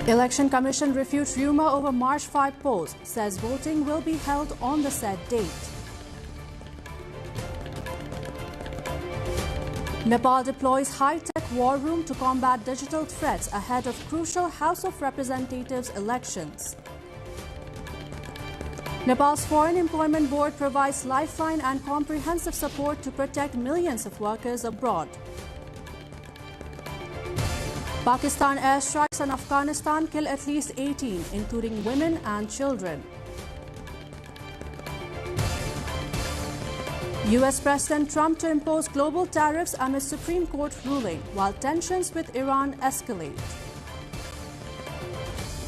Election Commission refutes rumor over March 5 polls, says voting will be held on the said date. Nepal deploys high-tech war room to combat digital threats ahead of crucial House of Representatives elections. Nepal's Foreign Employment Board provides lifeline and comprehensive support to protect millions of workers abroad. Pakistan airstrikes on Afghanistan kill at least 18, including women and children. US President Trump to impose global tariffs amid Supreme Court ruling, while tensions with Iran escalate.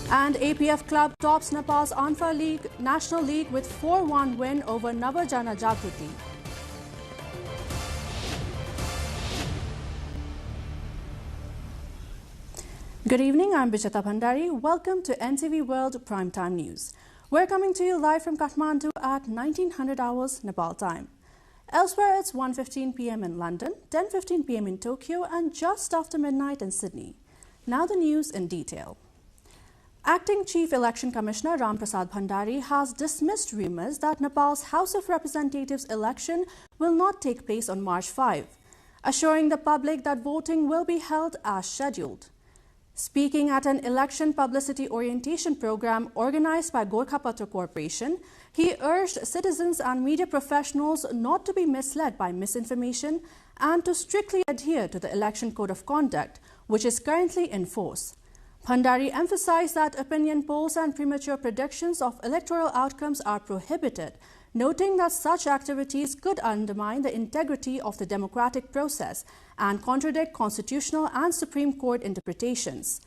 And APF club tops Nepal's Anfa League National League with 4-1 win over Navajana Jagruti. Good evening, I'm Bijata Bhandari. Welcome to NTV World Primetime News. We're coming to you live from Kathmandu at 1900 hours Nepal time. Elsewhere, it's 1:15 p.m. in London, 10:15 p.m. in Tokyo, and just after midnight in Sydney. Now the news in detail. Acting Chief Election Commissioner Ram Prasad Bhandari has dismissed rumours that Nepal's House of Representatives election will not take place on March 5, assuring the public that voting will be held as scheduled. Speaking at an election publicity orientation program organized by Gorkhapatra Corporation, he urged citizens and media professionals not to be misled by misinformation and to strictly adhere to the Election Code of Conduct, which is currently in force. Bhandari emphasized that opinion polls and premature predictions of electoral outcomes are prohibited, noting that such activities could undermine the integrity of the democratic process and contradict constitutional and Supreme Court interpretations.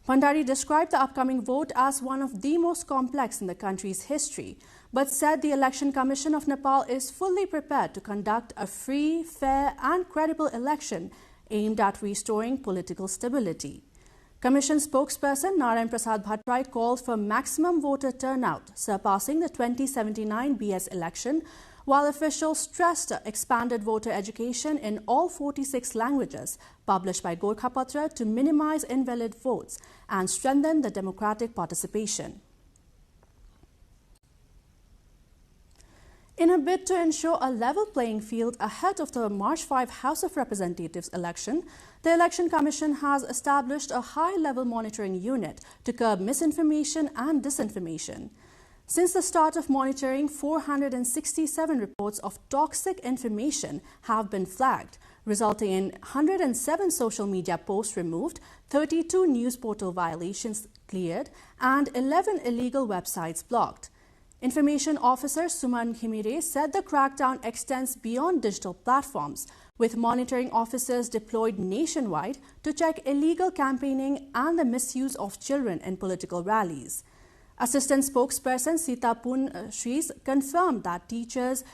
Bhandari described the upcoming vote as one of the most complex in the country's history, but said the Election Commission of Nepal is fully prepared to conduct a free, fair and credible election aimed at restoring political stability. Commission spokesperson Narayan Prasad Bhattarai called for maximum voter turnout, surpassing the 2079 BS election, while officials stressed expanded voter education in all 46 languages published by Gorkhapatra to minimize invalid votes and strengthen the democratic participation. In a bid to ensure a level playing field ahead of the March 5 House of Representatives election, the Election Commission has established a high-level monitoring unit to curb misinformation and disinformation. Since the start of monitoring, 467 reports of toxic information have been flagged, resulting in 107 social media posts removed, 32 news portal violations cleared, and 11 illegal websites blocked. Information Officer Suman Khimire said the crackdown extends beyond digital platforms, with monitoring officers deployed nationwide to check illegal campaigning and the misuse of children in political rallies. Assistant spokesperson Sita Pun Shrees confirmed that teachers,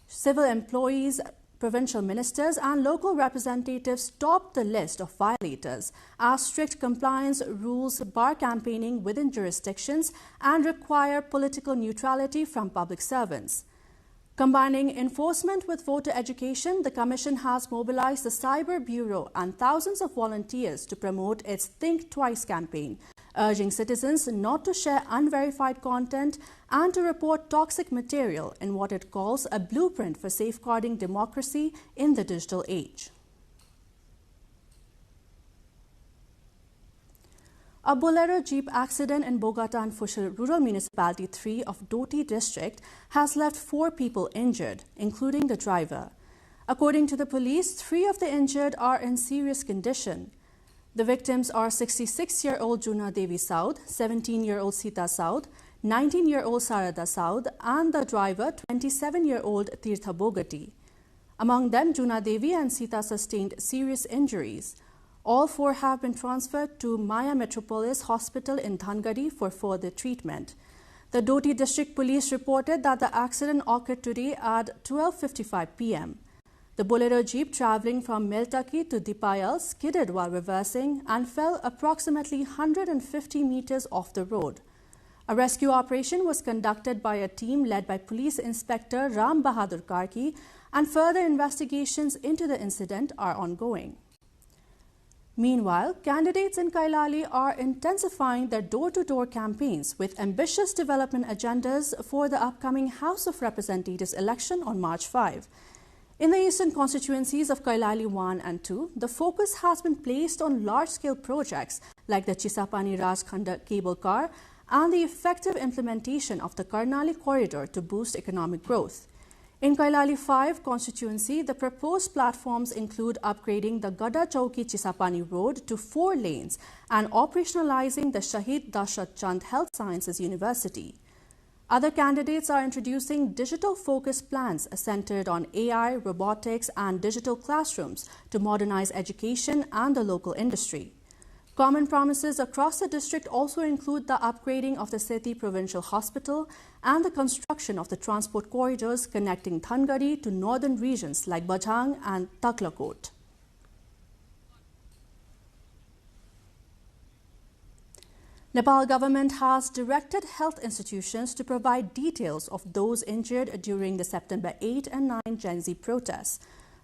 civil employees, provincial ministers and local representatives topped the list of violators, as strict compliance rules bar campaigning within jurisdictions and require political neutrality from public servants. Combining enforcement with voter education, the Commission has mobilized the Cyber Bureau and thousands of volunteers to promote its Think Twice campaign, urging citizens not to share unverified content and to report toxic material in what it calls a blueprint for safeguarding democracy in the digital age. A Bolero Jeep accident in Bogota and Fushil Rural Municipality 3 of Doti District has left 4 people injured, including the driver. According to the police, 3 of the injured are in serious condition. The victims are 66-year-old Juna Devi Saud, 17-year-old Sita Saud, 19-year-old Sarada Saud, and the driver, 27-year-old Tirtha Bogati. Among them, Juna Devi and Sita sustained serious injuries. All 4 have been transferred to Maya Metropolis Hospital in Dhangari for further treatment. The Doti District Police reported that the accident occurred today at 12:55 p.m. The Bolero Jeep travelling from Meltaki to Dipayal skidded while reversing and fell approximately 150 meters off the road. A rescue operation was conducted by a team led by Police Inspector Ram Bahadur Karki, and further investigations into the incident are ongoing. Meanwhile, candidates in Kailali are intensifying their door-to-door campaigns with ambitious development agendas for the upcoming House of Representatives election on March 5. In the eastern constituencies of Kailali 1 and 2, the focus has been placed on large-scale projects like the Chisapani Rajkhanda cable car and the effective implementation of the Karnali corridor to boost economic growth. In Kailali 5 constituency, the proposed platforms include upgrading the Gada Chowki Chisapani road to 4 lanes and operationalizing the Shahid Dashat Chand Health Sciences University. Other candidates are introducing digital-focused plans centered on AI, robotics and digital classrooms to modernize education and the local industry. Common promises across the district also include the upgrading of the Seti Provincial Hospital and the construction of the transport corridors connecting Thangari to northern regions like Bajhang and Taklakot. Nepal government has directed health institutions to provide details of those injured during the September 8 and 9 Gen Z protests.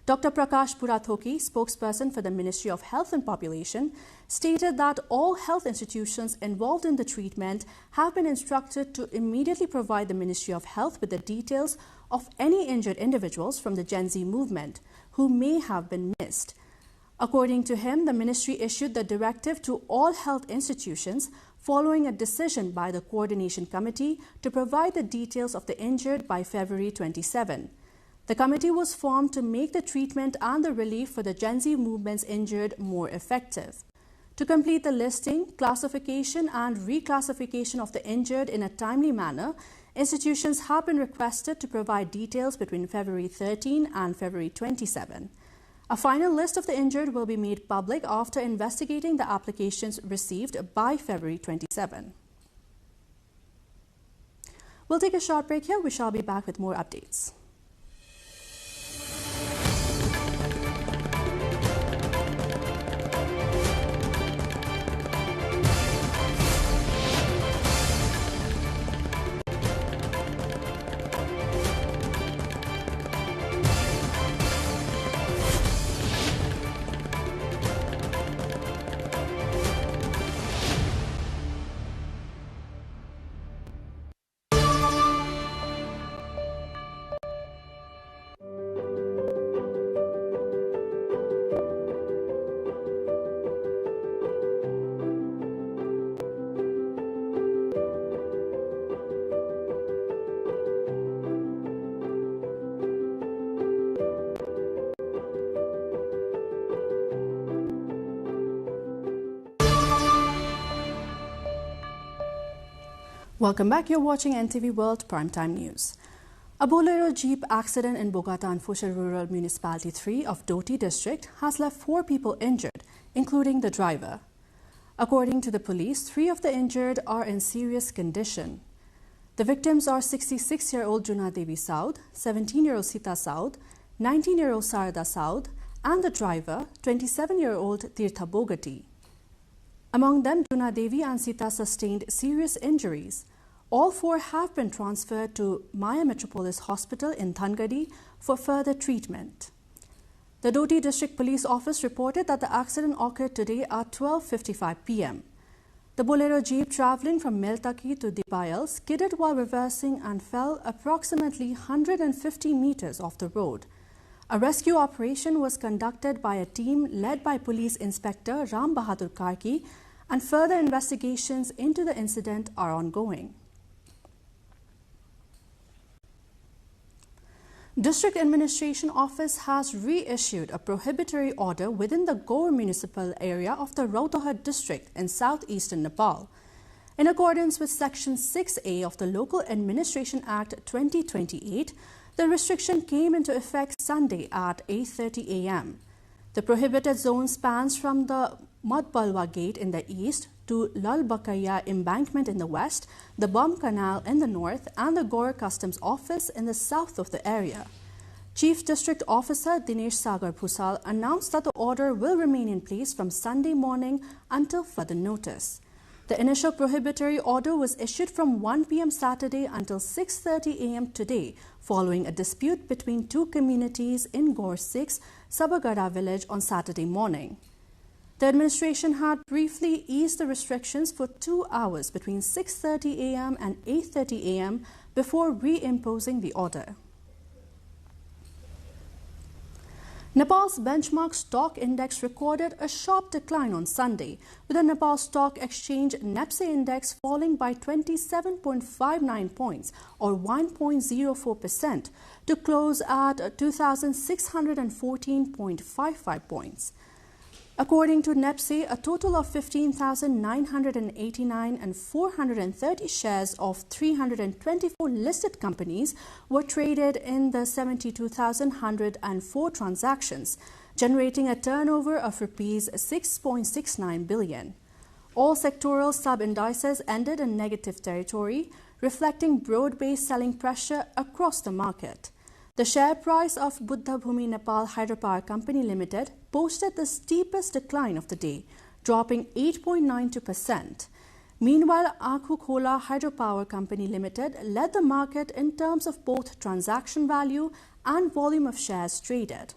Dr. Prakash Purathoki, spokesperson for the Ministry of Health and Population, stated that all health institutions involved in the treatment have been instructed to immediately provide the Ministry of Health with the details of any injured individuals from the Gen Z movement who may have been missed. According to him, the ministry issued the directive to all health institutions following a decision by the Coordination Committee to provide the details of the injured by February 27. The committee was formed to make the treatment and the relief for the Gen Z movement's injured more effective. To complete the listing, classification and reclassification of the injured in a timely manner, institutions have been requested to provide details between February 13 and February 27. A final list of the injured will be made public after investigating the applications received by February 27. We'll take a short break here. We shall be back with more updates. Welcome back. You're watching NTV World Primetime News. A Bolero Jeep accident in Bogatan Fushar Rural Municipality 3 of Doti district has left 4 people injured, including the driver. According to the police, 3 of the injured are in serious condition. The victims are 66-year-old Juna Devi Saud, 17-year-old Sita Saud, 19-year-old Sarada Saud, and the driver, 27-year-old Tirtha Bogati. Among them, Juna Devi and Sita sustained serious injuries. All 4 have been transferred to Maya Metropolis Hospital in Thangadi for further treatment. The Doti District Police Office reported that the accident occurred today at 12:55 p.m. The Bolero Jeep travelling from Meltaki to Dipayal skidded while reversing and fell approximately 150 meters off the road. A rescue operation was conducted by a team led by Police Inspector Ram Bahadur Karki, and further investigations into the incident are ongoing. District Administration Office has reissued a prohibitory order within the Gaur municipal area of the Rautohat district in southeastern Nepal. In accordance with Section 6A of the Local Administration Act 2028, the restriction came into effect Sunday at 8:30 a.m. The prohibited zone spans from the Madbalwa Gate in the east to Lal Bakaya Embankment in the west, the Bum Canal in the north, and the Gaur Customs Office in the south of the area. Chief District Officer Dinesh Sagar Bhusal announced that the order will remain in place from Sunday morning until further notice. The initial prohibitory order was issued from 1 p.m. Saturday until 6:30 a.m. today, following a dispute between 2 communities in Gaur 6, Sabagada village on Saturday morning. The administration had briefly eased the restrictions for 2 hours between 6:30 a.m. and 8:30 a.m. before reimposing the order. Nepal's benchmark stock index recorded a sharp decline on Sunday, with the Nepal Stock Exchange NEPSE index falling by 27.59 points or 1.04% to close at 2,614.55 points. According to NEPSE, a total of 15,989 and 430 shares of 324 listed companies were traded in the 72,104 transactions, generating a turnover of Rs 6.69 billion. All sectoral sub-indices ended in negative territory, reflecting broad-based selling pressure across the market. The share price of Buddha Bhumi Nepal Hydropower Company Limited posted the steepest decline of the day, dropping 8.92%. Meanwhile, Akhu Khola Hydropower Company Limited led the market in terms of both transaction value and volume of shares traded.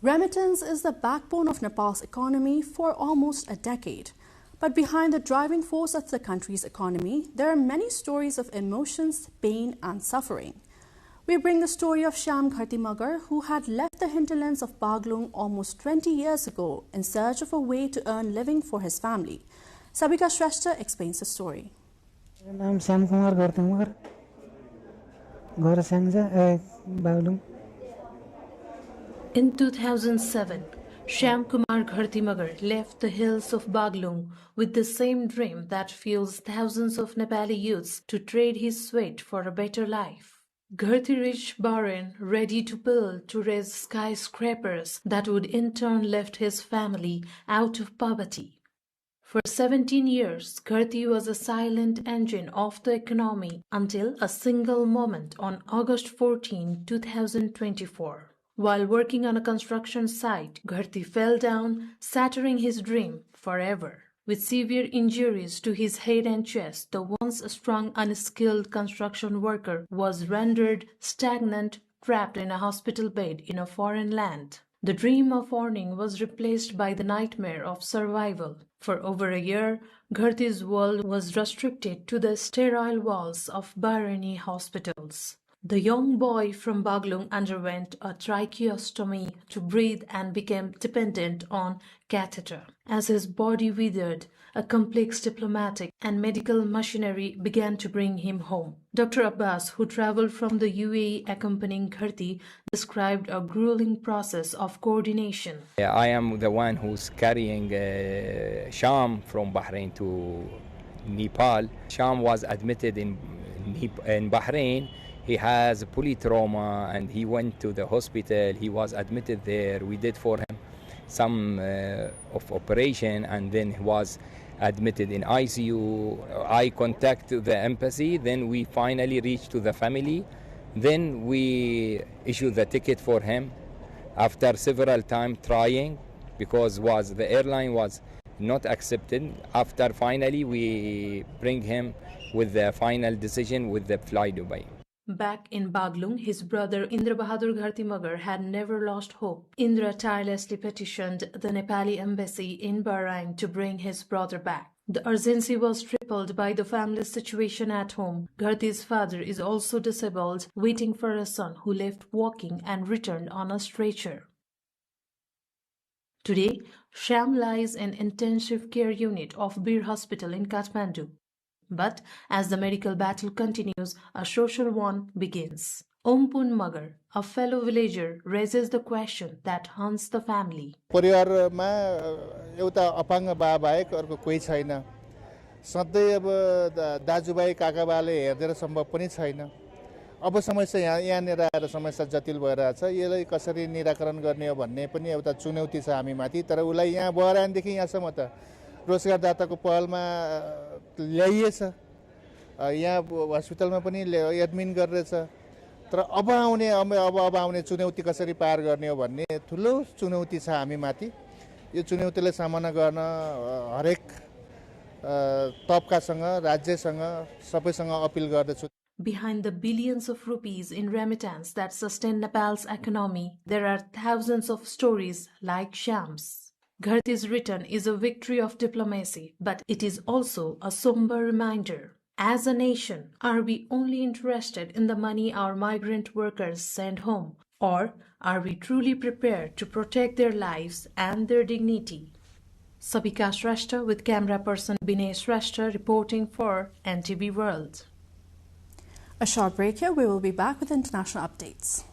Remittance is the backbone of Nepal's economy for almost a decade. But behind the driving force of the country's economy, there are many stories of emotions, pain and suffering. We bring the story of Shyam Ghartimagar, who had left the hinterlands of Baglung almost 20 years ago in search of a way to earn living for his family. Sabika Shrestha explains the story. My name is Shyam Ghartimagar. Baglung. In 2007, Shyam Kumar Ghartimagar left the hills of Baglung with the same dream that fuels thousands of Nepali youths to trade his sweat for a better life. Gharti reached Bahrain ready to build to raise skyscrapers that would in turn lift his family out of poverty. For 17 years, Gharti was a silent engine of the economy until a single moment on August 14, 2024. While working on a construction site, Gharti fell down, shattering his dream forever. With severe injuries to his head and chest, the once strong, unskilled construction worker was rendered stagnant, trapped in a hospital bed in a foreign land. The dream of earning was replaced by the nightmare of survival. For over a year, Gharti's world was restricted to the sterile walls of Bahraini hospitals. The young boy from Baglung underwent a tracheostomy to breathe and became dependent on catheter. As his body withered, a complex diplomatic and medical machinery began to bring him home. Dr. Abbas, who traveled from the UAE accompanying Gharti, described a grueling process of coordination. I am the one who's carrying Shyam from Bahrain to Nepal. Shyam was admitted in Bahrain. He has polytrauma and he went to the hospital. He was admitted there. We did for him some of operation and then he was admitted in ICU. I contacted the embassy. Then we finally reached to the family. Then we issued the ticket for him after several times trying because the airline was not accepted. After finally we bring him with the final decision with the Fly Dubai. Back in Baglung, his brother Indra Bahadur Ghartimagar had never lost hope. Indra tirelessly petitioned the Nepali embassy in Bahrain to bring his brother back. The urgency was tripled by the family's situation at home. Gharti's father is also disabled, waiting for a son who left walking and returned on a stretcher. Today, Shyam lies in intensive care unit of Bir Hospital in Kathmandu. But as the medical battle continues, a social one begins. Ompun Magar, a fellow villager, raises the question that haunts the family. परिवारमा एउटा अपाङ्ग बा बाहेक अर्को कोही छैन सधैँ अब दाजुभाइ काकाबाले हेर्दै सम्भव पनि छैन अब समस्या यहाँनिर आएर समस्या जटिल भइरहेछ यसलाई कसरी निराकरण गर्ने हो भन्ने पनि एउटा चुनौती छ हामी माथि तर उलाई यहाँ बहरानदेखि यहाँसम्म त रोजगारदाताको पहलमा ल्याइएछ यहाँ हस्पिटलमा पनि एडमिन गरिरहेछ तर अब आउने चुनौती कसरी पार गर्ने हो भन्ने ठुलो चुनौती छ हामी माथि यो चुनौतीलाई सामना गर्न हरेक तबकासँग राज्यसँग सबैसँग अपिल गर्दछु. Behind the billions of rupees in remittance that sustain Nepal's economy, there are thousands of stories like Shyam's. Gharti's return is a victory of diplomacy, but it is also a somber reminder. As a nation, are we only interested in the money our migrant workers send home, or are we truly prepared to protect their lives and their dignity? Sabika Shrestha with camera person Binay Shrestha reporting for NTV World. A short break here. We will be back with international updates.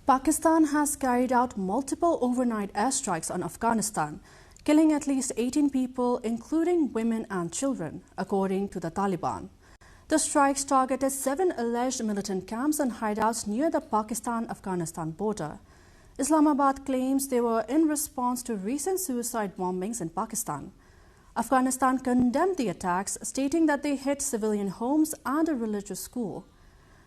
Pakistan has carried out multiple overnight airstrikes on Afghanistan, killing at least 18 people, including women and children, according to the Taliban. The strikes targeted 7 alleged militant camps and hideouts near the Pakistan-Afghanistan border. Islamabad claims they were in response to recent suicide bombings in Pakistan. Afghanistan condemned the attacks, stating that they hit civilian homes and a religious school.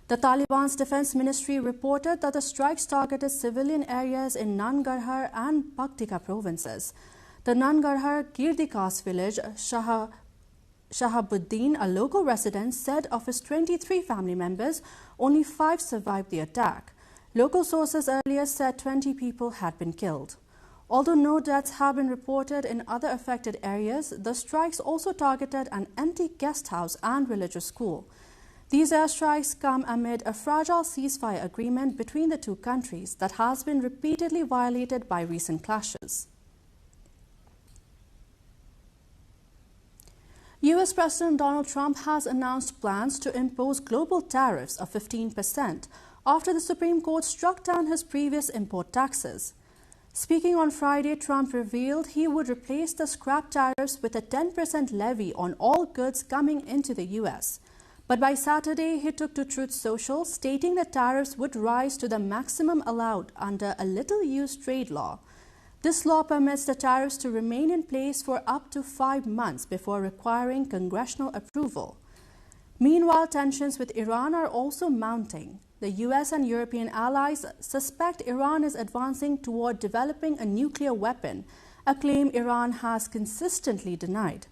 The Taliban's defense ministry reported that the strikes targeted civilian areas in Nangarhar and Paktika provinces. The Nangarhar Girdikas village, Shahabuddin, a local resident, said of his 23 family members, only 5 survived the attack. Local sources earlier said 20 people had been killed. Although no deaths have been reported in other affected areas, the strikes also targeted an empty guest house and religious school. These airstrikes come amid a fragile ceasefire agreement between the two countries that has been repeatedly violated by recent clashes. US President Donald Trump has announced plans to impose global tariffs of 15% after the Supreme Court struck down his previous import taxes. Speaking on Friday, Trump revealed he would replace the scrap tariffs with a 10% levy on all goods coming into the US. But by Saturday, he took to Truth Social, stating that tariffs would rise to the maximum allowed under a little-used trade law. This law permits the tariffs to remain in place for up to 5 months before requiring congressional approval. Meanwhile, tensions with Iran are also mounting. The US and European allies suspect Iran is advancing toward developing a nuclear weapon, a claim Iran has consistently denied.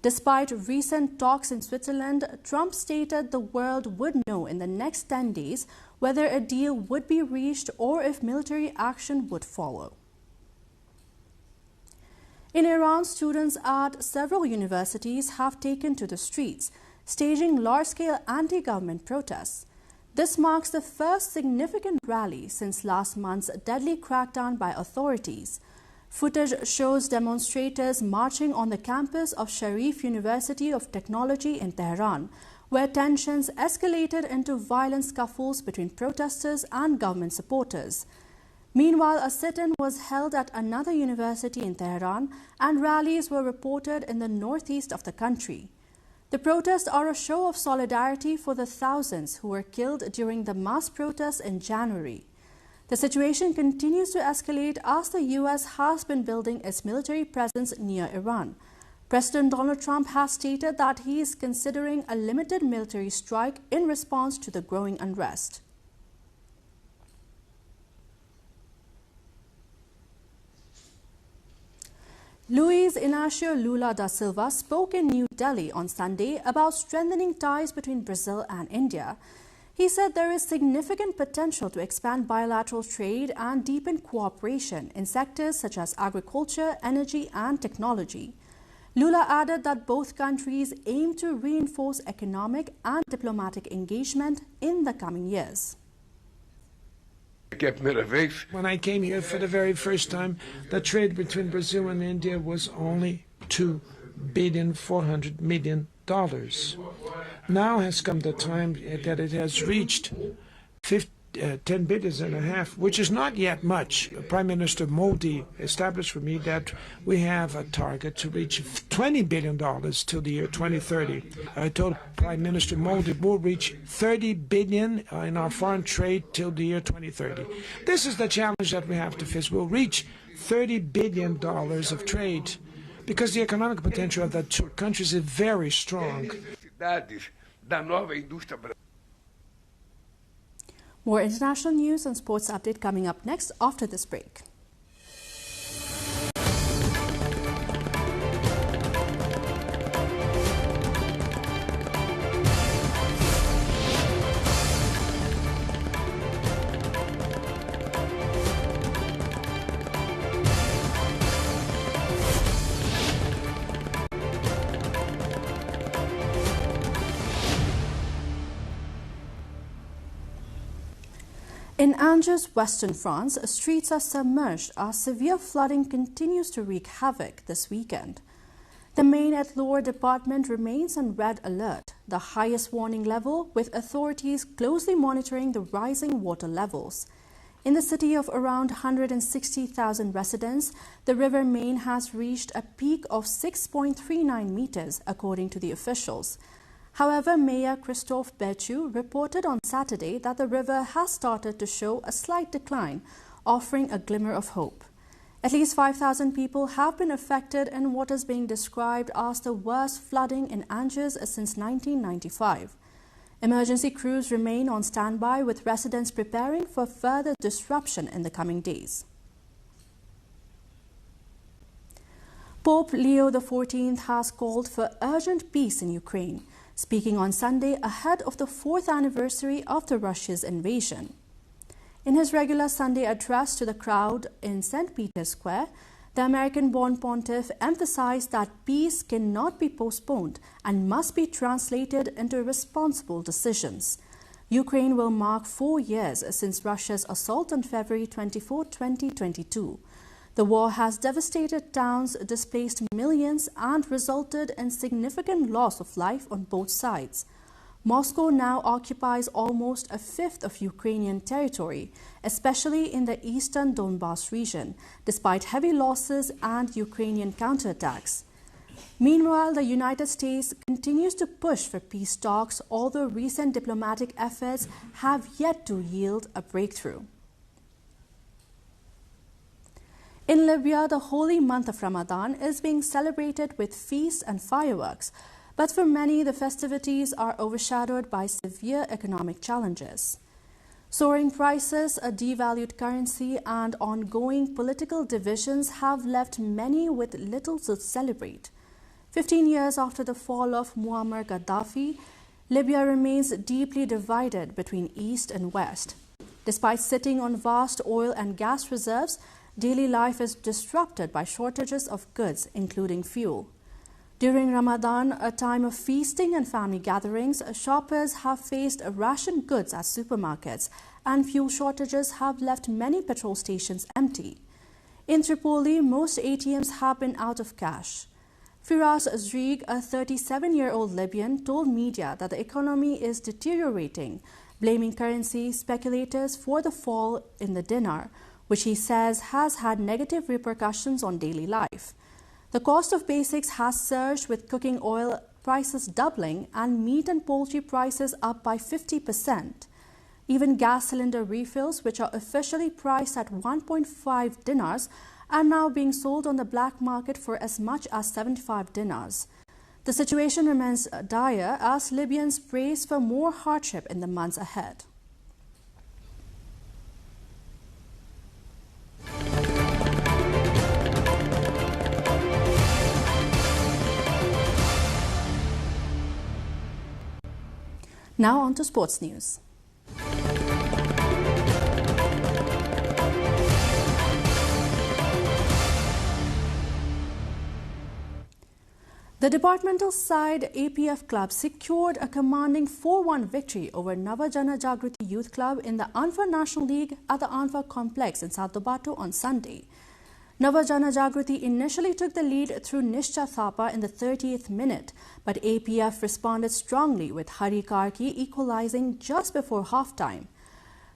Despite recent talks in Switzerland, Trump stated the world would know in the next 10 days whether a deal would be reached or if military action would follow. In Iran, students at several universities have taken to the streets, staging large-scale anti-government protests. This marks the first significant rally since last month's deadly crackdown by authorities. Footage shows demonstrators marching on the campus of Sharif University of Technology in Tehran, where tensions escalated into violent scuffles between protesters and government supporters. Meanwhile, a sit-in was held at another university in Tehran, and rallies were reported in the northeast of the country. The protests are a show of solidarity for the thousands who were killed during the mass protests in January. The situation continues to escalate as the US has been building its military presence near Iran. President Donald Trump has stated that he is considering a limited military strike in response to the growing unrest. Luiz Inácio Lula da Silva spoke in New Delhi on Sunday about strengthening ties between Brazil and India. He said there is significant potential to expand bilateral trade and deepen cooperation in sectors such as agriculture, energy, and technology. Lula added that both countries aim to reinforce economic and diplomatic engagement in the coming years. When I came here for the very first time, the trade between Brazil and India was only $2.4 billion. Now has come the time that it has reached 10 billion and a half, which is not yet much. Prime Minister Modi established for me that we have a target to reach $20 billion till the year 2030. I told Prime Minister Modi we'll reach $30 billion in our foreign trade till the year 2030. This is the challenge that we have to face. We'll reach $30 billion of trade because the economic potential of the two countries is very strong. More international news and sports update coming up next after this break. In Angers, western France, streets are submerged as severe flooding continues to wreak havoc this weekend. The Maine-et-Loire department remains on red alert, the highest warning level, with authorities closely monitoring the rising water levels. In the city of around 160,000 residents, the River Maine has reached a peak of 6.39 meters, according to the officials. However, Mayor Christophe Berthoud reported on Saturday that the river has started to show a slight decline, offering a glimmer of hope. At least 5,000 people have been affected in what is being described as the worst flooding in Angers since 1995. Emergency crews remain on standby, with residents preparing for further disruption in the coming days. Pope Leo XIV has called for urgent peace in Ukraine, speaking on Sunday ahead of the 4th anniversary of the Russia's invasion. In his regular Sunday address to the crowd in St. Peter's Square, the American-born pontiff emphasized that peace cannot be postponed and must be translated into responsible decisions. Ukraine will mark 4 years since Russia's assault on February 24, 2022. The war has devastated towns, displaced millions, and resulted in significant loss of life on both sides. Moscow now occupies almost a fifth of Ukrainian territory, especially in the eastern Donbas region, despite heavy losses and Ukrainian counterattacks. Meanwhile, the United States continues to push for peace talks, although recent diplomatic efforts have yet to yield a breakthrough. In Libya, the holy month of Ramadan is being celebrated with feasts and fireworks, but for many, the festivities are overshadowed by severe economic challenges. Soaring prices, a devalued currency, and ongoing political divisions have left many with little to celebrate. 15 years after the fall of Muammar Gaddafi, Libya remains deeply divided between East and West. Despite sitting on vast oil and gas reserves, daily life is disrupted by shortages of goods, including fuel. During Ramadan, a time of feasting and family gatherings, shoppers have faced rationed goods at supermarkets, and fuel shortages have left many petrol stations empty. In Tripoli, most ATMs have been out of cash. Firas Zrig, a 37-year-old Libyan, told media that the economy is deteriorating, blaming currency speculators for the fall in the dinar, which he says has had negative repercussions on daily life. The cost of basics has surged, with cooking oil prices doubling and meat and poultry prices up by 50%. Even gas cylinder refills, which are officially priced at 1.5 dinars, are now being sold on the black market for as much as 75 dinars. The situation remains dire as Libyans brace for more hardship in the months ahead. Now on to sports news. The departmental side APF club secured a commanding 4-1 victory over Nava Jana Jagruti Youth Club in the Anfa National League at the Anfa Complex in Sadobato on Sunday. Nava Jana Jagruti initially took the lead through Nishcha Thapa in the 30th minute, but APF responded strongly with Hari Karki equalizing just before halftime.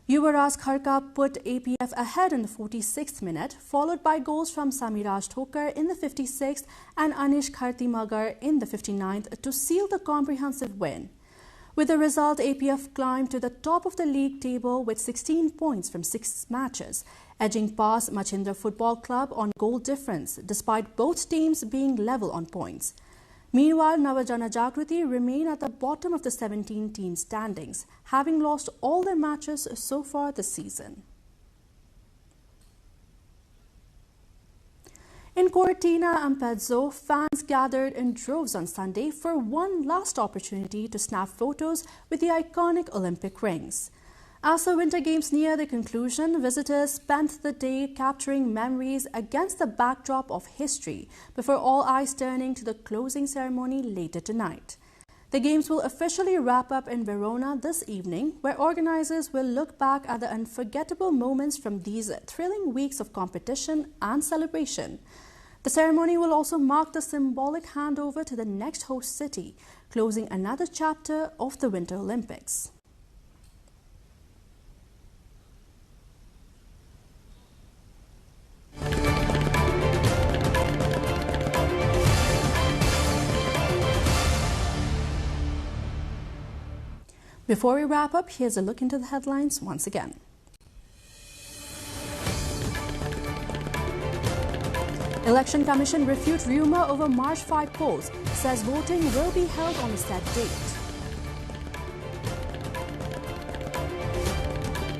Yuvaraj Kharka put APF ahead in the 46th minute, followed by goals from Samiraj Thokar in the 56th and Anish Khartimagar in the 59th to seal the comprehensive win. With the result, APF climbed to the top of the league table with 16 points from 6 matches, edging past Machindra Football Club on goal difference, despite both teams being level on points. Meanwhile, Navajana Jagriti remain at the bottom of the 17-team standings, having lost all their matches so far this season. In Cortina and Pezzo, fans gathered in droves on Sunday for one last opportunity to snap photos with the iconic Olympic rings. As the Winter Games near their conclusion, visitors spent the day capturing memories against the backdrop of history before all eyes turning to the closing ceremony later tonight. The Games will officially wrap up in Verona this evening, where organizers will look back at the unforgettable moments from these thrilling weeks of competition and celebration. The ceremony will also mark the symbolic handover to the next host city, closing another chapter of the Winter Olympics. Before we wrap up, here's a look into the headlines once again. Election Commission refute rumor over March 5 polls, says voting will be held on a set date.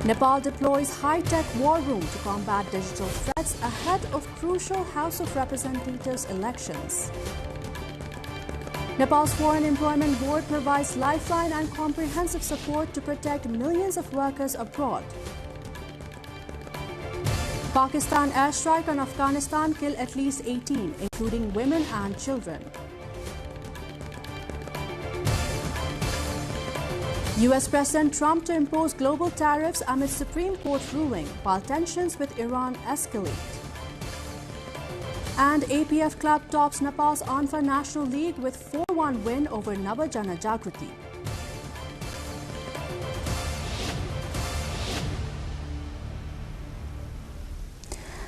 Nepal deploys high-tech war room to combat digital threats ahead of crucial House of Representatives elections. Nepal's Foreign Employment Board provides lifeline and comprehensive support to protect millions of workers abroad. Pakistan airstrike on Afghanistan killed at least 18, including women and children. US President Trump to impose global tariffs amid Supreme Court ruling, while tensions with Iran escalate. And APF club tops Nepal's Anfa National League with 4-1 win over Navajana Jagriti.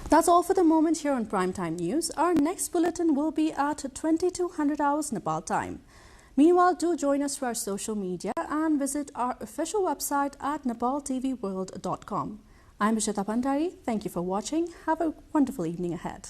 That's all for the moment here on Primetime News. Our next bulletin will be at 2200 hours Nepal time. Meanwhile, do join us through our social media and visit our official website at nepaltelevision.com. I'm Vishata Pandari. Thank you for watching. Have a wonderful evening ahead.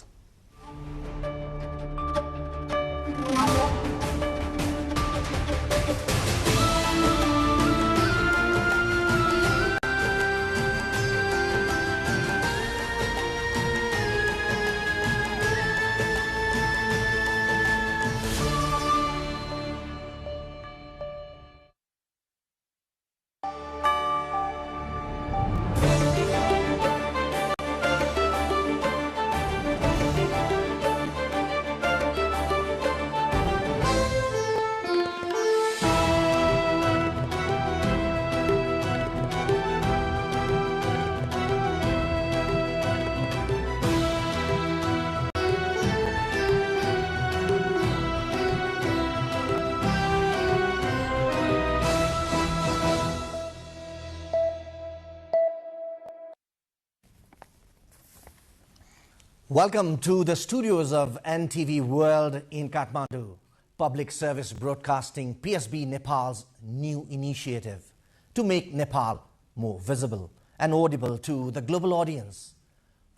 Welcome to the studios of NTV World in Kathmandu. Public Service Broadcasting, PSB Nepal's new initiative to make Nepal more visible and audible to the global audience.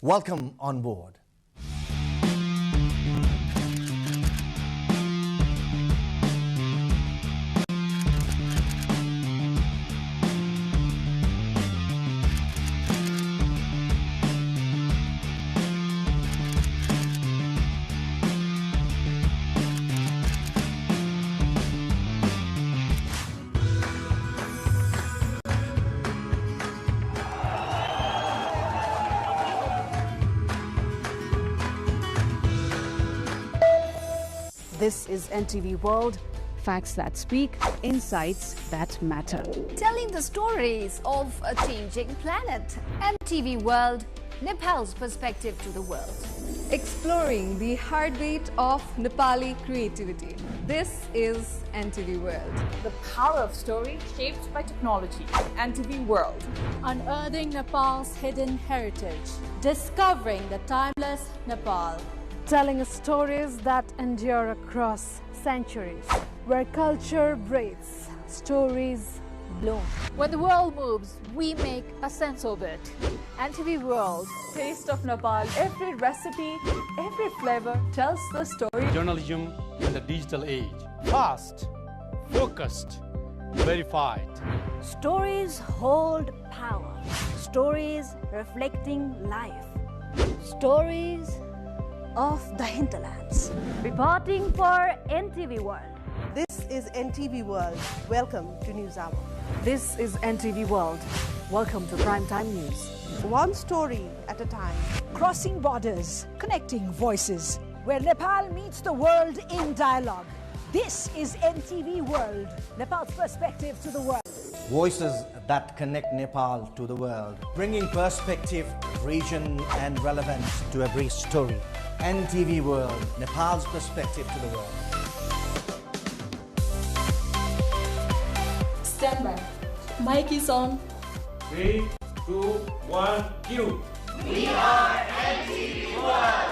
Welcome on board. This is NTV World, facts that speak, insights that matter. Telling the stories of a changing planet. NTV World, Nepal's perspective to the world. Exploring the heartbeat of Nepali creativity. This is NTV World. The power of story shaped by technology. NTV World. Unearthing Nepal's hidden heritage. Discovering the timeless Nepal. Telling stories that endure across centuries. Where culture breathes, stories bloom. When the world moves, we make a sense of it. NTV World. Taste of Nepal. Every recipe, every flavor tells the story. Journalism in the digital age. Fast, focused, verified. Stories hold power. Stories reflecting life. Stories of the hinterlands. Reporting for NTV World. This is NTV World. Welcome to News Hour. This is NTV World. Welcome to Primetime News. One story at a time. Crossing borders, connecting voices, where Nepal meets the world in dialogue. This is NTV World, Nepal's perspective to the world. Voices that connect Nepal to the world, bringing perspective, region and relevance to every story. NTV World, Nepal's perspective to the world. Stand by. Mic is on. 3, 2, 1, cue. We are NTV World.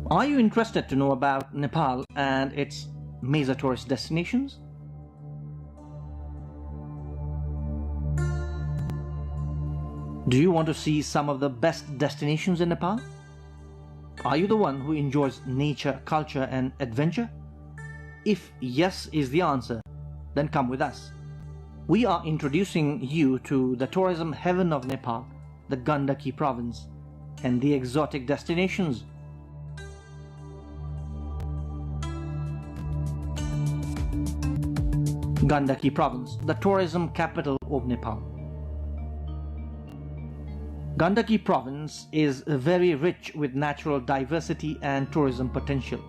Are you interested to know about Nepal and its major tourist destinations? Do you want to see some of the best destinations in Nepal? Are you the one who enjoys nature, culture and adventure? If yes is the answer, then come with us. We are introducing you to the tourism heaven of Nepal, the Gandaki province, and the exotic destinations. Gandaki province, the tourism capital of Nepal. Gandaki province is very rich with natural diversity and tourism potential.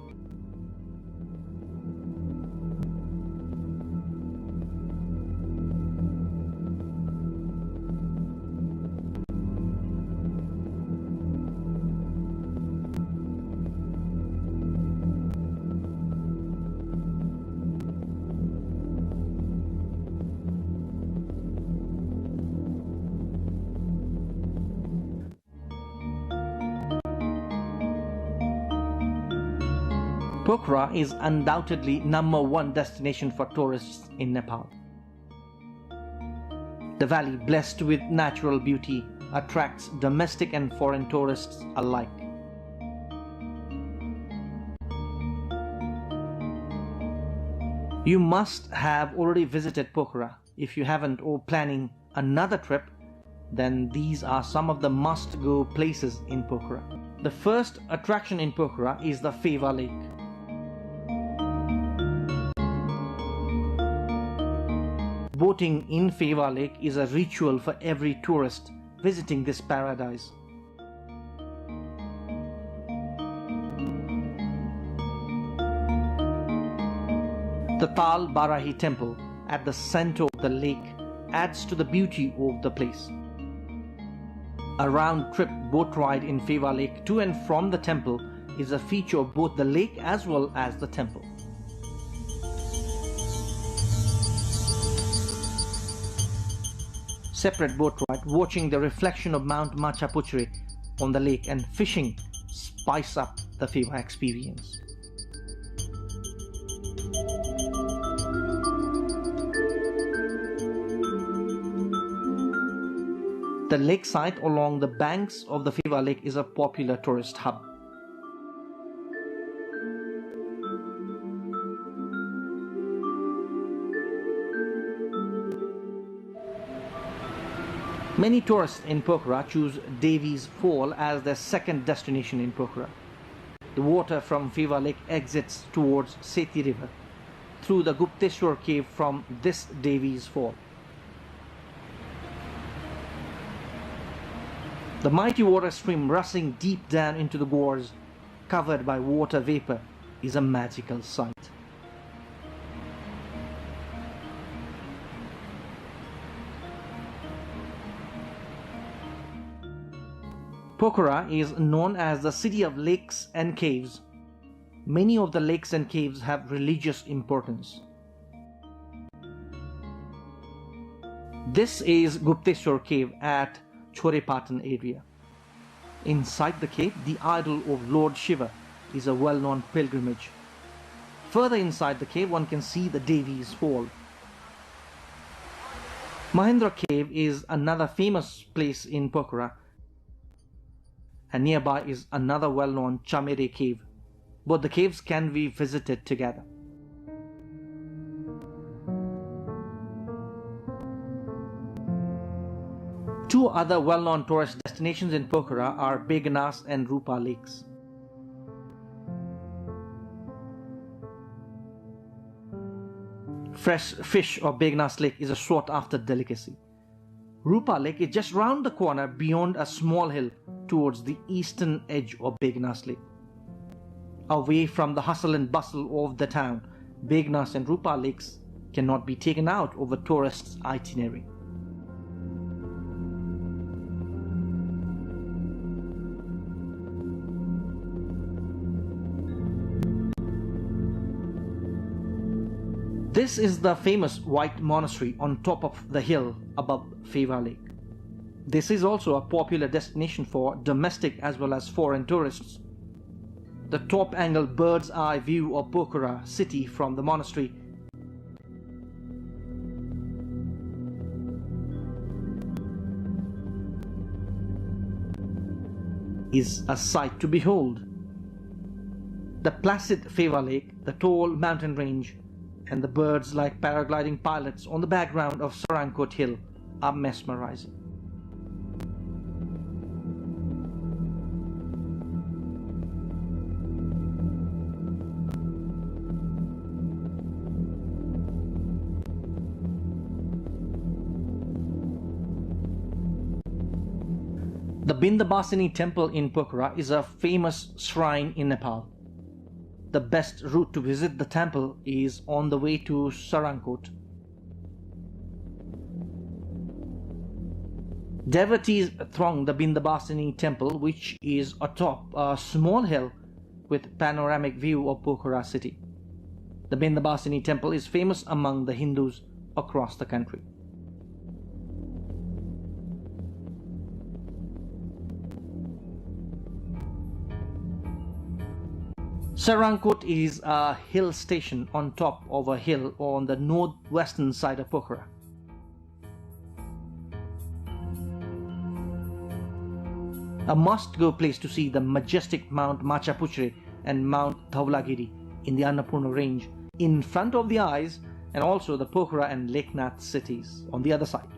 Pokhara is undoubtedly #1 destination for tourists in Nepal. The valley, blessed with natural beauty, attracts domestic and foreign tourists alike. You must have already visited Pokhara. If you haven't or planning another trip, then these are some of the must-go places in Pokhara. The first attraction in Pokhara is the Feva Lake. Boating in Phewa Lake is a ritual for every tourist visiting this paradise. The Tal Barahi temple at the center of the lake adds to the beauty of the place. A round-trip boat ride in Phewa Lake to and from the temple is a feature of both the lake as well as the temple. Separate boat ride, watching the reflection of Mount Machapuchri on the lake and fishing spice up the Phewa experience. The lakeside along the banks of the Phewa Lake is a popular tourist hub. Many tourists in Pokhara choose Devi's Fall as their second destination in Pokhara. The water from Phewa Lake exits towards Seti River through the Gupteshwar cave from this Devi's Fall. The mighty water stream rushing deep down into the gorge, covered by water vapor, is a magical sight. Pokhara is known as the city of lakes and caves. Many of the lakes and caves have religious importance. This is Gupteshwar cave at Chorepatan area. Inside the cave, the idol of Lord Shiva is a well-known pilgrimage. Further inside the cave, one can see the Devi's Fall. Mahendra Cave is another famous place in Pokhara, and nearby is another well-known Chamere cave. Both the caves can be visited together. Two other well-known tourist destinations in Pokhara are Begnas and Rupa lakes. Fresh fish of Begnas Lake is a sought-after delicacy. Rupa Lake is just round the corner beyond a small hill towards the eastern edge of Begnas Lake. Away from the hustle and bustle of the town, Begnas and Rupa lakes cannot be taken out of a tourist's itinerary. This is the famous White Monastery on top of the hill above Phewa Lake. This is also a popular destination for domestic as well as foreign tourists. The top-angle bird's-eye view of Pokhara city from the monastery is a sight to behold. The placid Phewa Lake, the tall mountain range, and the birds like paragliding pilots on the background of Sarankot Hill are mesmerizing. The Bindabasini temple in Pokhara is a famous shrine in Nepal. The best route to visit the temple is on the way to Sarankot. Devotees throng the Bindabasini temple, which is atop a small hill with panoramic view of Pokhara city. The Bindabasini temple is famous among the Hindus across the country. Sarankot is a hill station on top of a hill on the northwestern side of Pokhara. A must-go place to see the majestic Mount Machapuchri and Mount Dhaulagiri in the Annapurna range in front of the eyes, and also the Pokhara and Leknath cities on the other side.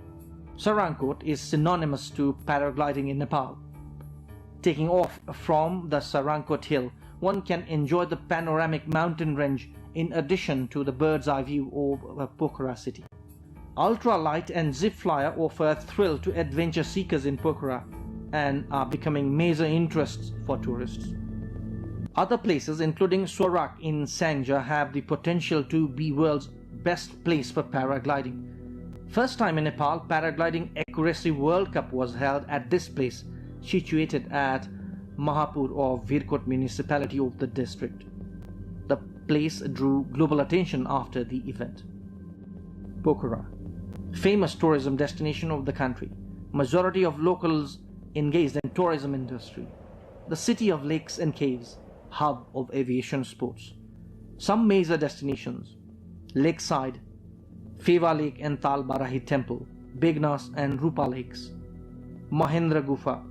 Sarankot is synonymous to paragliding in Nepal. Taking off from the Sarankot hill, one can enjoy the panoramic mountain range in addition to the bird's eye view of Pokhara city. Ultralight and zip flyer offer a thrill to adventure seekers in Pokhara and are becoming major interests for tourists. Other places, including Sorak in Sangja, have the potential to be world's best place for paragliding. First time in Nepal, Paragliding Accuracy World Cup was held at this place, situated at Mahapur or Virkot municipality of the district. The place drew global attention after the event. Pokhara, famous tourism destination of the country. Majority of locals engaged in tourism industry. The city of lakes and caves, hub of aviation sports. Some major destinations: Lakeside, Feva Lake and Tal Barahi Temple, Begnas and Rupa Lakes, Mahendra Gufa.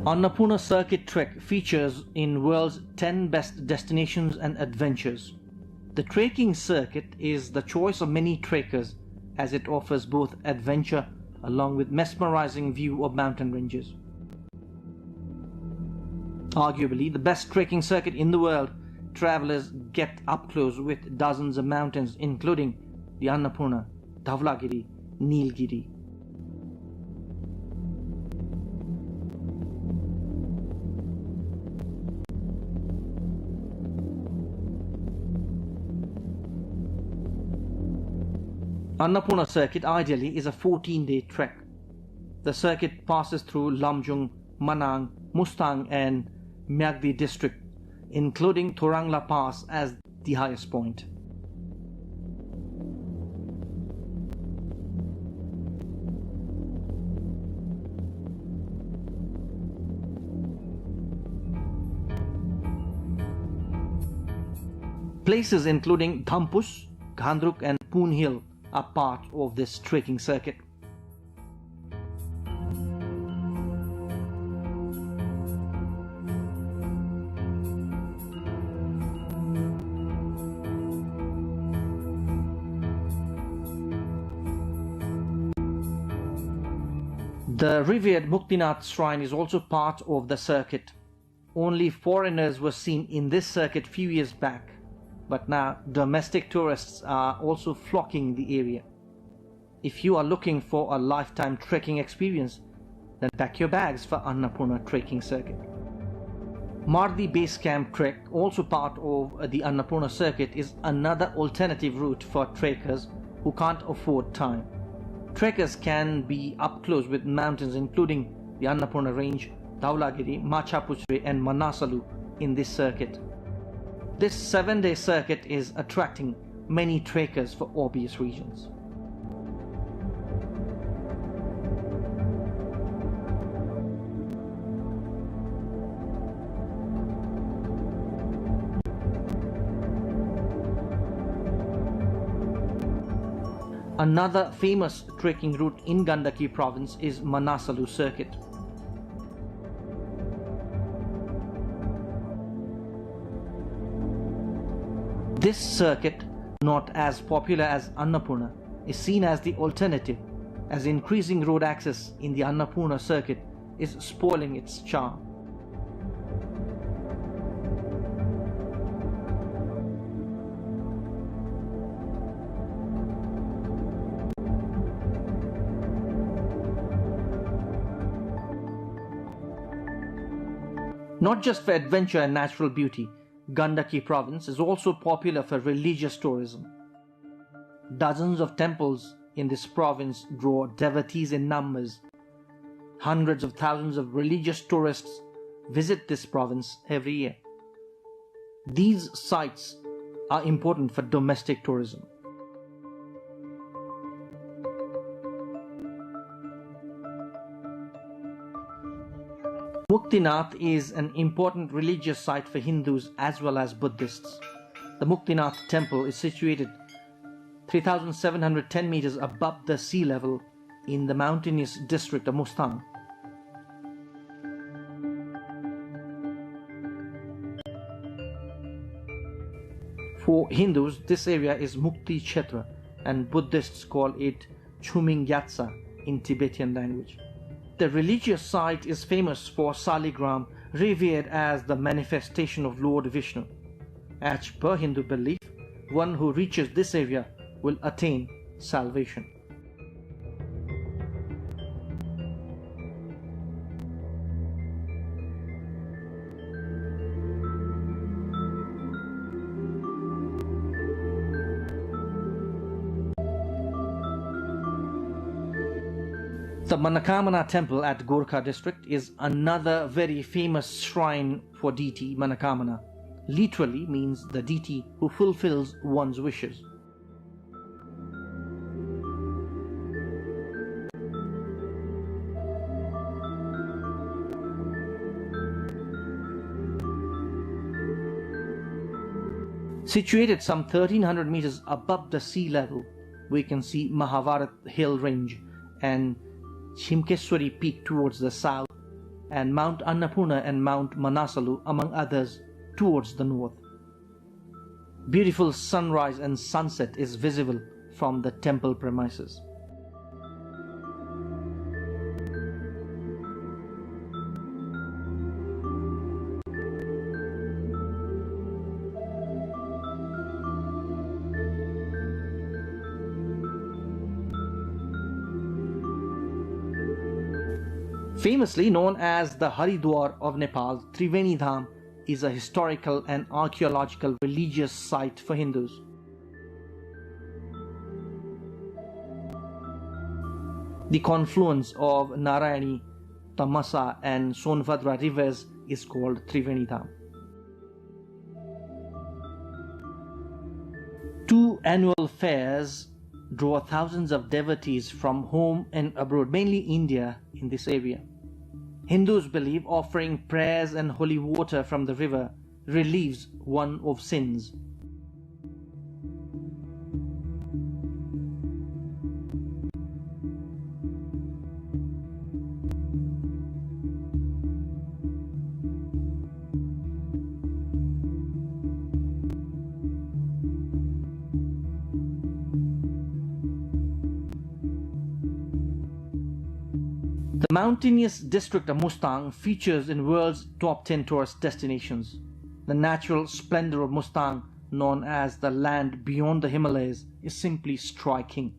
Annapurna Circuit Trek features in world's 10 best destinations and adventures. The trekking circuit is the choice of many trekkers as it offers both adventure along with mesmerizing view of mountain ranges. Arguably the best trekking circuit in the world, travelers get up close with dozens of mountains including the Annapurna, Dhaulagiri, Nilgiri. Annapurna circuit ideally is a 14-day trek. The circuit passes through Lamjung, Manang, Mustang and Myagdi district, including Thorangla Pass as the highest point. Places including Dhampus, Ghandruk and Poon Hill are part of this trekking circuit. The revered Muktinath shrine is also part of the circuit. Only foreigners were seen in this circuit few years back, but now domestic tourists are also flocking the area. If you are looking for a lifetime trekking experience, then pack your bags for Annapurna trekking circuit. Mardi Base Camp Trek, also part of the Annapurna circuit, is another alternative route for trekkers who can't afford time. Trekkers can be up close with mountains including the Annapurna range, Dhaulagiri, Machapuchre and Manasalu in this circuit. This 7-day circuit is attracting many trekkers for obvious reasons. Another famous trekking route in Gandaki province is Manasalu circuit. This circuit, not as popular as Annapurna, is seen as the alternative, as increasing road access in the Annapurna circuit is spoiling its charm. Not just for adventure and natural beauty, Gandaki province is also popular for religious tourism. Dozens of temples in this province draw devotees in numbers. Hundreds of thousands of religious tourists visit this province every year. These sites are important for domestic tourism. Muktinath is an important religious site for Hindus as well as Buddhists. The Muktinath temple is situated 3,710 meters above the sea level in the mountainous district of Mustang. For Hindus, this area is Mukti Kshetra and Buddhists call it Chuming Gyatsa in Tibetan language. The religious site is famous for Saligram, revered as the manifestation of Lord Vishnu. as per Hindu belief, one who reaches this area will attain salvation. The Manakamana temple at Gorkha district is another very famous shrine for deity Manakamana. Literally means the deity who fulfills one's wishes. Situated some 1300 meters above the sea level, we can see Mahavarat hill range and Chimkeswari peak towards the south, and Mount Annapurna and Mount Manasalu among others towards the north. Beautiful sunrise and sunset is visible from the temple premises. Famously known as the Haridwar of Nepal, Triveni Dham is a historical and archaeological religious site for Hindus. The confluence of Narayani, Tamasa and Sonbhadra rivers is called Triveni Dham. 2 annual fairs draw thousands of devotees from home and abroad, mainly India, in this area. Hindus believe offering prayers and holy water from the river relieves one of sins. The mountainous district of Mustang features in world's top 10 tourist destinations. The natural splendor of Mustang, known as the land beyond the Himalayas, is simply striking.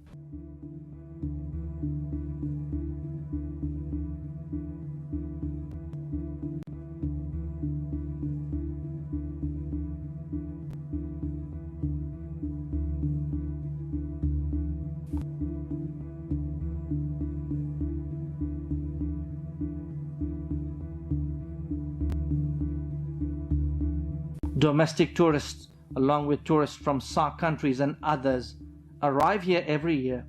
Domestic tourists, along with tourists from SAARC countries and others, arrive here every year.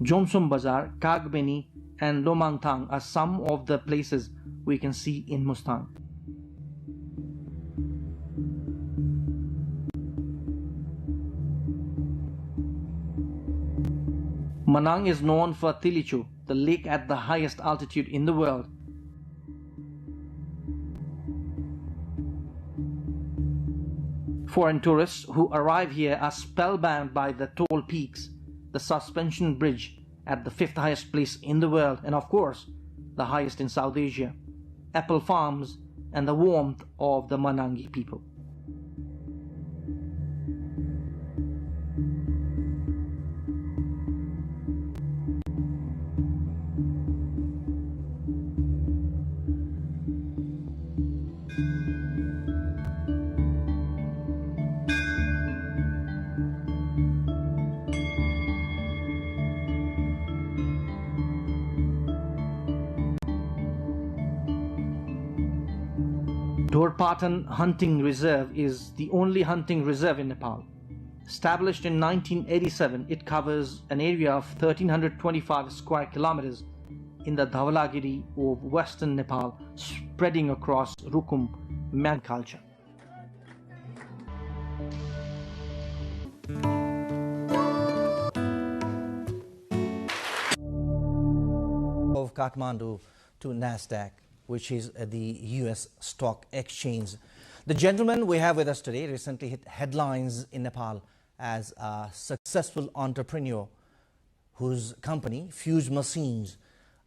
Jomsom Bazar, Kagbeni and Lomangthang are some of the places we can see in Mustang. Manang is known for Tilichu, the lake at the highest altitude in the world. Foreign tourists who arrive here are spellbound by the tall peaks, the suspension bridge at the 5th highest place in the world, and of course, the highest in South Asia, apple farms, and the warmth of the Manangi people. Dorpatan Hunting Reserve is the only hunting reserve in Nepal. Established in 1987, it covers an area of 1325 square kilometers in the Dhaulagiri of western Nepal, spreading across Rukum man culture. Of Kathmandu to Nasdaq, which is the US stock exchange. The gentleman we have with us today recently hit headlines in Nepal as a successful entrepreneur whose company, Fuse Machines,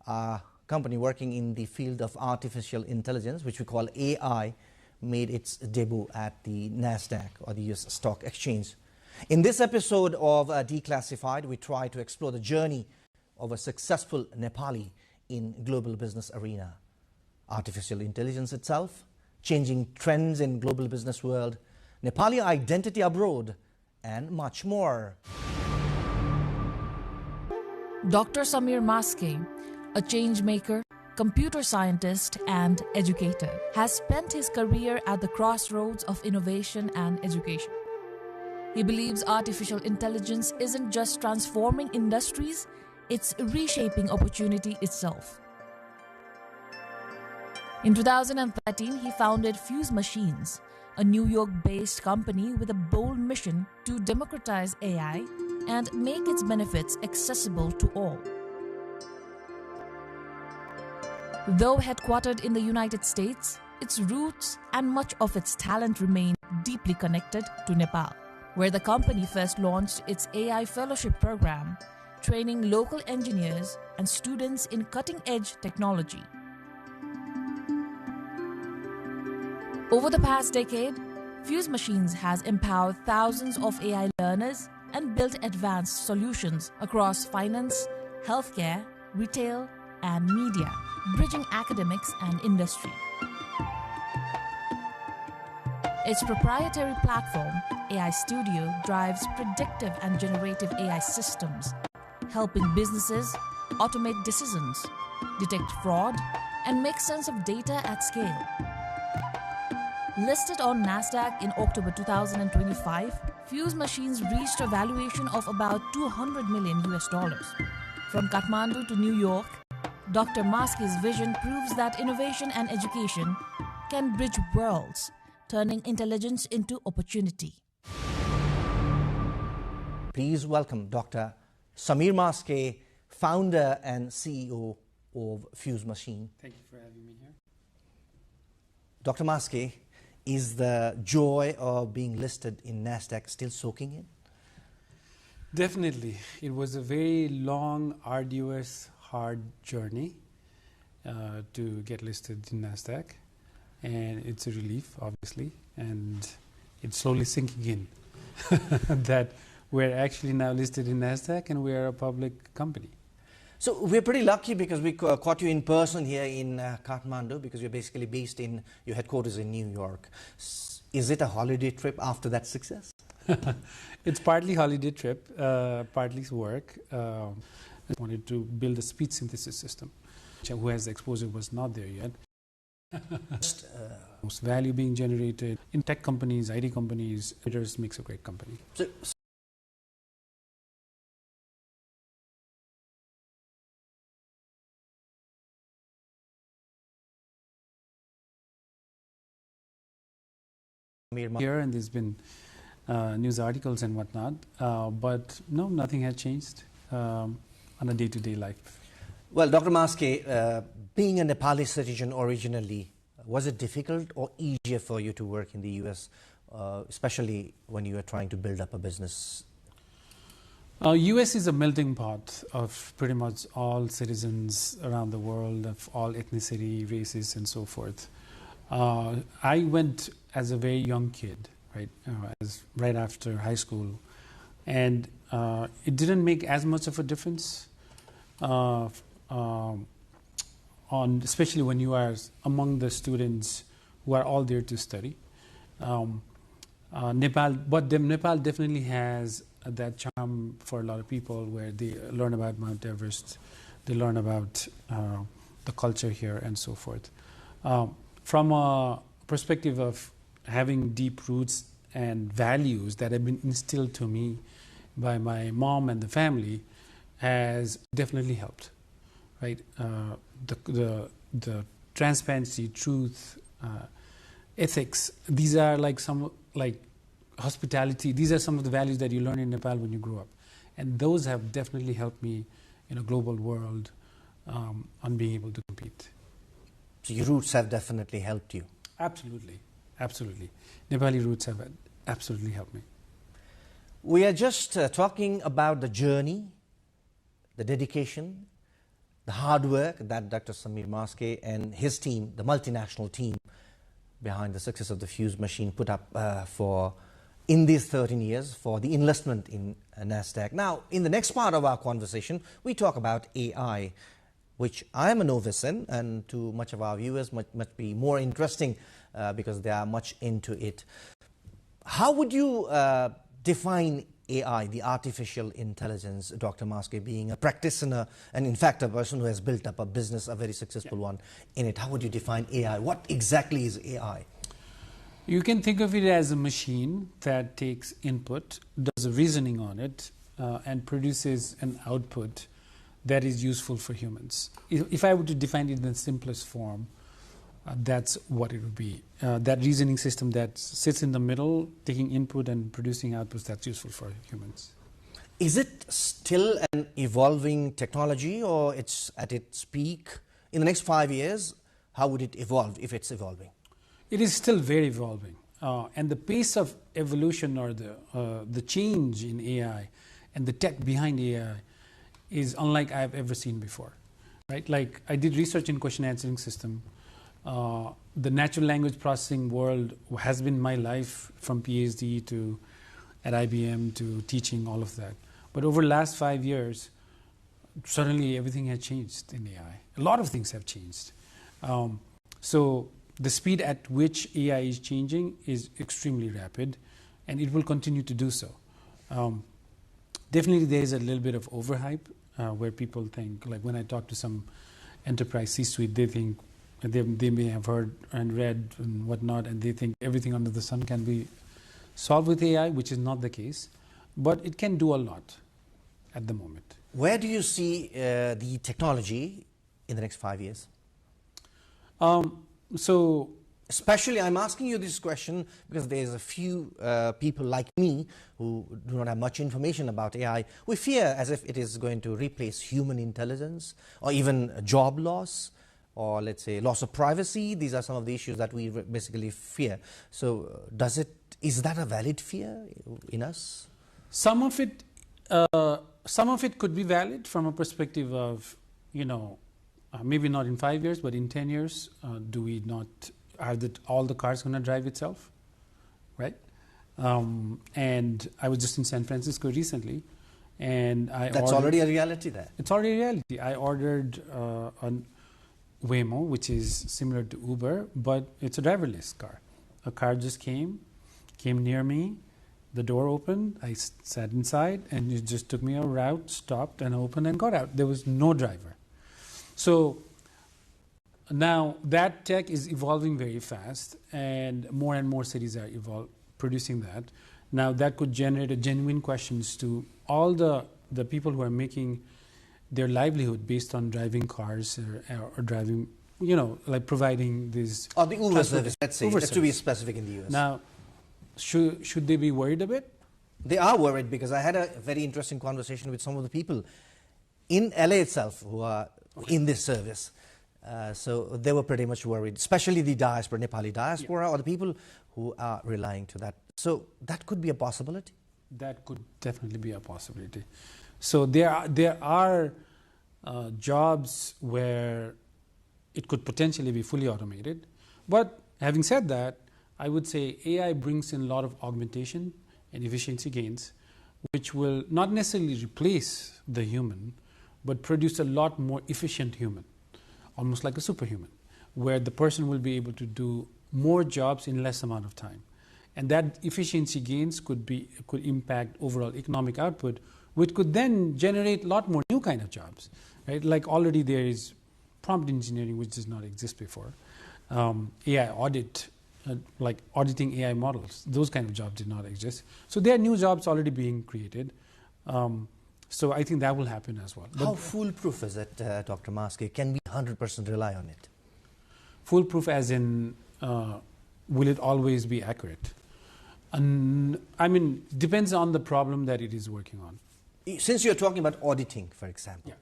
a company working in the field of artificial intelligence, which we call AI, made its debut at the NASDAQ, or the US Stock Exchange. In this episode of Declassified, we try to explore the journey of a successful Nepali in global business arena. Artificial intelligence itself, changing trends in global business world, Nepali identity abroad, and much more. Dr. Samir Maske, a change maker, computer scientist and educator, has spent his career at the crossroads of innovation and education. He believes artificial intelligence isn't just transforming industries, it's reshaping opportunity itself. In 2013, he founded Fuse Machines, a New York-based company with a bold mission to democratize AI and make its benefits accessible to all. Though headquartered in the United States, its roots and much of its talent remain deeply connected to Nepal, where the company first launched its AI fellowship program, training local engineers and students in cutting-edge technology. Over the past decade, Fuse Machines has empowered thousands of AI learners and built advanced solutions across finance, healthcare, retail, and media, bridging academics and industry. Its proprietary platform, AI Studio, drives predictive and generative AI systems, helping businesses automate decisions, detect fraud, and make sense of data at scale. Listed on NASDAQ in October 2025, Fuse Machines reached a valuation of about $200 million. From Kathmandu to New York, Dr. Maske's vision proves that innovation and education can bridge worlds, turning intelligence into opportunity. Please welcome Dr. Samir Maske, founder and CEO of Fuse Machine. Thank you for having me here. Dr. Maske, is the joy of being listed in NASDAQ still soaking in? Definitely. It was a very long, arduous, hard journey to get listed in NASDAQ. And it's a relief, obviously. And it's slowly sinking in that we're actually now listed in NASDAQ and we're a public company. So we're pretty lucky because we caught you in person here in Kathmandu, because you're basically based in your headquarters in New York. Is it a holiday trip after that success? It's partly holiday trip, partly work. I wanted to build a speech synthesis system. Who has the exposure was not there yet. Most value being generated in tech companies, IT companies, it makes a great company. So, here, and there's been news articles and whatnot, but no, nothing has changed on a day-to-day life. Well, Dr. Maske, being a Nepali citizen originally, was it difficult or easier for you to work in the US, especially when you were trying to build up a business? US is a melting pot of pretty much all citizens around the world, of all ethnicity, races, and so forth. I went as a very young kid, right, right after high school, and it didn't make as much of a difference, especially when you are among the students who are all there to study. Nepal definitely has that charm for a lot of people, where they learn about Mount Everest, they learn about the culture here, and so forth. From a perspective of having deep roots and values that have been instilled to me by my mom and the family, has definitely helped, right? The transparency, truth, ethics, these are like hospitality, these are some of the values that you learn in Nepal when you grow up. And those have definitely helped me in a global world on being able to compete. So your roots have definitely helped you? Absolutely, absolutely. Nepali roots have absolutely helped me. We are just talking about the journey, the dedication, the hard work that Dr. Samir Maske and his team, the multinational team, behind the success of the Fuse machine put up in these 13 years for the investment in NASDAQ. Now, in the next part of our conversation, we talk about AI, which I am a novice in, and to much of our viewers might be more interesting because they are much into it. How would you define AI, the artificial intelligence, Dr. Maske, being a practitioner and in fact a person who has built up a business, a very successful one in it? How would you define AI? What exactly is AI? You can think of it as a machine that takes input, does a reasoning on it, and produces an output that is useful for humans. If I were to define it in the simplest form, that's what it would be. That reasoning system that sits in the middle, taking input and producing outputs that's useful for humans. Is it still an evolving technology, or it's at its peak? In the next 5 years, how would it evolve, if it's evolving? It is still very evolving. And the pace of evolution, or the change in AI and the tech behind AI, is unlike I've ever seen before. Right? Like, I did research in question answering system. The natural language processing world has been my life from PhD to at IBM to teaching, all of that. But over the last 5 years, suddenly everything has changed in AI. A lot of things have changed. So the speed at which AI is changing is extremely rapid, and it will continue to do so. Definitely there is a little bit of overhype where people think, like when I talk to some enterprise C-suite, they think, they may have heard and read and whatnot, and they think everything under the sun can be solved with AI, which is not the case. But it can do a lot at the moment. Where do you see the technology in the next 5 years? So, especially I'm asking you this question because there's a few people like me who do not have much information about AI. We fear as if it is going to replace human intelligence, or even job loss, or let's say loss of privacy. These are some of the issues that we basically fear. So is that a valid fear in us? Some of it could be valid from a perspective of, maybe not in 5 years, but in 10 years, are all the cars going to drive itself, right? And I was just in San Francisco recently, and that's already a reality there. It's already a reality. I ordered a Waymo, which is similar to Uber, but it's a driverless car. A car just came near me, the door opened, I sat inside, and it just took me a route, stopped and opened and got out. There was no driver. So now that tech is evolving very fast, and more cities are producing that. Now that could generate a genuine questions to all the people who are making their livelihood based on driving cars or driving, like providing this. Or the Uber service, let's say, to be specific in the US. Now, should they be worried a bit? They are worried, because I had a very interesting conversation with some of the people in LA itself who are in this service. So they were pretty much worried, especially the diaspora, Nepali diaspora, or the people who are relying to that. So that could be a possibility? That could definitely be a possibility. So there are jobs where it could potentially be fully automated. But having said that, I would say AI brings in a lot of augmentation and efficiency gains, which will not necessarily replace the human, but produce a lot more efficient human, almost like a superhuman, where the person will be able to do more jobs in less amount of time. And that efficiency gains could impact overall economic output, which could then generate a lot more new kind of jobs, right? Like already there is prompt engineering, which does not exist before. AI audit, like auditing AI models, those kind of jobs did not exist. So there are new jobs already being created. So I think that will happen as well. How foolproof is it, Dr. Maske? Can we 100% rely on it? Foolproof as in, will it always be accurate? I mean, depends on the problem that it is working on. Since you're talking about auditing, for example,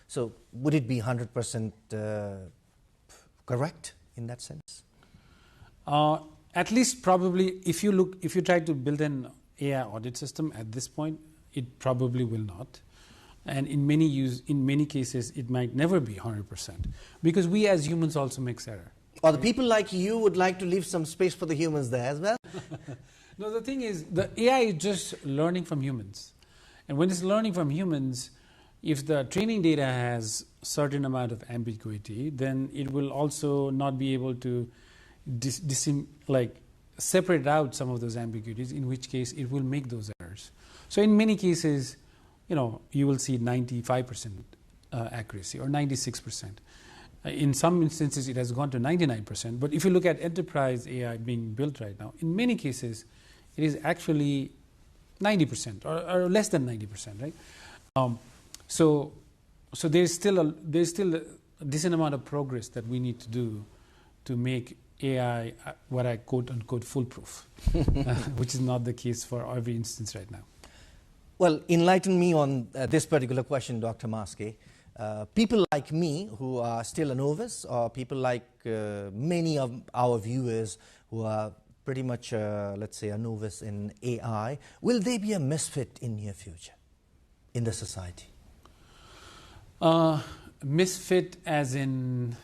so would it be 100% correct in that sense? At least probably, if you try to build an AI audit system at this point, it probably will not. And in many cases, it might never be 100%, because we as humans also make error. Or the people like you would like to leave some space for the humans there as well? No, the thing is, the AI is just learning from humans. And when it's learning from humans, if the training data has a certain amount of ambiguity, then it will also not be able to separate out some of those ambiguities, in which case it will make those errors. So in many cases, you will see 95% accuracy or 96%. In some instances, it has gone to 99%. But if you look at enterprise AI being built right now, in many cases, it is actually 90% or less than 90%, right? So there's still a decent amount of progress that we need to do to make AI what I quote unquote foolproof, which is not the case for every instance right now. Well, enlighten me on this particular question, Dr. Maske. People like me who are still a novice, or people like many of our viewers who are pretty much, let's say, a novice in AI, will they be a misfit in near future in the society? Misfit as in?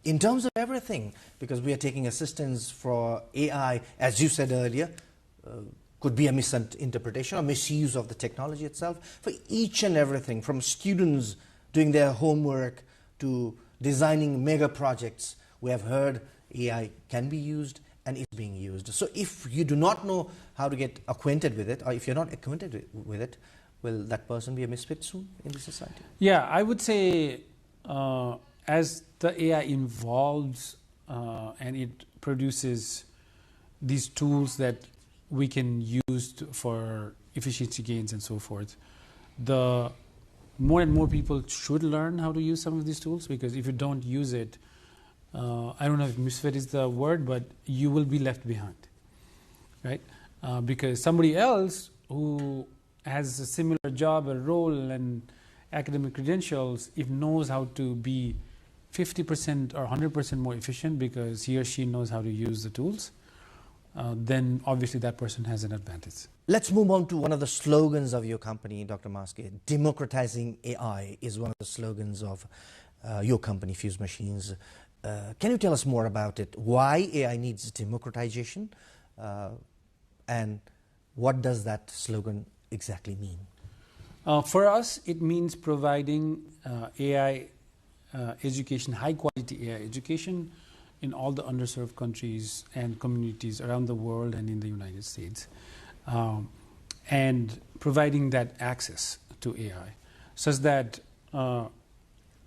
In terms of everything, because we are taking assistance for AI, as you said earlier, could be a misinterpretation or misuse of the technology itself, for each and everything, from students doing their homework to designing mega projects. We have heard AI can be used and is being used. So if you do not know how to get acquainted with it, or if you're not acquainted with it, will that person be a misfit soon in the society? Yeah, I would say as the AI evolves and it produces these tools that we can use for efficiency gains and so forth, the more and more people should learn how to use some of these tools, because if you don't use it, I don't know if misfit is the word, but you will be left behind, right? Because somebody else who has a similar job or role and academic credentials, if knows how to be 50% or 100% more efficient because he or she knows how to use the tools, then obviously that person has an advantage. Let's move on to one of the slogans of your company, Dr. Maske. Democratizing AI is one of the slogans of your company, Fuse Machines. Can you tell us more about it? Why AI needs democratization? And what does that slogan exactly mean? For us, it means providing AI education, high quality AI education in all the underserved countries and communities around the world and in the United States. And providing that access to AI such that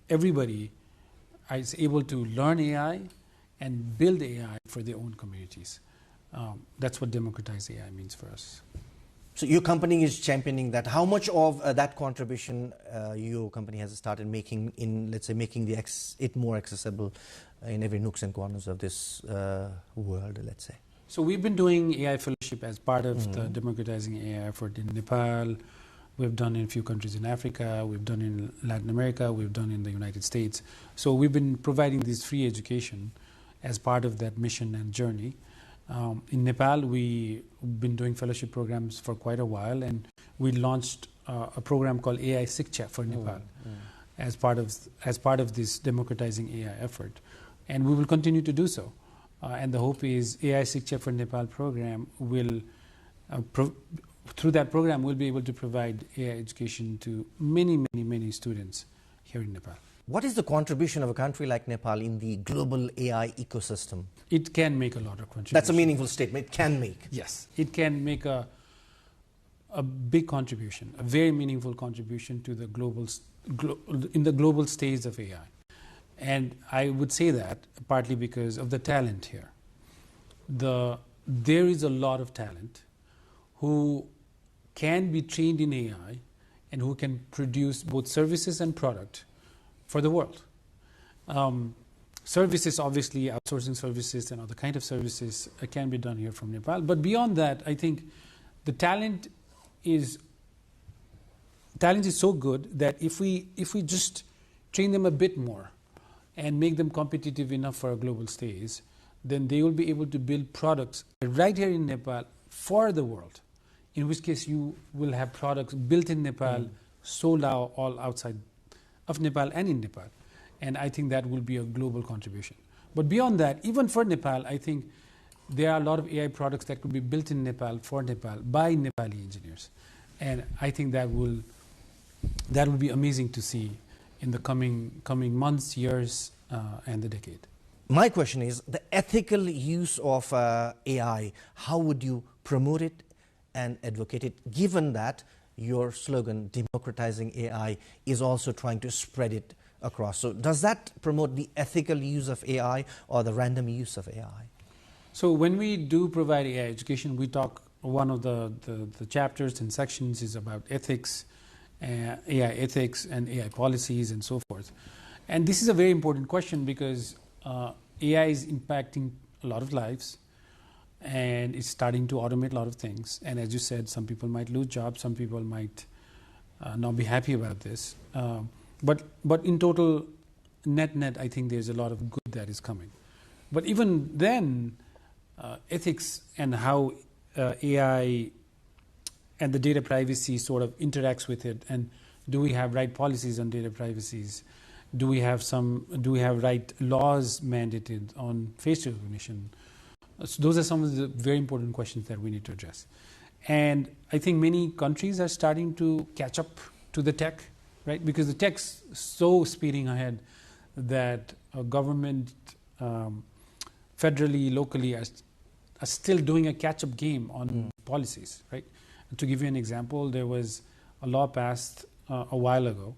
everybody is able to learn AI and build AI for their own communities. That's what democratized AI means for us. So your company is championing that. How much of that contribution your company has started making in, let's say, making it more accessible in every nooks and corners of this world, let's say? So we've been doing AI fellowship as part of the democratizing AI effort in Nepal. We've done in a few countries in Africa. We've done in Latin America. We've done in the United States. So we've been providing this free education as part of that mission and journey. In Nepal, we've been doing fellowship programs for quite a while, and we launched a program called AI Shiksha for Nepal as part of this democratizing AI effort, and we will continue to do so. And the hope is AI Shiksha for Nepal program will, through that program, we'll be able to provide AI education to many students here in Nepal. What is the contribution of a country like Nepal in the global AI ecosystem? It can make a lot of contribution. That's a meaningful statement. It can make. Yes, it can make a big contribution, a very meaningful contribution to the in the global stage of AI. And I would say that partly because of the talent here. There is a lot of talent who can be trained in AI and who can produce both services and product for the world. Services, obviously, outsourcing services and other kind of services can be done here from Nepal. But beyond that, I think the talent is so good that if we just train them a bit more and make them competitive enough for a global stage, then they will be able to build products right here in Nepal for the world. In which case, you will have products built in Nepal, sold out all outside of Nepal and in Nepal. And I think that will be a global contribution. But beyond that, even for Nepal, I think there are a lot of AI products that could be built in Nepal for Nepal by Nepali engineers. And I think that will be amazing to see in the coming months, years, and the decade. My question is, the ethical use of AI, how would you promote it and advocate it, given that your slogan, democratizing AI, is also trying to spread it across? So does that promote the ethical use of AI or the random use of AI? So when we do provide AI education, we talk, one of the chapters and sections is about ethics, AI ethics and AI policies and so forth. And this is a very important question because AI is impacting a lot of lives and it's starting to automate a lot of things. And as you said, some people might lose jobs, some people might not be happy about this. But in total, net, I think there's a lot of good that is coming. But even then, ethics and how AI and the data privacy sort of interacts with it, and do we have right policies on data privacies? Do we have right laws mandated on face recognition? So those are some of the very important questions that we need to address. And I think many countries are starting to catch up to the tech, right? Because the tech's so speeding ahead that government, federally, locally, are still doing a catch-up game on policies, right? And to give you an example, there was a law passed a while ago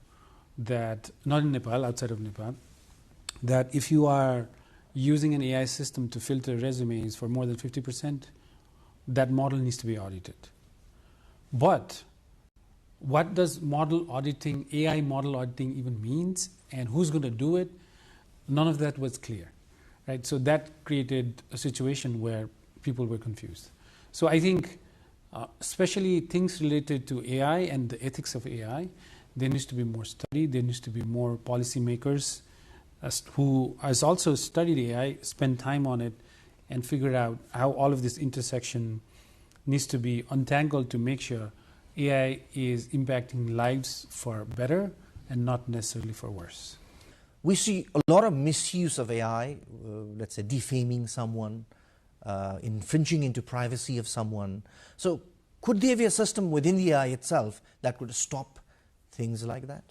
that, not in Nepal, outside of Nepal, that if you are using an AI system to filter resumes for more than 50%, that model needs to be audited. But what does model auditing, AI model auditing even means, and who's going to do it? None of that was clear, right? So that created a situation where people were confused. So I think, especially things related to AI and the ethics of AI, there needs to be more study. There needs to be more policymakers who has also studied AI, spent time on it, and figured out how all of this intersection needs to be untangled to make sure AI is impacting lives for better and not necessarily for worse. We see a lot of misuse of AI, let's say defaming someone, infringing into privacy of someone. So could there be a system within the AI itself that could stop things like that?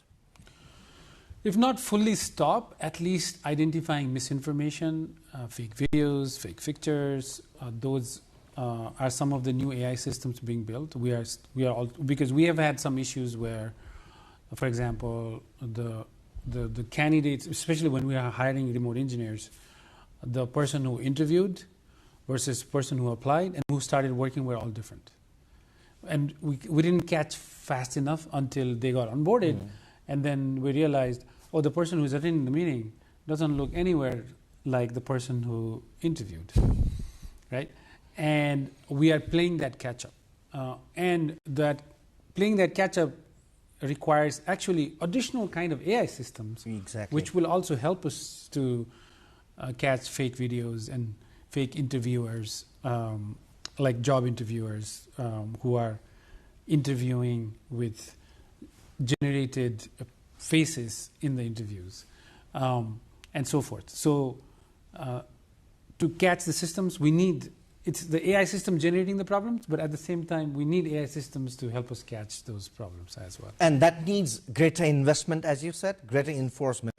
If not fully stop, at least identifying misinformation, fake videos, fake pictures, those are some of the new AI systems being built. We are all, because we have had some issues where, for example, the candidates, especially when we are hiring remote engineers, the person who interviewed versus person who applied and who started working were all different. And we didn't catch fast enough until they got onboarded. And then we realized, oh, the person who's attending the meeting doesn't look anywhere like the person who interviewed, right? And we are playing that catch-up. And that playing that catch-up requires actually additional kind of AI systems, which will also help us to catch fake videos and fake interviewers, like job interviewers who are interviewing with generated faces in the interviews, and so forth. So to catch the systems, we need, it's the AI system generating the problems, but at the same time, we need AI systems to help us catch those problems as well. And that needs greater investment, as you said, greater enforcement.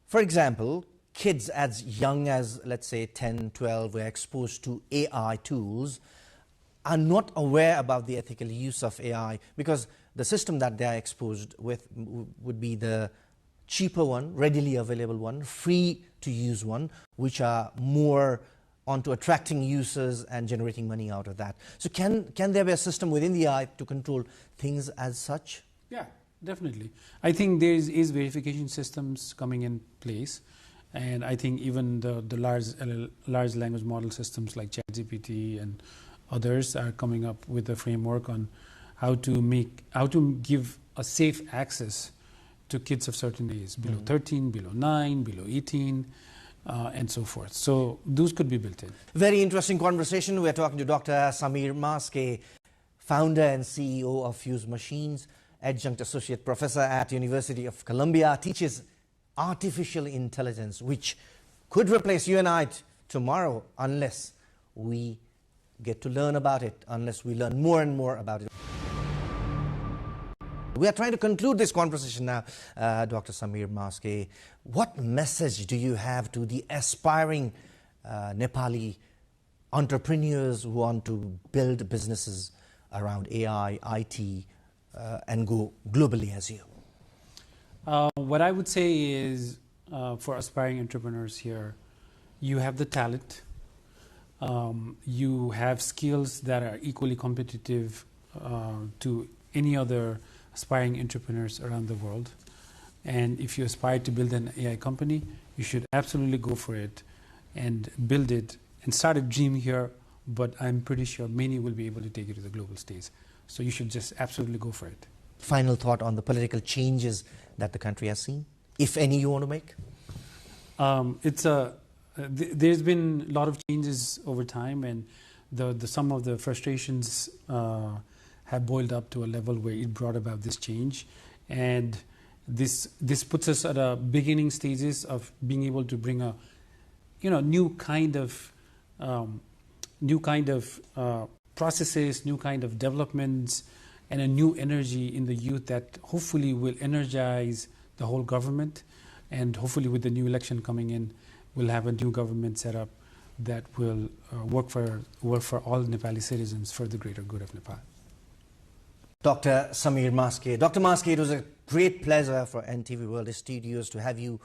For example, kids as young as, let's say, 10, 12, were exposed to AI tools, are not aware about the ethical use of AI, because the system that they are exposed with would be the cheaper one, readily available one, free to use one, which are more onto attracting users and generating money out of that. So can there be a system within the AI to control things as such? Yeah, definitely. I think there is verification systems coming in place. And I think even the large language model systems like ChatGPT and others are coming up with a framework on how to give a safe access to kids of certain ages, below 13, below 9, below 18, and so forth. So those could be built in. Very interesting conversation. We're talking to Dr. Samir Maske, founder and CEO of Fuse Machines, adjunct associate professor at University of Columbia, teaches artificial intelligence, which could replace you and I tomorrow unless we get to learn about it, unless we learn more and more about it. We are trying to conclude this conversation now. Dr. Samir Maske, what message do you have to the aspiring Nepali entrepreneurs who want to build businesses around AI, IT, and go globally as you? What I would say is, for aspiring entrepreneurs here, you have the talent, you have skills that are equally competitive to any other aspiring entrepreneurs around the world. And if you aspire to build an AI company, you should absolutely go for it and build it and start a dream here, but I'm pretty sure many will be able to take it to the global stage. So you should just absolutely go for it. Final thought on the political changes that the country has seen, if any you want to make? There's been a lot of changes over time, and some of the frustrations have boiled up to a level where it brought about this change. And this puts us at a beginning stages of being able to bring a new kind of processes, new kind of developments, and a new energy in the youth that hopefully will energize the whole government. And hopefully with the new election coming in, we'll have a new government set up that will work for all Nepali citizens for the greater good of Nepal. Dr. Samir Maske. Dr. Maske, it was a great pleasure for NTV World Studios to have you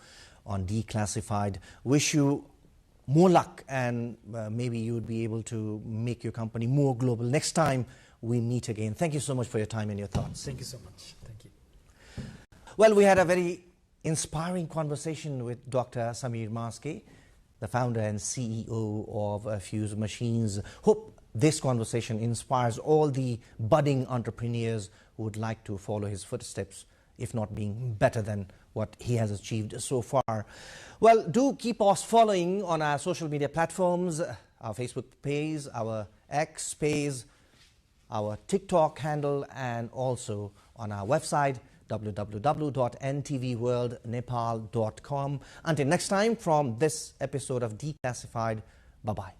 on Declassified. Wish you more luck, and maybe you would be able to make your company more global next time we meet again. Thank you so much for your time and your thoughts. Thank you so much. Thank you. Well, we had a very inspiring conversation with Dr. Samir Maske, the founder and CEO of Fuse Machines. Hope this conversation inspires all the budding entrepreneurs who would like to follow his footsteps, if not being better than what he has achieved so far. Well, do keep us following on our social media platforms, our Facebook page, our X page, our TikTok handle, and also on our website, www.ntvworldnepal.com. Until next time, from this episode of Declassified, bye-bye.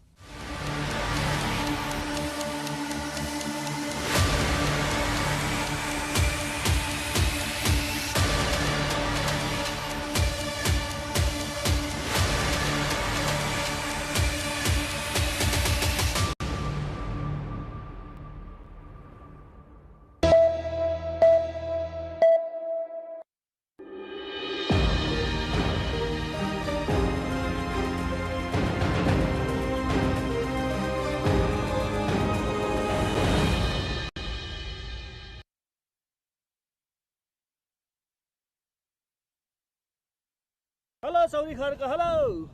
Hello, Saudi Kharka, hello!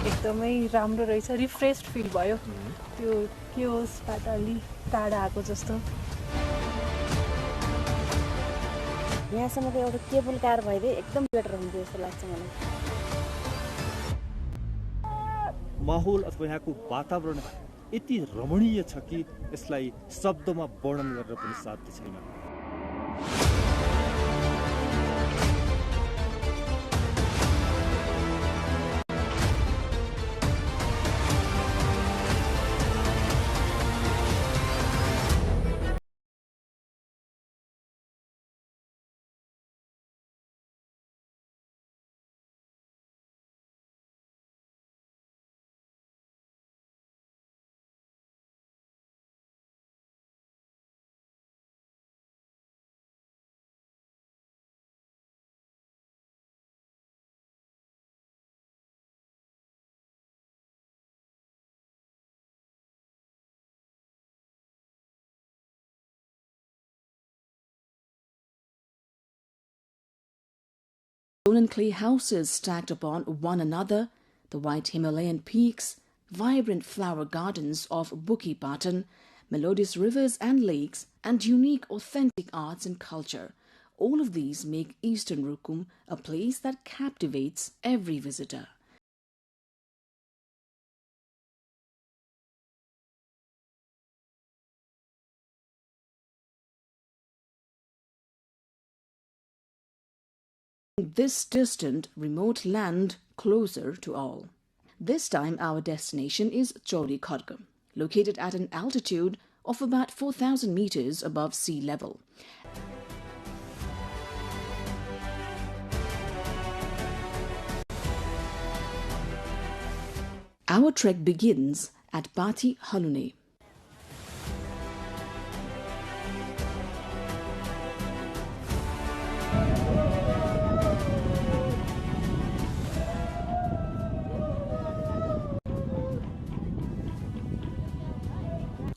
एकदमै राम्रो रहेछ, refreshed fill भयो। त्यो के होसबाट अलि टाढा आएको जस्तो। यहाँसम्मको एउटा केबल कार भइदिए एकदम बेटर हुन्थ्यो जस्तो लाग्छ मलाई। माहौल अथवा यहाँको वातावरण यति रमणीय छ कि यसलाई शब्दमा वर्णन गरेर पनि साध्य छैन। stone and clay houses stacked upon one another, the white Himalayan peaks, vibrant flower gardens of Bukit pattern, melodious rivers and lakes, and unique authentic arts and culture. All of these make Eastern Rukum a place that captivates every visitor. This distant, remote land closer to all. This time our destination is Chauri Kharga, located at an altitude of about 4,000 meters above sea level. Our trek begins at Pati Halune.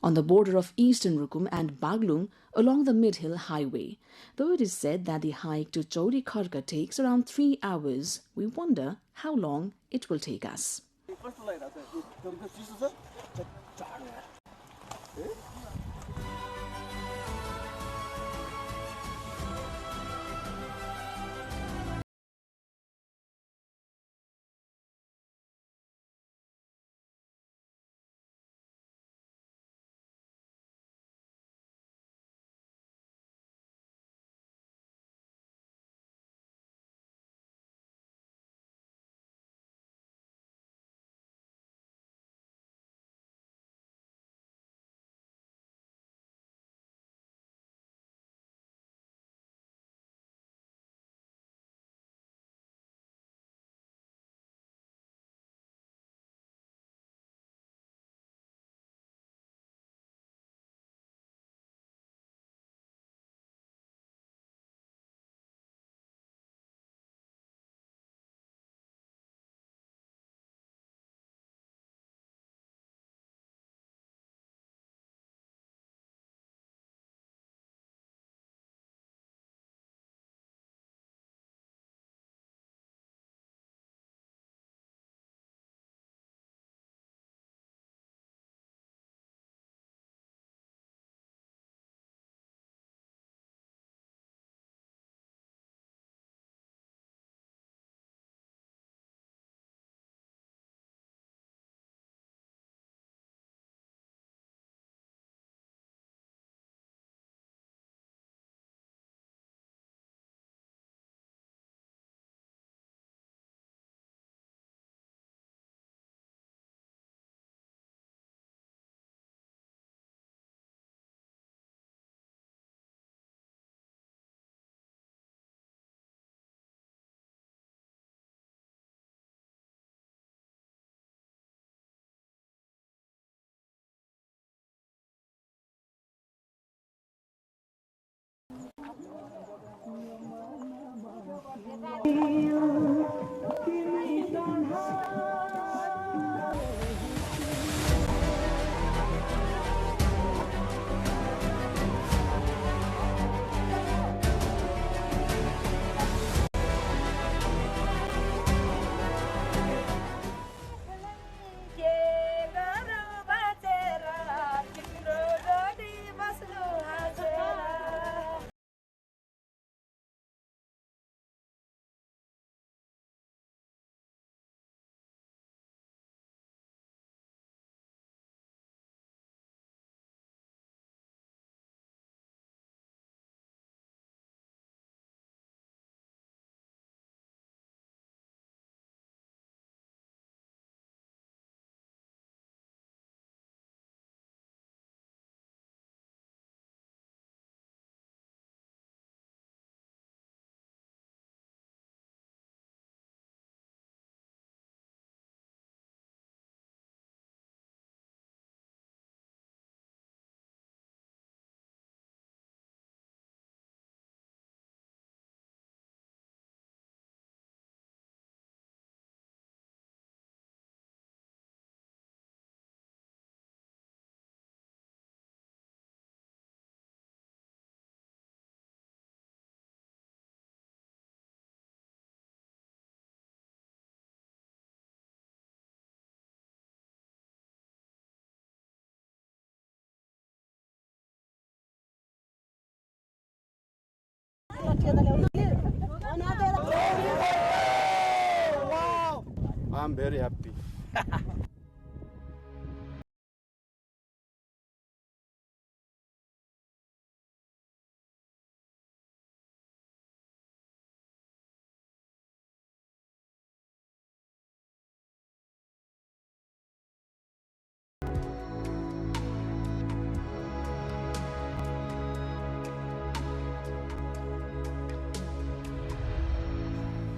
On the border of Eastern Rukum and Baglung along the Mid-Hill Highway. Though it is said that the hike to Chauri Kharga takes around 3 hours, we wonder how long it will take us. I'm very happy.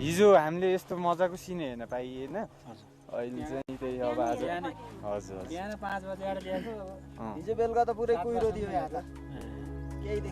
हिजो हामीले यस्तो मजाको सिन हेर्न पाइए हैन अहिले चाहिँ त्यही अब आज हजुर बिहान 5 बजे आएर ल्याएको हिजो बेलुका त पुरै कुहिरो दियो यहाँ त केही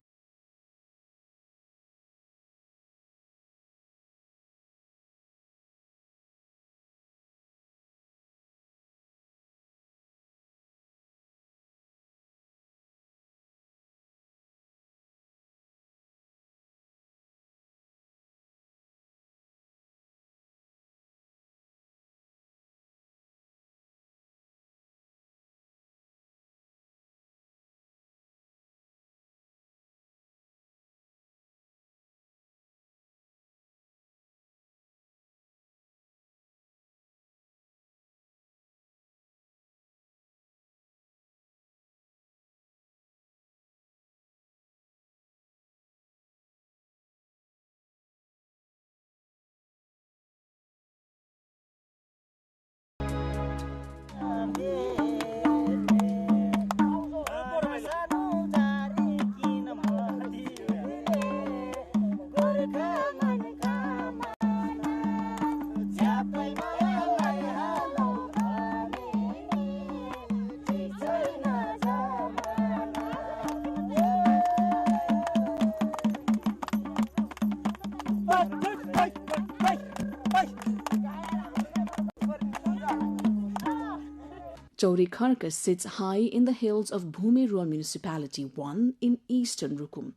Chori Carcass sits high in the hills of Bhumi Rural Municipality 1 in eastern Rukum.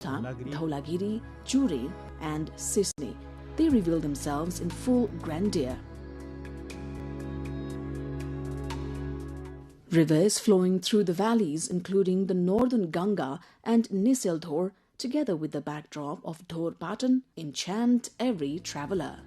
Dhaulagiri, Chure, and Sisne. They reveal themselves in full grandeur. Rivers flowing through the valleys, including the northern Ganga and Nisel Dhor, together with the backdrop of Dhor Patan, enchant every traveller.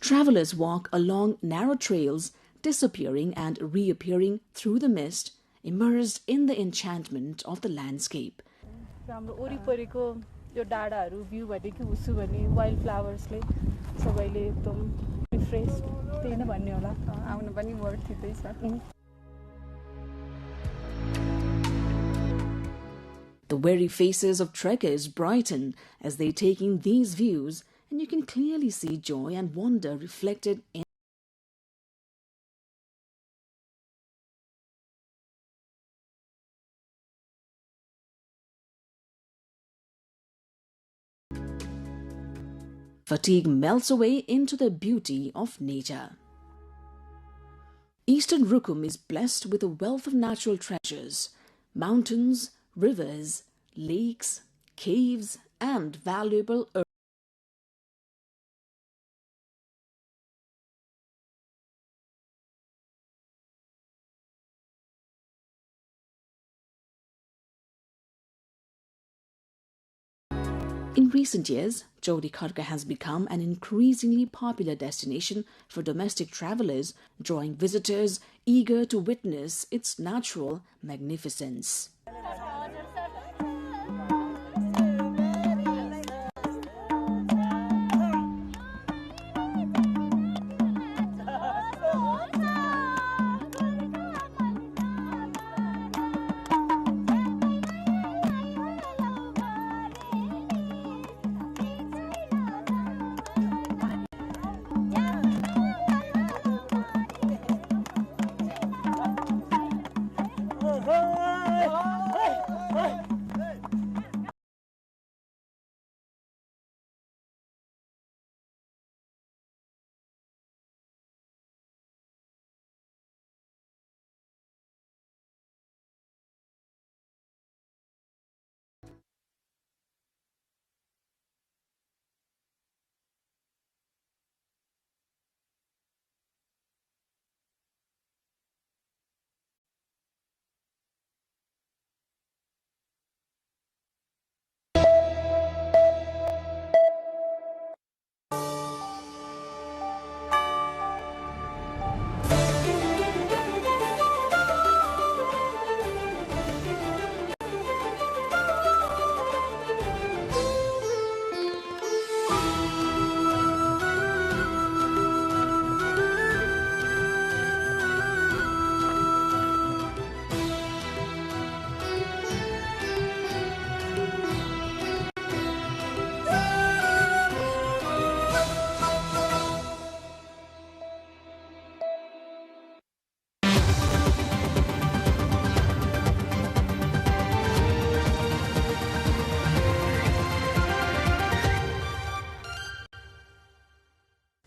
Travelers walk along narrow trails, disappearing and reappearing through the mist, immersed in the enchantment of the landscape. हाम्रो वरिपरिको यो डाँडाहरू view भनेको उसु भने wild फ्लावर्सले सबैले एकदम refresh त्यही नै भन्ने होला आउन पनि वर्थ इटै छ. The weary faces of trekkers brighten as they take in these views and you can clearly see joy and wonder reflected in fatigue melts away into the beauty of nature. Eastern Rukum is blessed with a wealth of natural treasures, mountains, rivers, lakes, caves, and valuable earth. In recent years, Chaudhry Kharga has become an increasingly popular destination for domestic travelers, drawing visitors eager to witness its natural magnificence.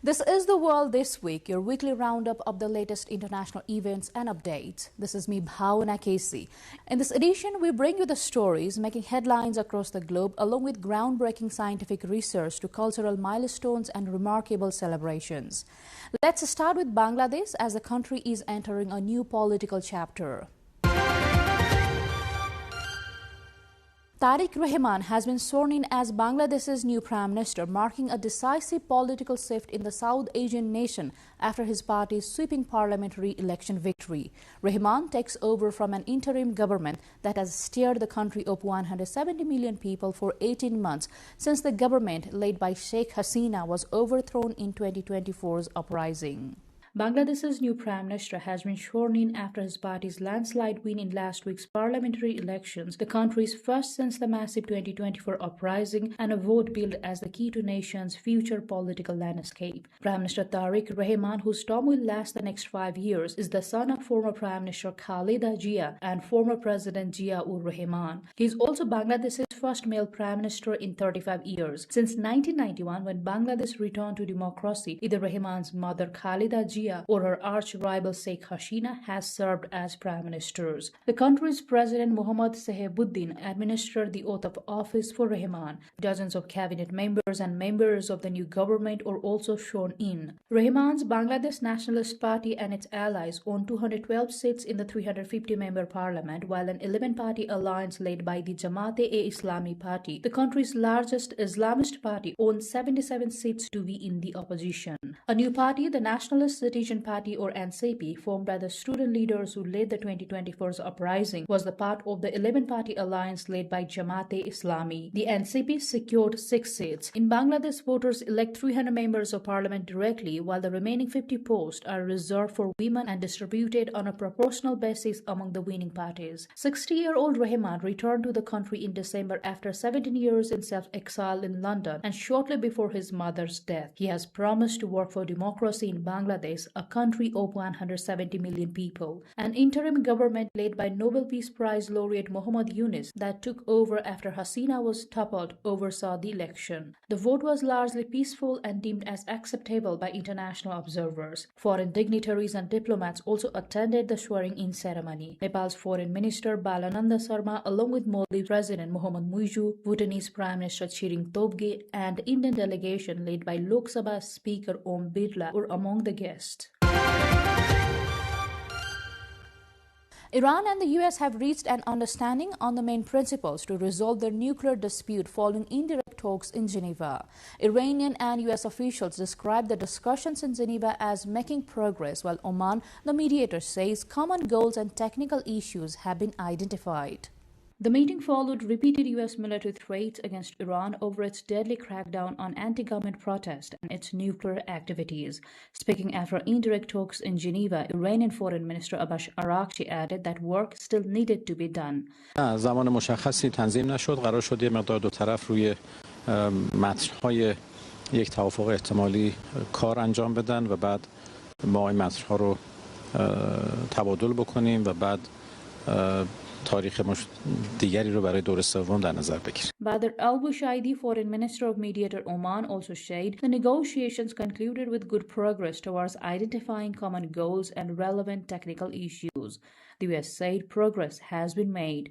This is The World This Week, your weekly roundup of the latest international events and updates. This is me, Bhavana Casey. In this edition, we bring you the stories making headlines across the globe, along with groundbreaking scientific research to cultural milestones and remarkable celebrations. Let's start with Bangladesh, as the country is entering a new political chapter. Tariq Rahman has been sworn in as Bangladesh's new Prime Minister, marking a decisive political shift in the South Asian nation after his party's sweeping parliamentary election victory. Rahman takes over from an interim government that has steered the country of 170 million people for 18 months since the government led by Sheikh Hasina was overthrown in 2024's uprising. Bangladesh's new Prime Minister has been sworn in after his party's landslide win in last week's parliamentary elections, the country's first since the massive 2024 uprising, and a vote billed as the key to nation's future political landscape. Prime Minister Tariq Rahman, whose term will last the next 5 years, is the son of former Prime Minister Khaleda Zia and former President Zia-ur-Rahman. He is also Bangladesh's first male Prime Minister in 35 years. Since 1991, when Bangladesh returned to democracy, either Rahman's mother Khaleda Zia or her arch-rival Sheikh Hasina has served as prime ministers. The country's president Mohammad Sahebuddin administered the oath of office for Rahman. Dozens of cabinet members and members of the new government are also sworn in. Rahman's Bangladesh Nationalist Party and its allies own 212 seats in the 350-member parliament, while an 11-party alliance led by the Jamaat-e-Islami party, the country's largest Islamist party, owns 77 seats to be in the opposition. A new party, the Nationalist Competition Party or NCP, formed by the student leaders who led the 2024 uprising, was the part of the 11-party alliance led by Jamaat-e-Islami. The NCP secured 6 seats. In Bangladesh, voters elect 300 members of parliament directly, while the remaining 50 posts are reserved for women and distributed on a proportional basis among the winning parties. 60-year-old Rahman returned to the country in December after 17 years in self-exile in London and shortly before his mother's death. He has promised to work for democracy in Bangladesh, a country of 170 million people. An interim government led by Nobel Peace Prize laureate Muhammad Yunus that took over after Hasina was toppled oversaw the election. The vote was largely peaceful and deemed as acceptable by international observers. Foreign dignitaries and diplomats also attended the swearing-in ceremony. Nepal's Foreign Minister Balananda Sharma, along with Maldives President Mohamed Muizu, Bhutanese Prime Minister Tshering Tobgay, and Indian delegation led by Lok Sabha Speaker Om Birla were among the guests. Iran and the US have reached an understanding on the main principles to resolve their nuclear dispute following indirect talks in Geneva. Iranian and US officials described the discussions in Geneva as making progress, while Oman, the mediator, says common goals and technical issues have been identified. The meeting followed repeated U.S. military threats against Iran over its deadly crackdown on anti-government protest and its nuclear activities. Speaking after indirect talks in Geneva, Iranian Foreign Minister Abbas Araghchi added that work still needed to be done. زمان مشخصی تنظیم نشد. قرار شد یه مقدار دو طرف روی متن‌های یک توافق احتمالی کار انجام بدن و بعد ما این متن‌ها رو تبادل بکنیم و بعد تاریخ دیگری رو برای دور سوم در نظر بگیریم. Badr al-Bushaidi, Foreign Minister of Mediator Oman, also said the negotiations concluded with good progress towards identifying common goals and relevant technical issues. The US said progress has been made.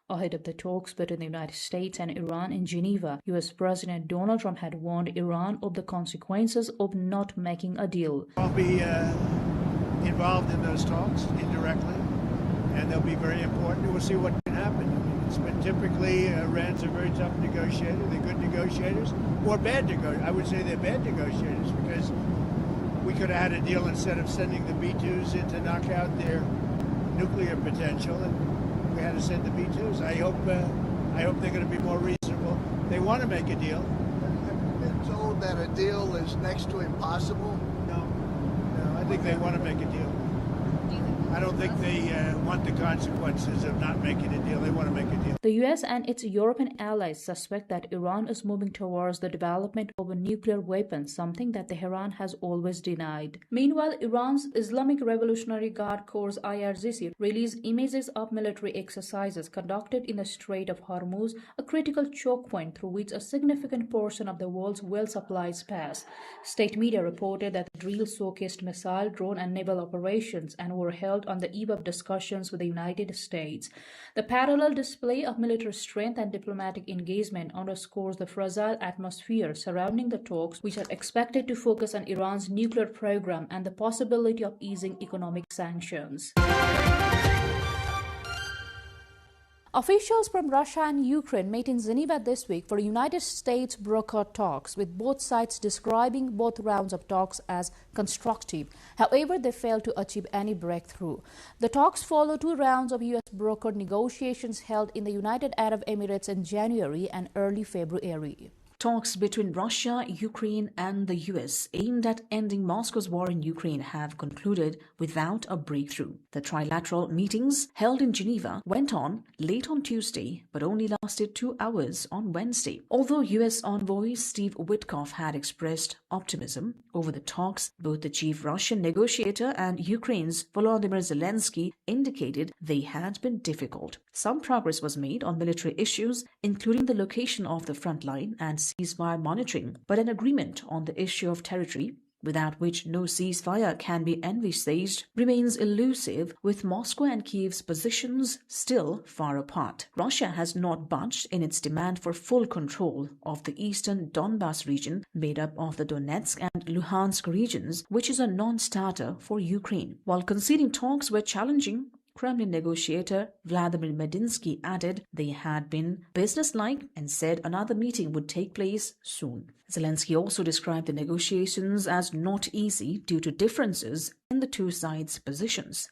Ahead of the talks between the United States and Iran in Geneva, US President Donald Trump had warned Iran of the consequences of not making a deal. I'll be involved in those talks indirectly, and they'll be very important. We'll see what can happen. I mean, it's been typically Iran's a very tough negotiator. They're good negotiators, or bad negotiators. I would say they're bad negotiators because we could have had a deal instead of sending the B-2s in to knock out their nuclear potential, and we had to send the B-2s. I hope they're going to be more reasonable. They want to make a deal. I've been told that a deal is next to impossible. No, I think they want to make a deal. I don't think they want the consequences of not making a deal. They want to make a deal. The US and its European allies suspect that Iran is moving towards the development of a nuclear weapon, something that Tehran has always denied. Meanwhile, Iran's Islamic Revolutionary Guard Corps IRGC released images of military exercises conducted in the Strait of Hormuz, a critical choke point through which a significant portion of the world's oil supplies pass. State media reported that the drills showcased missile, drone and naval operations and were held on the eve of discussions with the United States. The parallel display of military strength and diplomatic engagement underscores the fragile atmosphere surrounding the talks, which are expected to focus on Iran's nuclear program and the possibility of easing economic sanctions. Officials from Russia and Ukraine met in Geneva this week for United States brokered talks, with both sides describing both rounds of talks as constructive. However, they failed to achieve any breakthrough. The talks follow 2 rounds of U.S. brokered negotiations held in the United Arab Emirates in January and early February. Talks between Russia, Ukraine and the US aimed at ending Moscow's war in Ukraine have concluded without a breakthrough. The trilateral meetings held in Geneva went on late on Tuesday but only lasted 2 hours on Wednesday. Although US envoy Steve Witkoff had expressed optimism over the talks, both the chief Russian negotiator and Ukraine's Volodymyr Zelensky indicated they had been difficult. Some progress was made on military issues, including the location of the front line and ceasefire monitoring, but an agreement on the issue of territory, without which no ceasefire can be envisaged, remains elusive, with Moscow and Kyiv's positions still far apart. Russia has not budged in its demand for full control of the eastern Donbas region, made up of the Donetsk and Luhansk regions, which is a non-starter for Ukraine. While conceding talks were challenging, Kremlin negotiator Vladimir Medinsky added they had been businesslike and said another meeting would take place soon. Zelensky also described the negotiations as not easy due to differences in the two sides' positions.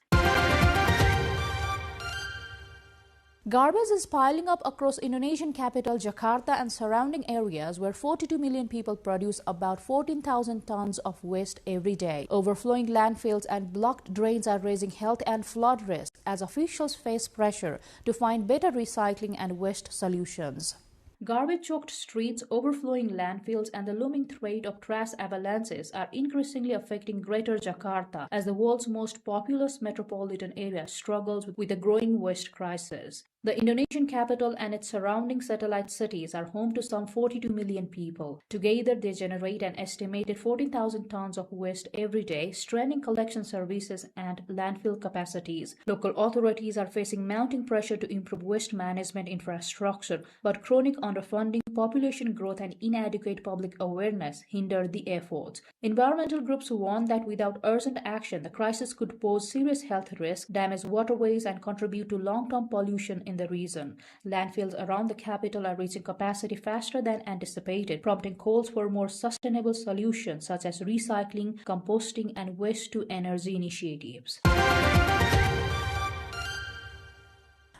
Garbage is piling up across Indonesian capital Jakarta and surrounding areas where 42 million people produce about 14,000 tons of waste every day. Overflowing landfills and blocked drains are raising health and flood risk as officials face pressure to find better recycling and waste solutions. Garbage-choked streets, overflowing landfills, and the looming threat of trash avalanches are increasingly affecting Greater Jakarta as the world's most populous metropolitan area struggles with a growing waste crisis. The Indonesian capital and its surrounding satellite cities are home to some 42 million people. Together, they generate an estimated 14,000 tons of waste every day, straining collection services and landfill capacities. Local authorities are facing mounting pressure to improve waste management infrastructure, but chronic underfunding, population growth, and inadequate public awareness hinder the efforts. Environmental groups warn that without urgent action, the crisis could pose serious health risks, damage waterways, and contribute to long-term pollution in the region. Landfills around the capital are reaching capacity faster than anticipated, prompting calls for more sustainable solutions such as recycling, composting, and waste-to-energy initiatives.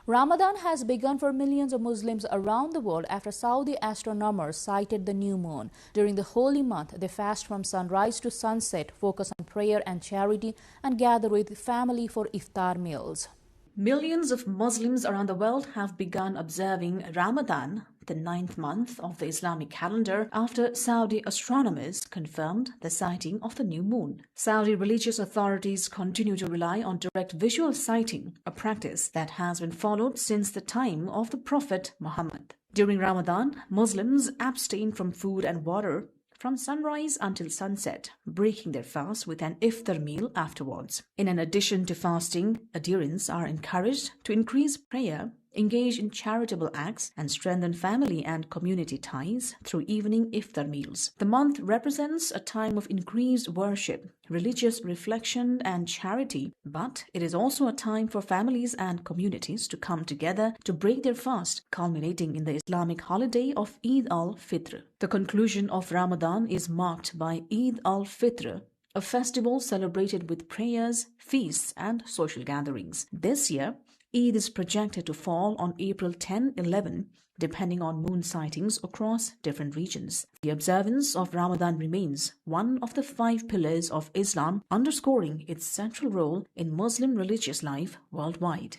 Ramadan has begun for millions of Muslims around the world after Saudi astronomers sighted the new moon. During the holy month, they fast from sunrise to sunset, focus on prayer and charity, and gather with family for iftar meals. Millions of Muslims around the world have begun observing Ramadan, the 9th month of the Islamic calendar, after Saudi astronomers confirmed the sighting of the new moon. Saudi religious authorities continue to rely on direct visual sighting, a practice that has been followed since the time of the Prophet Muhammad. During Ramadan, Muslims abstain from food and water from sunrise until sunset, breaking their fast with an iftar meal afterwards. In addition to fasting, adherents are encouraged to increase prayer, engage in charitable acts, and strengthen family and community ties through evening iftar meals. The month represents a time of increased worship, religious reflection, and charity, but it is also a time for families and communities to come together to break their fast, culminating in the Islamic holiday of Eid al-Fitr. The conclusion of Ramadan is marked by Eid al-Fitr, a festival celebrated with prayers, feasts, and social gatherings. This year, Eid is projected to fall on April 10-11, depending on moon sightings across different regions. The observance of Ramadan remains one of the 5 pillars of Islam, underscoring its central role in Muslim religious life worldwide.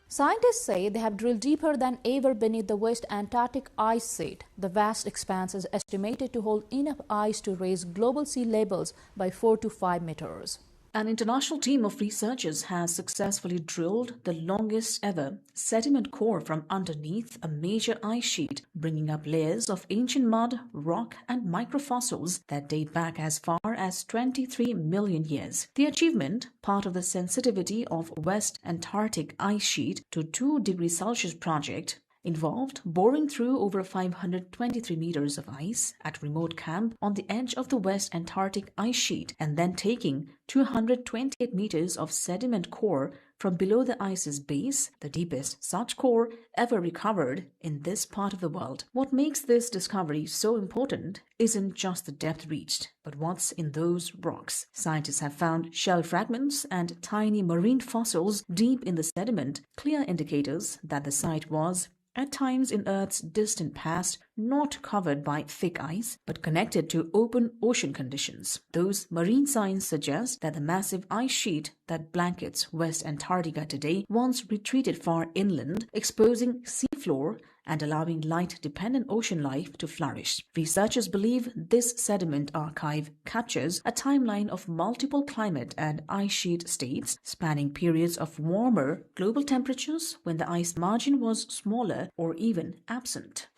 Scientists say they have drilled deeper than ever beneath the West Antarctic ice sheet. The vast expanse is estimated to hold enough ice to raise global sea levels by 4 to 5 meters. An international team of researchers has successfully drilled the longest ever sediment core from underneath a major ice sheet, bringing up layers of ancient mud, rock, and microfossils that date back as far as 23 million years. The achievement, part of the Sensitivity of West Antarctic Ice Sheet to 2 degrees Celsius project, involved boring through over 523 meters of ice at remote camp on the edge of the West Antarctic ice sheet and then taking 228 meters of sediment core from below the ice's base, the deepest such core ever recovered in this part of the world. What makes this discovery so important isn't just the depth reached, but what's in those rocks. Scientists have found shell fragments and tiny marine fossils deep in the sediment, clear indicators that the site was, at times in Earth's distant past, not covered by thick ice, but connected to open ocean conditions. Those marine signs suggest that the massive ice sheet that blankets West Antarctica today once retreated far inland, exposing seafloor and allowing light-dependent ocean life to flourish. Researchers believe this sediment archive captures a timeline of multiple climate and ice sheet states, spanning periods of warmer global temperatures when the ice margin was smaller or even absent.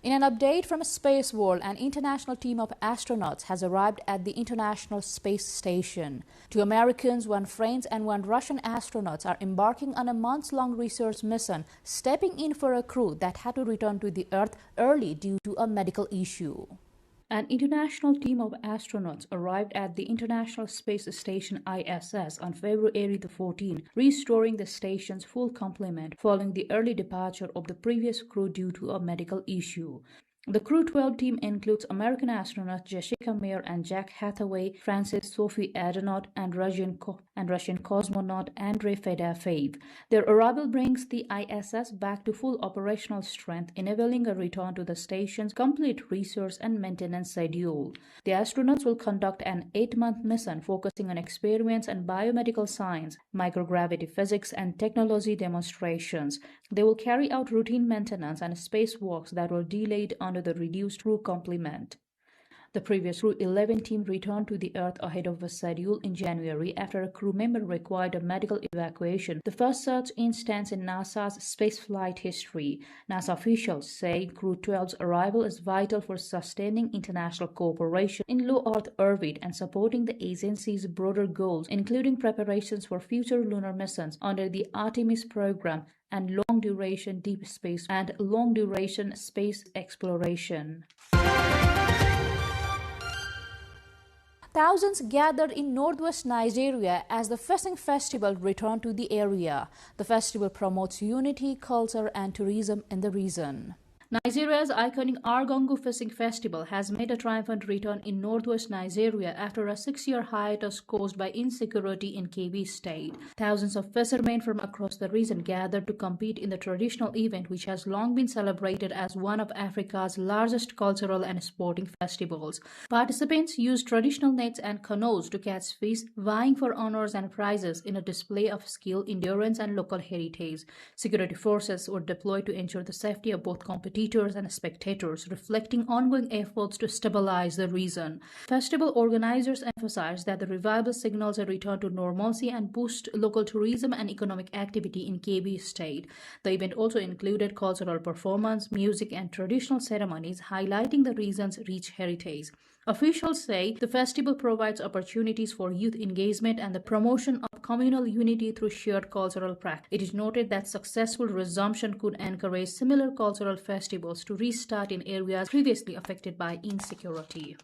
In an update from Space World, an international team of astronauts has arrived at the International Space Station. 2 Americans, 1 French and 1 Russian astronauts are embarking on a months-long research mission, stepping in for a crew that had to return to the Earth early due to a medical issue. An international team of astronauts arrived at the International Space Station ISS on February the 14th, restoring the station's full complement following the early departure of the previous crew due to a medical issue. The Crew 12 team includes American astronauts Jessica Meir and Jack Hathaway, Francis Sophie Adenauer, and Russian cosmonaut Andrei Fedyaev. Their arrival brings the ISS back to full operational strength, enabling a return to the station's complete research and maintenance schedule. The astronauts will conduct an 8-month mission focusing on experiments in biomedical science, microgravity physics, and technology demonstrations. They will carry out routine maintenance and spacewalks that were delayed under the reduced crew complement. The previous Crew 11 team returned to the Earth ahead of the schedule in January after a crew member required a medical evacuation, the first such instance in NASA's spaceflight history. NASA officials say Crew 12's arrival is vital for sustaining international cooperation in low Earth orbit and supporting the agency's broader goals, including preparations for future lunar missions under the Artemis program and long-duration deep space and long-duration space exploration. Thousands gathered in northwest Nigeria as the fishing festival returned to the area. The festival promotes unity, culture, and tourism in the region. Nigeria's iconic Argungu Fishing Festival has made a triumphant return in northwest Nigeria after a 6-year hiatus caused by insecurity in Kebbi State. Thousands of fishermen from across the region gathered to compete in the traditional event, which has long been celebrated as one of Africa's largest cultural and sporting festivals. Participants used traditional nets and canoes to catch fish, vying for honors and prizes in a display of skill, endurance, and local heritage. Security forces were deployed to ensure the safety of both competitors and spectators, reflecting ongoing efforts to stabilize the region. Festival organizers emphasized that the revival signals a return to normalcy and boost local tourism and economic activity in Kebbi State. The event also included cultural performance, music, and traditional ceremonies, highlighting the region's rich heritage. Officials say the festival provides opportunities for youth engagement and the promotion of communal unity through shared cultural practice. It is noted that successful resumption could encourage similar cultural festivals to restart in areas previously affected by insecurity.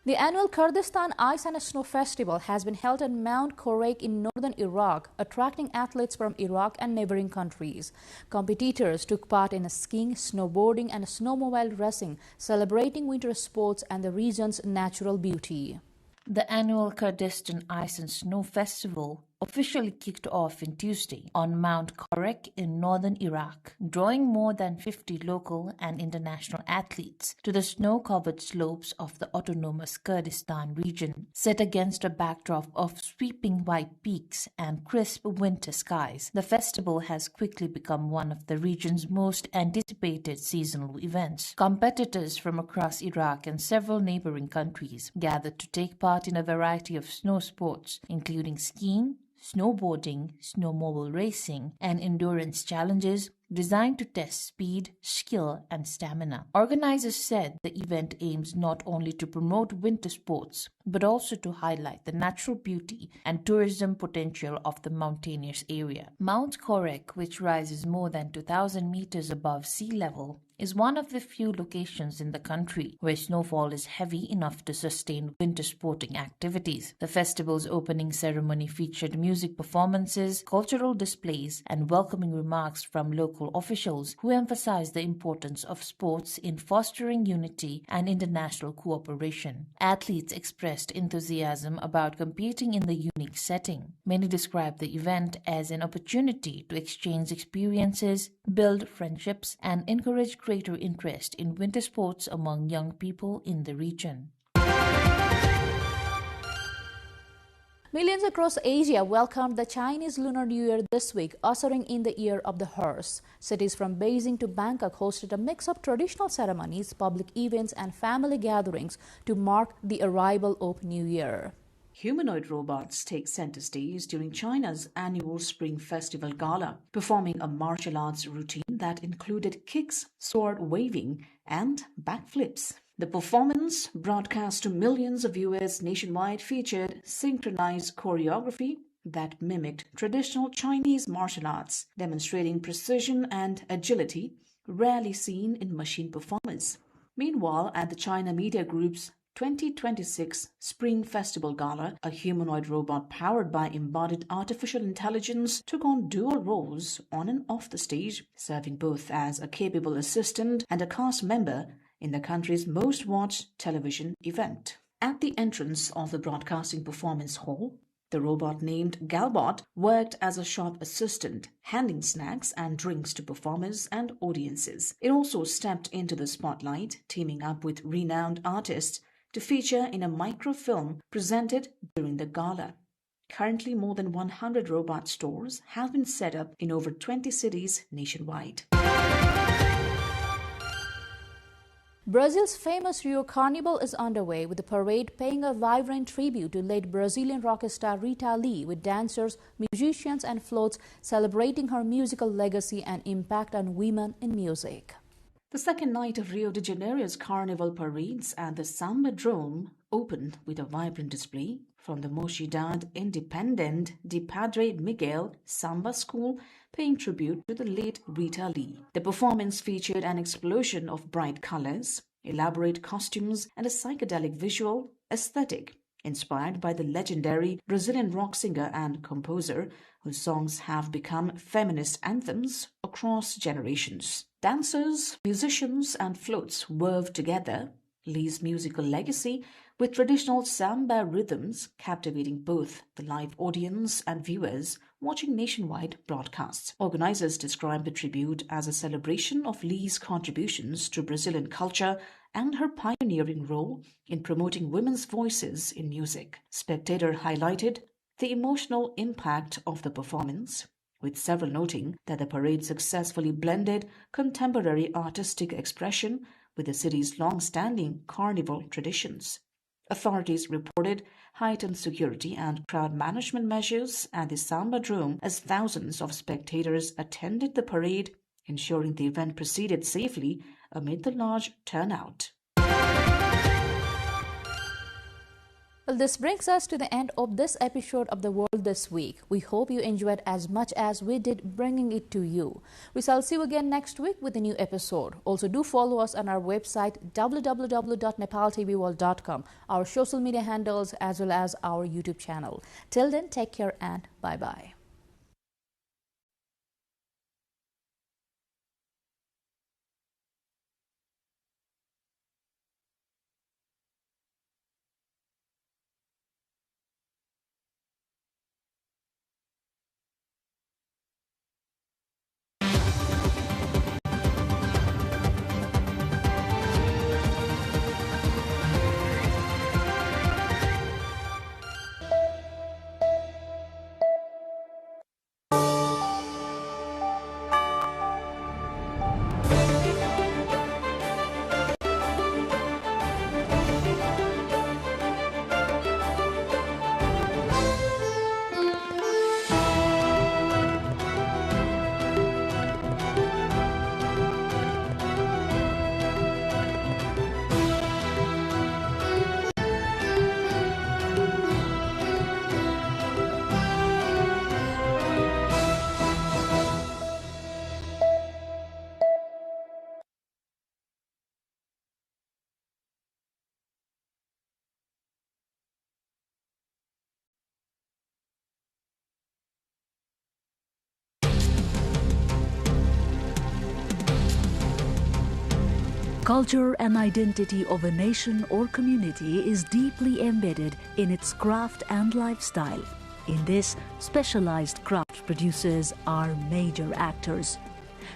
The annual Kurdistan Ice and Snow Festival has been held at Mount Korek in northern Iraq, attracting athletes from Iraq and neighboring countries. Competitors took part in skiing, snowboarding, and snowmobile racing, celebrating winter sports and the region's natural beauty. The annual Kurdistan Ice and Snow Festival officially kicked off on Tuesday on Mount Korek in northern Iraq, drawing more than 50 local and international athletes to the snow-covered slopes of the autonomous Kurdistan region. Set against a backdrop of sweeping white peaks and crisp winter skies, the festival has quickly become one of the region's most anticipated seasonal events. Competitors from across Iraq and several neighboring countries gathered to take part in a variety of snow sports, including skiing, snowboarding, snowmobile racing, and endurance challenges designed to test speed, skill, and stamina. Organizers said the event aims not only to promote winter sports, but also to highlight the natural beauty and tourism potential of the mountainous area. Mount Korek, which rises more than 2,000 meters above sea level, is one of the few locations in the country where snowfall is heavy enough to sustain winter sporting activities. The festival's opening ceremony featured music performances, cultural displays, and welcoming remarks from local officials who emphasized the importance of sports in fostering unity and international cooperation. Athletes expressed enthusiasm about competing in the unique setting. Many described the event as an opportunity to exchange experiences, build friendships, and encourage greater interest in winter sports among young people in the region. Millions across Asia welcomed the Chinese Lunar New Year this week, ushering in the Year of the Horse. Cities from Beijing to Bangkok hosted a mix of traditional ceremonies, public events, and family gatherings to mark the arrival of New Year. Humanoid robots take center stage during China's annual Spring Festival Gala, performing a martial arts routine that included kicks, sword waving, and backflips. The performance, broadcast to millions of viewers nationwide, featured synchronized choreography that mimicked traditional Chinese martial arts, demonstrating precision and agility rarely seen in machine performers. Meanwhile, at the China Media Group's 2026 Spring Festival Gala, a humanoid robot powered by embodied artificial intelligence took on dual roles on and off the stage, serving both as a capable assistant and a cast member in the country's most watched television event. At the entrance of the Broadcasting Performance Hall, the robot named Galbot worked as a shop assistant, handing snacks and drinks to performers and audiences. It also stepped into the spotlight, teaming up with renowned artists to feature in a microfilm presented during the gala. Currently, more than 100 robot stores have been set up in over 20 cities nationwide. Brazil's famous Rio Carnival is underway, with the parade paying a vibrant tribute to late Brazilian rock star Rita Lee, with dancers, musicians and floats celebrating her musical legacy and impact on women in music. The second night of Rio de Janeiro's carnival parades at the Samba Drome opened with a vibrant display from the Mocidade Independente de Padre Miguel Samba School, paying tribute to the late Rita Lee. The performance featured an explosion of bright colors, elaborate costumes, and a psychedelic visual aesthetic inspired by the legendary Brazilian rock singer and composer, whose songs have become feminist anthems across generations. Dancers, musicians, and floats wove together Lee's musical legacy with traditional samba rhythms, captivating both the live audience and viewers watching nationwide broadcasts. Organizers describe the tribute as a celebration of Lee's contributions to Brazilian culture and her pioneering role in promoting women's voices in music. Spectator highlighted the emotional impact of the performance, with several noting that the parade successfully blended contemporary artistic expression with the city's long-standing carnival traditions. Authorities reported heightened security and crowd management measures at the Samba Drome as thousands of spectators attended the parade, ensuring the event proceeded safely amid the large turnout. Well, this brings us to the end of this episode of The World This Week. We hope you enjoyed as much as we did bringing it to you. We shall see you again next week with a new episode. Also, do follow us on our website www.nepaltelevision.com, our social media handles, as well as our YouTube channel. Till then, take care and bye-bye. Culture and identity of a nation or community is deeply embedded in its craft and lifestyle. In this, specialized craft producers are major actors.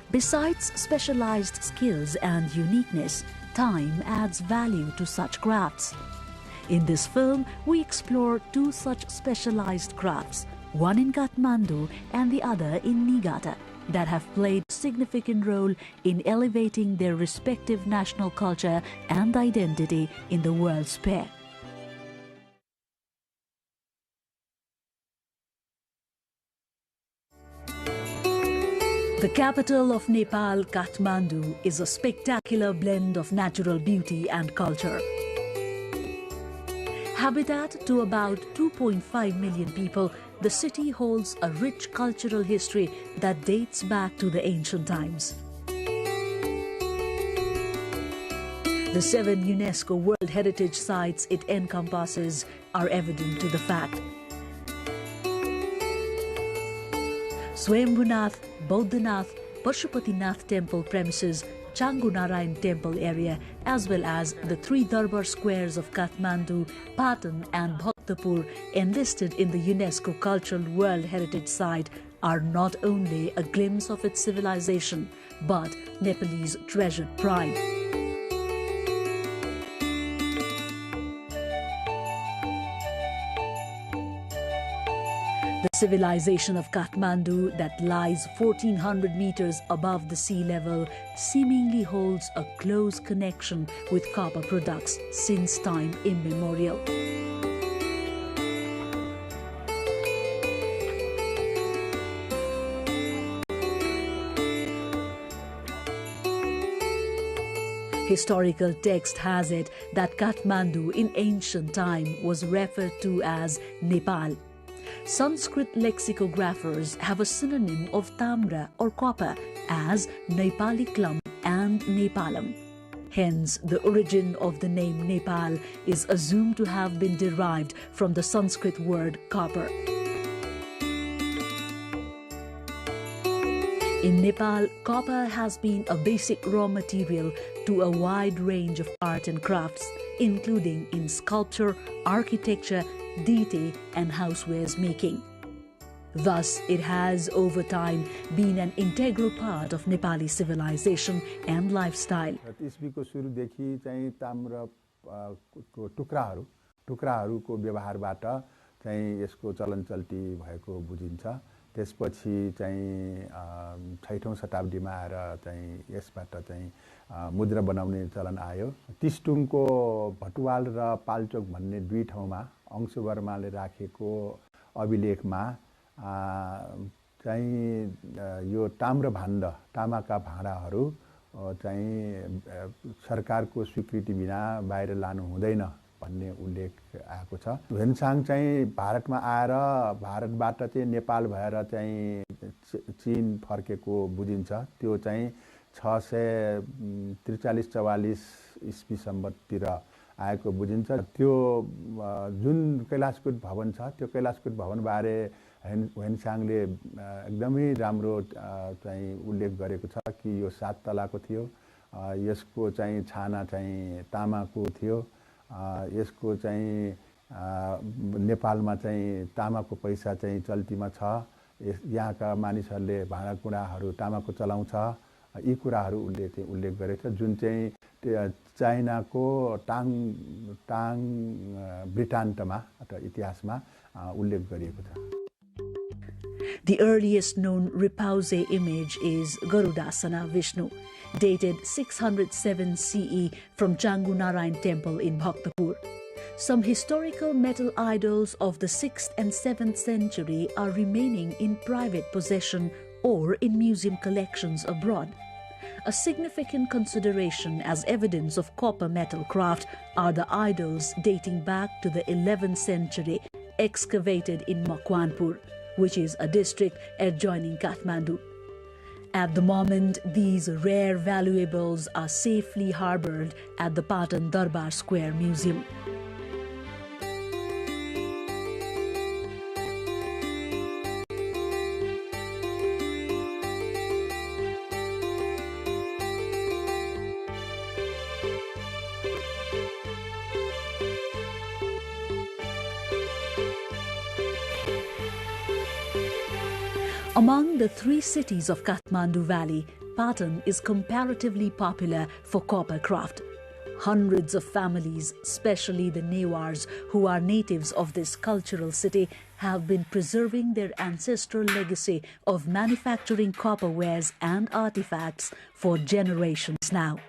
Besides specialized skills and uniqueness, time adds value to such crafts. In this film, we explore two such specialized crafts, one in Kathmandu and the other in Niigata, that have played a significant role in elevating their respective national culture and identity in the world's fair. The capital of Nepal, Kathmandu, is a spectacular blend of natural beauty and culture. Habitat to about 2.5 million people, the city holds a rich cultural history that dates back to the ancient times. The 7 UNESCO World Heritage Sites it encompasses are evident to the fact. Swayambhunath, Bodhanath, Pashupatinath temple premises, Changunarayan temple area, as well as the 3 Darbar squares of Kathmandu, Patan and Bhaktapur enlisted in the UNESCO Cultural World Heritage Site are not only a glimpse of its civilization, but Nepalese treasured pride. The civilization of Kathmandu that lies 1400 meters above the sea level seemingly holds a close connection with copper products since time immemorial. Historical text has it that Kathmandu in ancient time was referred to as Nepal. Sanskrit lexicographers have a synonym of tamra or copper as Nepaliklam and Nepalam. Hence, the origin of the name Nepal is assumed to have been derived from the Sanskrit word copper. In Nepal, copper has been a basic raw material to a wide range of art and crafts, including in sculpture, architecture, detail and housewares making. Thus, it has over time been an integral part of Nepali civilization and lifestyle. इस्वीको सुरुदेखि चाहिँ ताम्रको टुक्राहरूको व्यवहारबाट चाहिँ यसको चलनचल्ती भएको बुझिन्छ। त्यसपछि चाहिँ 6औं शताब्दीमा आएर चाहिँ यसबाट चाहिँ मुद्रा बनाउने चलन आयो। तिस्टुङको भटुवाल र पाल्चोक भन्ने 2 ठाउँमा अंशुवर्माले राखेको अभिलेखमा चाहिँ यो ताम्रभाण्ड तामाका भाँडाहरू चाहिँ सरकारको स्वीकृति बिना बाहिर लानु हुँदैन भन्ने उल्लेख आएको छ। भेन्साङ चाहिँ भारतमा आएर भारतबाट चाहिँ नेपाल भएर चाहिँ चीन फर्केको बुझिन्छ। त्यो चाहिँ 643-44 ईस्वी सम्बततिर आएको बुझिन्छ। त्यो जुन कैलाशकूट भवन छ त्यो कैलाशकूट भवन बारे भेन्साङले एकदमै राम्रो चाहिँ उल्लेख गरेको छ कि यो 7 तलाको थियो। यसको चाहिँ छाना चाहिँ तामाको थियो। यसको चाहिँ नेपालमा चाहिँ तामाको पैसा चाहिँ चल्तीमा छ। यहाँका मानिसहरूले भाँडाकुँडाहरू तामाको चलाउँछ। यी कुराहरू उल्लेख गरेको छ जुन चाहिँ चाइनाको टाङ वृत्तान्तमा अथवा इतिहासमा उल्लेख गरिएको छ। The earliest known Ripause image is Garudasana Vishnu, dated 607 CE from Changunarayan temple in Bhaktapur. Some historical metal idols of the 6th and 7th century are remaining in private possession or in museum collections abroad. A significant consideration as evidence of copper metal craft are the idols dating back to the 11th century, excavated in Makwanpur, which is a district adjoining Kathmandu. At the moment, these rare valuables are safely harbored at the Patan Darbar Square Museum. Among the 3 cities of Kathmandu Valley, Patan is comparatively popular for copper craft. Hundreds of families, especially the Newars, who are natives of this cultural city, have been preserving their ancestral legacy of manufacturing copperwares and artifacts for generations now.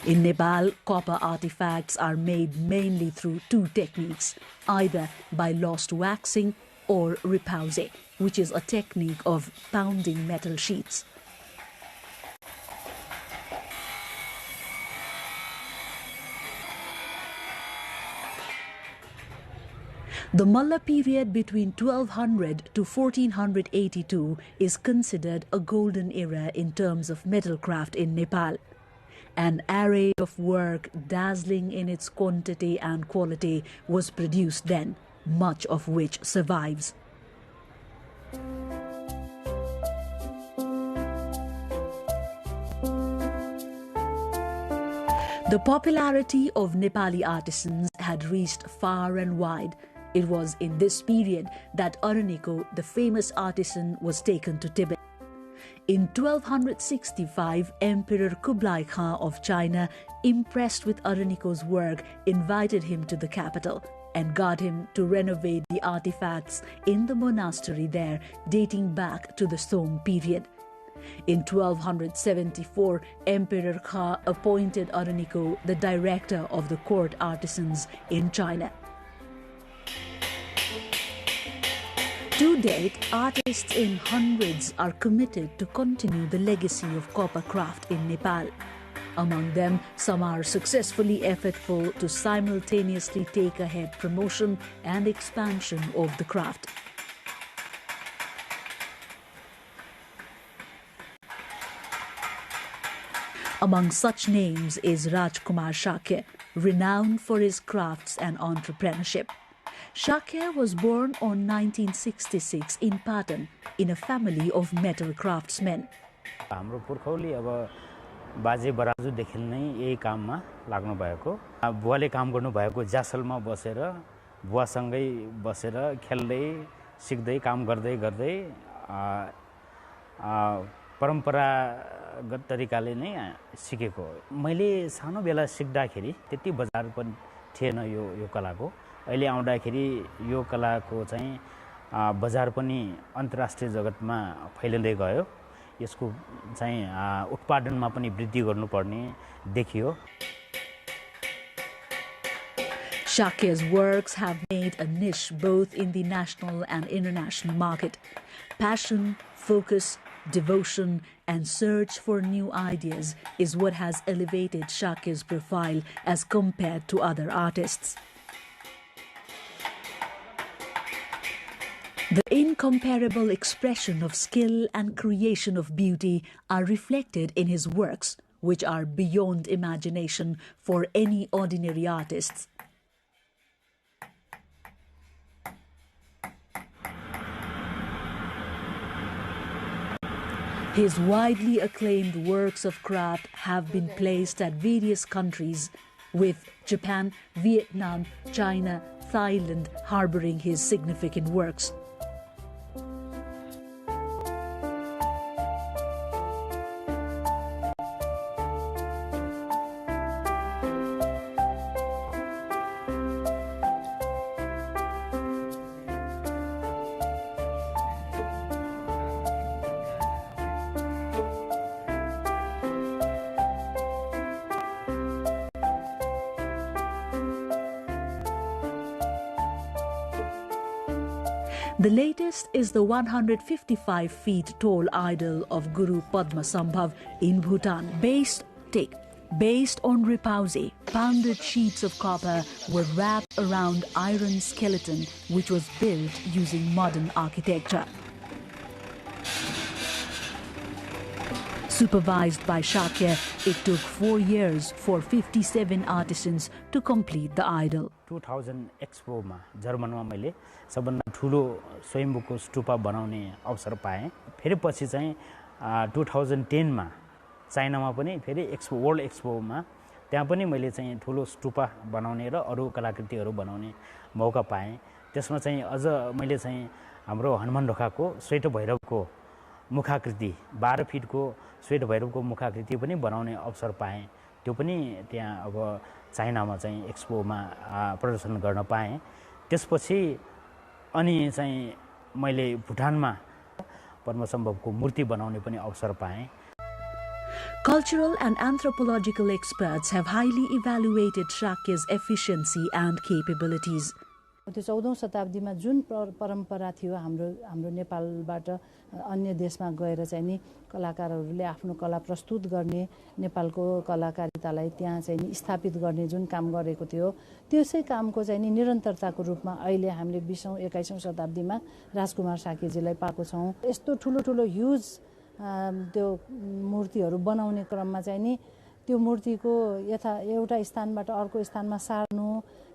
In Nepal, copper artifacts are made mainly through 2 techniques, either by lost waxing or ripause, which is a technique of pounding metal sheets. The Malla period between 1200 to 1482 is considered a golden era in terms of metalcraft in Nepal. An array of work dazzling in its quantity and quality was produced then, much of which survives. The popularity of Nepali artisans had reached far and wide. It was in this period that Araniko, the famous artisan, was taken to Tibet. In 1265, Emperor Kublai Khan of China, impressed with Araniko's work, invited him to the capital and got him to renovate the artifacts in the monastery there, dating back to the Song period. In 1274, Emperor Kha appointed Araniko the director of the court artisans in China. To date, artists in hundreds are committed to continue the legacy of copper craft in Nepal. Among them, some are successfully effortful to simultaneously take ahead promotion and expansion of the craft. Among such names is Rajkumar Shakya, renowned for his crafts and entrepreneurship. Shakya was born on 1966 in Patan, in a family of metal craftsmen. हाम्रो पुर्खौली अब बाजे बराजुदेखि नै यही काममा लाग्नु भएको बुवाले काम गर्नु भएको जासलमा बसेर बुवासँगै बसेर खेल्दै सिक्दै काम गर्दै गर्दै परम्परागत तरिकाले नै सिकेको मैले सानो बेला सिक्दाखेरि त्यति बजार पनि थिएन यो कलाको अहिले आउँदाखेरि यो कलाको चाहिँ बजार पनि अन्तर्राष्ट्रिय जगतमा फैलिँदै गयो यसको चाहिँ उत्पादनमा पनि वृद्धि गर्नुपर्ने देखियो Shakya's works have made a niche both in the national and international market. Passion, focus, devotion and search for new ideas is what has elevated Shakya's profile as compared to other artists. The incomparable expression of skill and creation of beauty are reflected in his works, which are beyond imagination for any ordinary artists. His widely acclaimed works of craft have been placed at various countries, with Japan, Vietnam, China, Thailand harboring his significant works. The latest is the 155 feet tall idol of Guru Padmasambhav in Bhutan. Based on repoussé, pounded sheets of copper were wrapped around iron skeleton, which was built using modern architecture. Supervised by Shakya, it took 4 years for 57 artisans to complete the idol. 2000 Expo मा जर्मनमा मैले सबभन्दा ठुलो स्वयम्भूको स्तूपा बनाउने अवसर पाएँ फेरि पछि चाहिँ 2010 मा चाइनामा पनि फेरि वर्ल्ड एक्सपोमा त्यहाँ पनि मैले चाहिँ ठुलो स्तूपा बनाउने र अरु कलाकृतिहरू बनाउने मौका पाएँ त्यसमा चाहिँ अझ मैले चाहिँ हाम्रो हनुमान ढोकाको श्वेत भैरवको मुखाकृति 12 फिटको श्वेत भैरवको मुखाकृति पनि बनाउने अवसर पाएँ त्यो पनि त्यहाँ अब चाइनामा चाहिँ एक्सपोमा प्रदर्शन गर्न पाएँ त्यसपछि अनि चाहिँ मैले भुटानमा पद्मसम्भवको मूर्ति बनाउने पनि अवसर पाएँ Cultural and anthropological experts have highly evaluated Shakya's efficiency and capabilities. त्यो 14औं शताब्दीमा जुन परम्परा थियो हाम्रो नेपालबाट अन्य देशमा गएर चाहिँ नि कलाकारहरूले आफ्नो कला प्रस्तुत गर्ने, नेपालको कलाकारितालाई त्यहाँ चाहिँ नि स्थापित गर्ने जुन काम गरेको थियो, त्यसै कामको चाहिँ नि निरन्तरताको रूपमा अहिले हामीले 20औं 21औं शताब्दीमा राजकुमार साकेजीलाई पाएको छौं। यस्तो ठुलो ह्युज त्यो मूर्तिहरू बनाउने क्रममा चाहिँ नि त्यो मूर्तिको एउटा स्थानबाट अर्को स्थानमा सार्नु,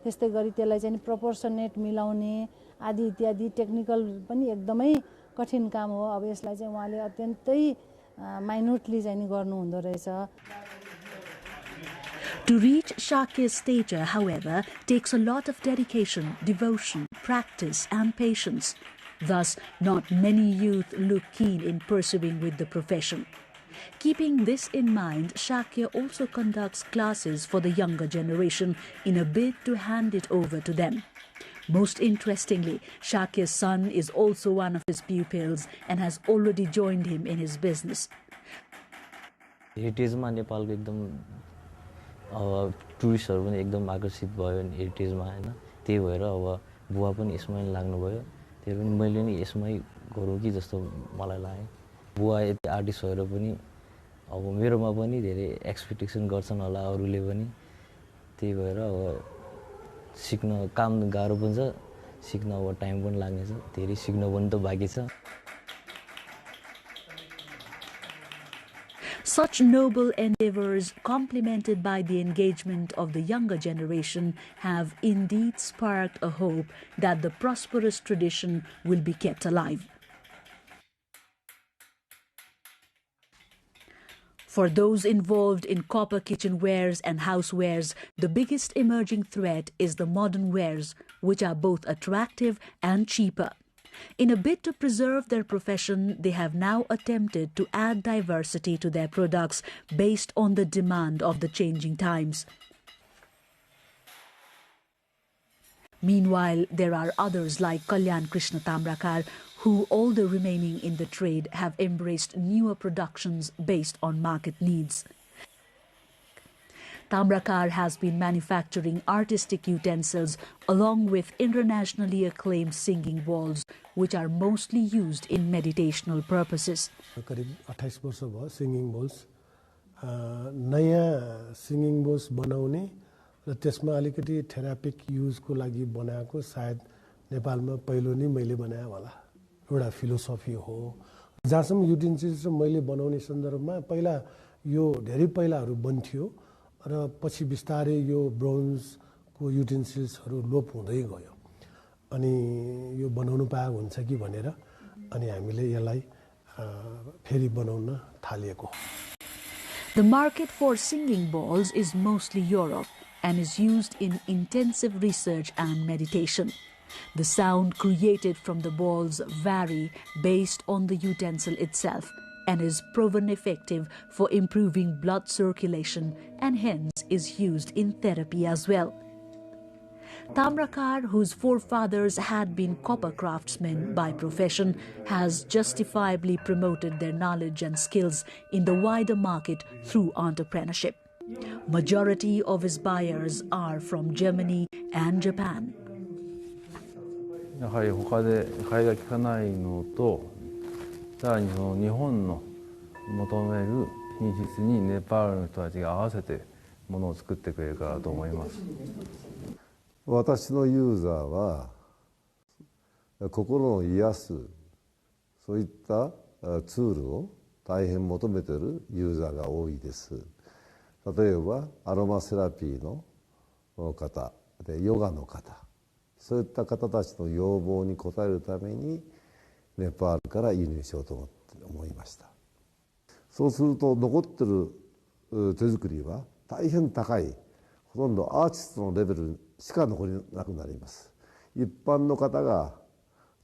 त्यस्तै गरी त्यसलाई चाहिँ प्रोपोर्सनेट मिलाउने आदि इत्यादि टेक्निकल पनि एकदमै कठिन काम हो। अब यसलाई चाहिँ उहाँले अत्यन्तै माइन्युटली चाहिँ गर्नु हुँदो रहेछ। To reach Shakya's stature, however, takes a lot of dedication, devotion, practice and patience. Thus, not many youth look keen in pursuing with the profession. Keeping this in mind, Shakya also conducts classes for the younger generation in a bid to hand it over to them. Most interestingly, Shakya's son is also one of his pupils and has already joined him in his business. हेरिटेजमा नेपालको एकदम टुरिस्टहरु पनि एकदम आकर्षित भयो हेरिटेजमा हैन, त्यही भएर अब बुवा पनि यसमै लाग्नुभयो। त्यही पनि मैले नि यसमै गरौँ कि जस्तो मलाई लाग्यो। बुवा यति आर्टिस्ट भएर पनि अब मेरोमा पनि धेरै एक्सपेक्टेसन गर्छन् होला अरूले पनि, त्यही भएर अब सिक्न काम गाह्रो पनि छ, सिक्न अब टाइम पनि लाग्नेछ, धेरै सिक्न पनि त बाँकी छ। Such noble endeavors, complemented by the engagement of the younger generation, have indeed sparked a hope that the prosperous tradition will be kept alive. For those involved in copper kitchenwares and housewares, the biggest emerging threat is the modern wares, which are both attractive and cheaper. In a bid to preserve their profession, they have now attempted to add diversity to their products based on the demand of the changing times. Meanwhile, there are others like Kalyan Krishna Tamrakar, who, although remaining in the trade, have embraced newer productions based on market needs. Tamrakar has been manufacturing artistic utensils along with internationally acclaimed singing bowls, which are mostly used in meditational purposes. करीब 28 वर्ष भयो singing balls, नयाँ singing balls बनाउने र त्यसमा अलिकति थेरापिक युजको लागि बनाएको सायद नेपालमा पहिलो नै मैले बनाए होला। एउटा फिलोसफी हो। जहाँसम्म युटेन्सिल्स मैले बनाउने सन्दर्भमा पहिला यो धेरै पहिलाहरू बन्थ्यो र पछि बिस्तारै यो ब्रोन्जको युटेन्सिल्सहरू लोप हुँदै गयो। अनि यो बनाउनु पाए हुन्छ कि भनेर अनि हामीले यसलाई फेरि बनाउन थालेको। The market for singing bowls is mostly Europe and is used in intensive research and meditation. The sound created from the balls vary based on the utensil itself and is proven effective for improving blood circulation and hence is used in therapy as well. Tamrakar, whose forefathers had been copper craftsmen by profession, has justifiably promoted their knowledge and skills in the wider market through entrepreneurship. Majority of his buyers are from Germany and Japan. やはり他で買いが利かないのと、さらにその日本の求める品質にネパールの人たちが合わせてものを作ってくれるからと思います。私のユーザーは心を癒すそういったツールを大変求めているユーザーが多いです。例えばアロマセラピーの方でヨガの方、そういった方たちの要望に応えるためにネパールから輸入しようと思いました。そうすると残ってる手作りは大変高い、ほとんどアーティストのレベルしか残りなくなります。一般の方が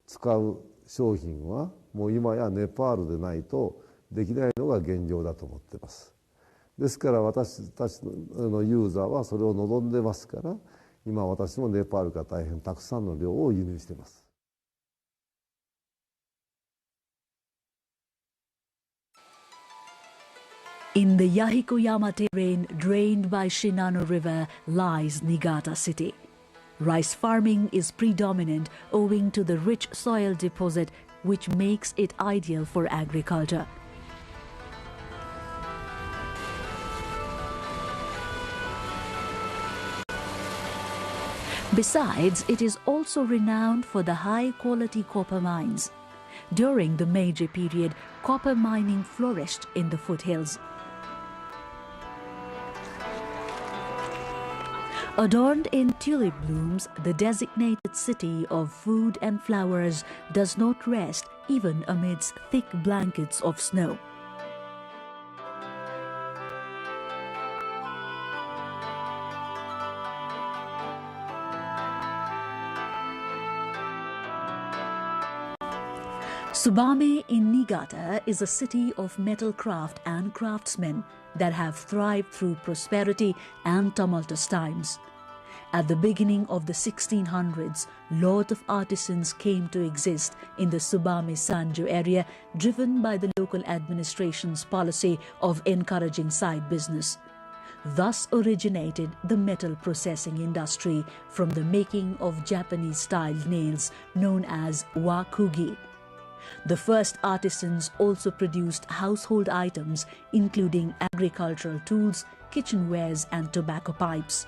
使う商品はもう今やネパールでないとできないのが現状だと思っています。ですから私たちのユーザーはそれを望んでますから、今私もネパールから大変たくさんの量を輸入しています。In the Yahikoyama terrain drained by Shinano River lies Niigata city. Rice farming is predominant owing to the rich soil deposit, which makes it ideal for agriculture. Besides, it is also renowned for the high-quality copper mines. During the Meiji period, copper mining flourished in the foothills. Adorned in tulip blooms, the designated city of food and flowers does not rest even amidst thick blankets of snow. Subame in Niigata is a city of metal craft and craftsmen that have thrived through prosperity and tumultuous times. At the beginning of the 1600s, lot of artisans came to exist in the Subame-Sanjo area, driven by the local administration's policy of encouraging side business. Thus originated the metal processing industry from the making of Japanese-style nails known as wakugi. The first artisans also produced household items including agricultural tools, kitchenwares and tobacco pipes.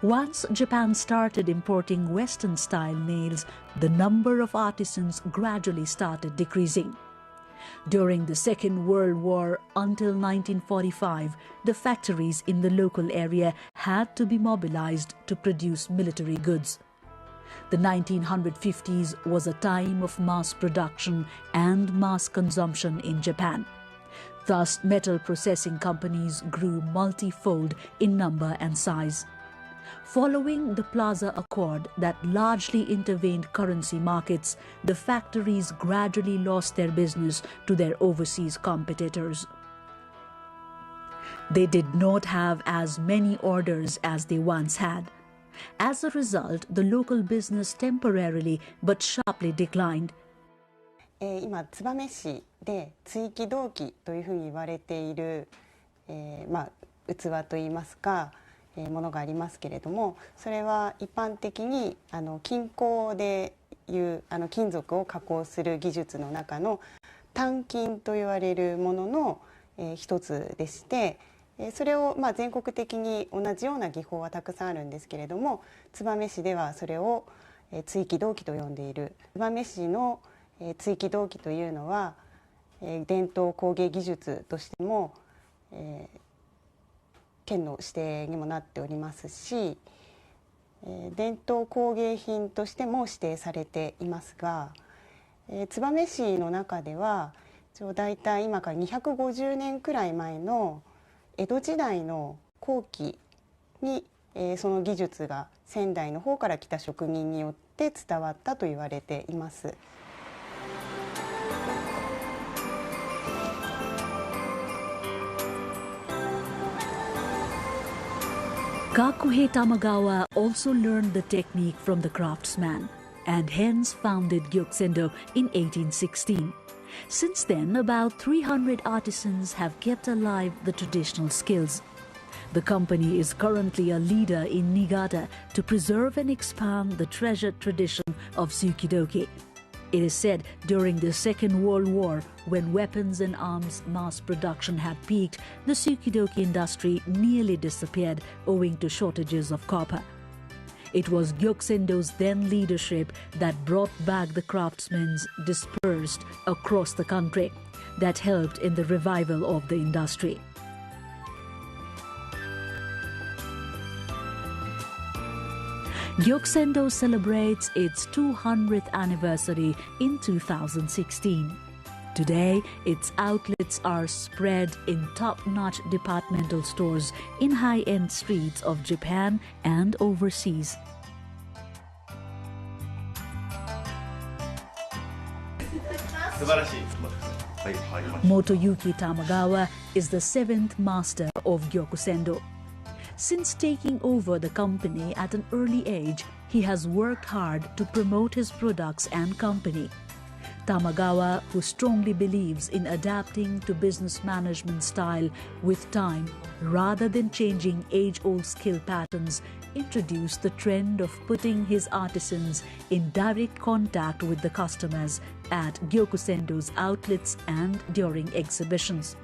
Once Japan started importing Western-style nails, the number of artisans gradually started decreasing. During the Second World War until 1945, the factories in the local area had to be mobilized to produce military goods. The 1950s was a time of mass production and mass consumption in Japan. Thus, metal processing companies grew multifold in number and size. Following the Plaza Accord that largely intervened currency markets, the factories gradually lost their business to their overseas competitors. They did not have as many orders as they once had. As a result, the local business temporarily but sharply declined. 今、燕市で追記銅器というふうに言われている、器といいますか、ものがありますけれども、それは一般的に金工でいう金属を加工する技術の中の単金と言われるものの一つでして、それを全国的に同じような技法はたくさんあるんですけれども、燕市ではそれを追記銅器と呼んでいる。燕市の追記銅器というのは伝統工芸技術としても県の指定にもなっておりますし、伝統工芸品としても指定されていますが、燕市の中では大体今から250年くらい前の江戸時代の後期にその技術が仙台の方から来た職人によって伝わったと言われています。Kakuhei Tamagawa also learned the technique from the craftsman and hence founded Gyokusendo in 1816. Since then, about 300 artisans have kept alive the traditional skills. The company is currently a leader in Niigata to preserve and expand the treasured tradition of Tsukidoki. It is said during the Second World War, when weapons and arms mass production had peaked, the Tsukidoki industry nearly disappeared owing to shortages of copper. It was Gyokusendo's then leadership that brought back the craftsmen dispersed across the country, that helped in the revival of the industry. Gyokusendo celebrates its 200th anniversary in 2016. Today, its outlets are spread in top-notch departmental stores in high-end streets of Japan and overseas. Motoyuki Tamagawa is the 7th master of Gyokusendo. Since taking over the company at an early age, he has worked hard to promote his products and company. Tamagawa, who strongly believes in adapting to business management style with time rather than changing age-old skill patterns, introduced the trend of putting his artisans in direct contact with the customers at Gyokusendo's outlets and during exhibitions.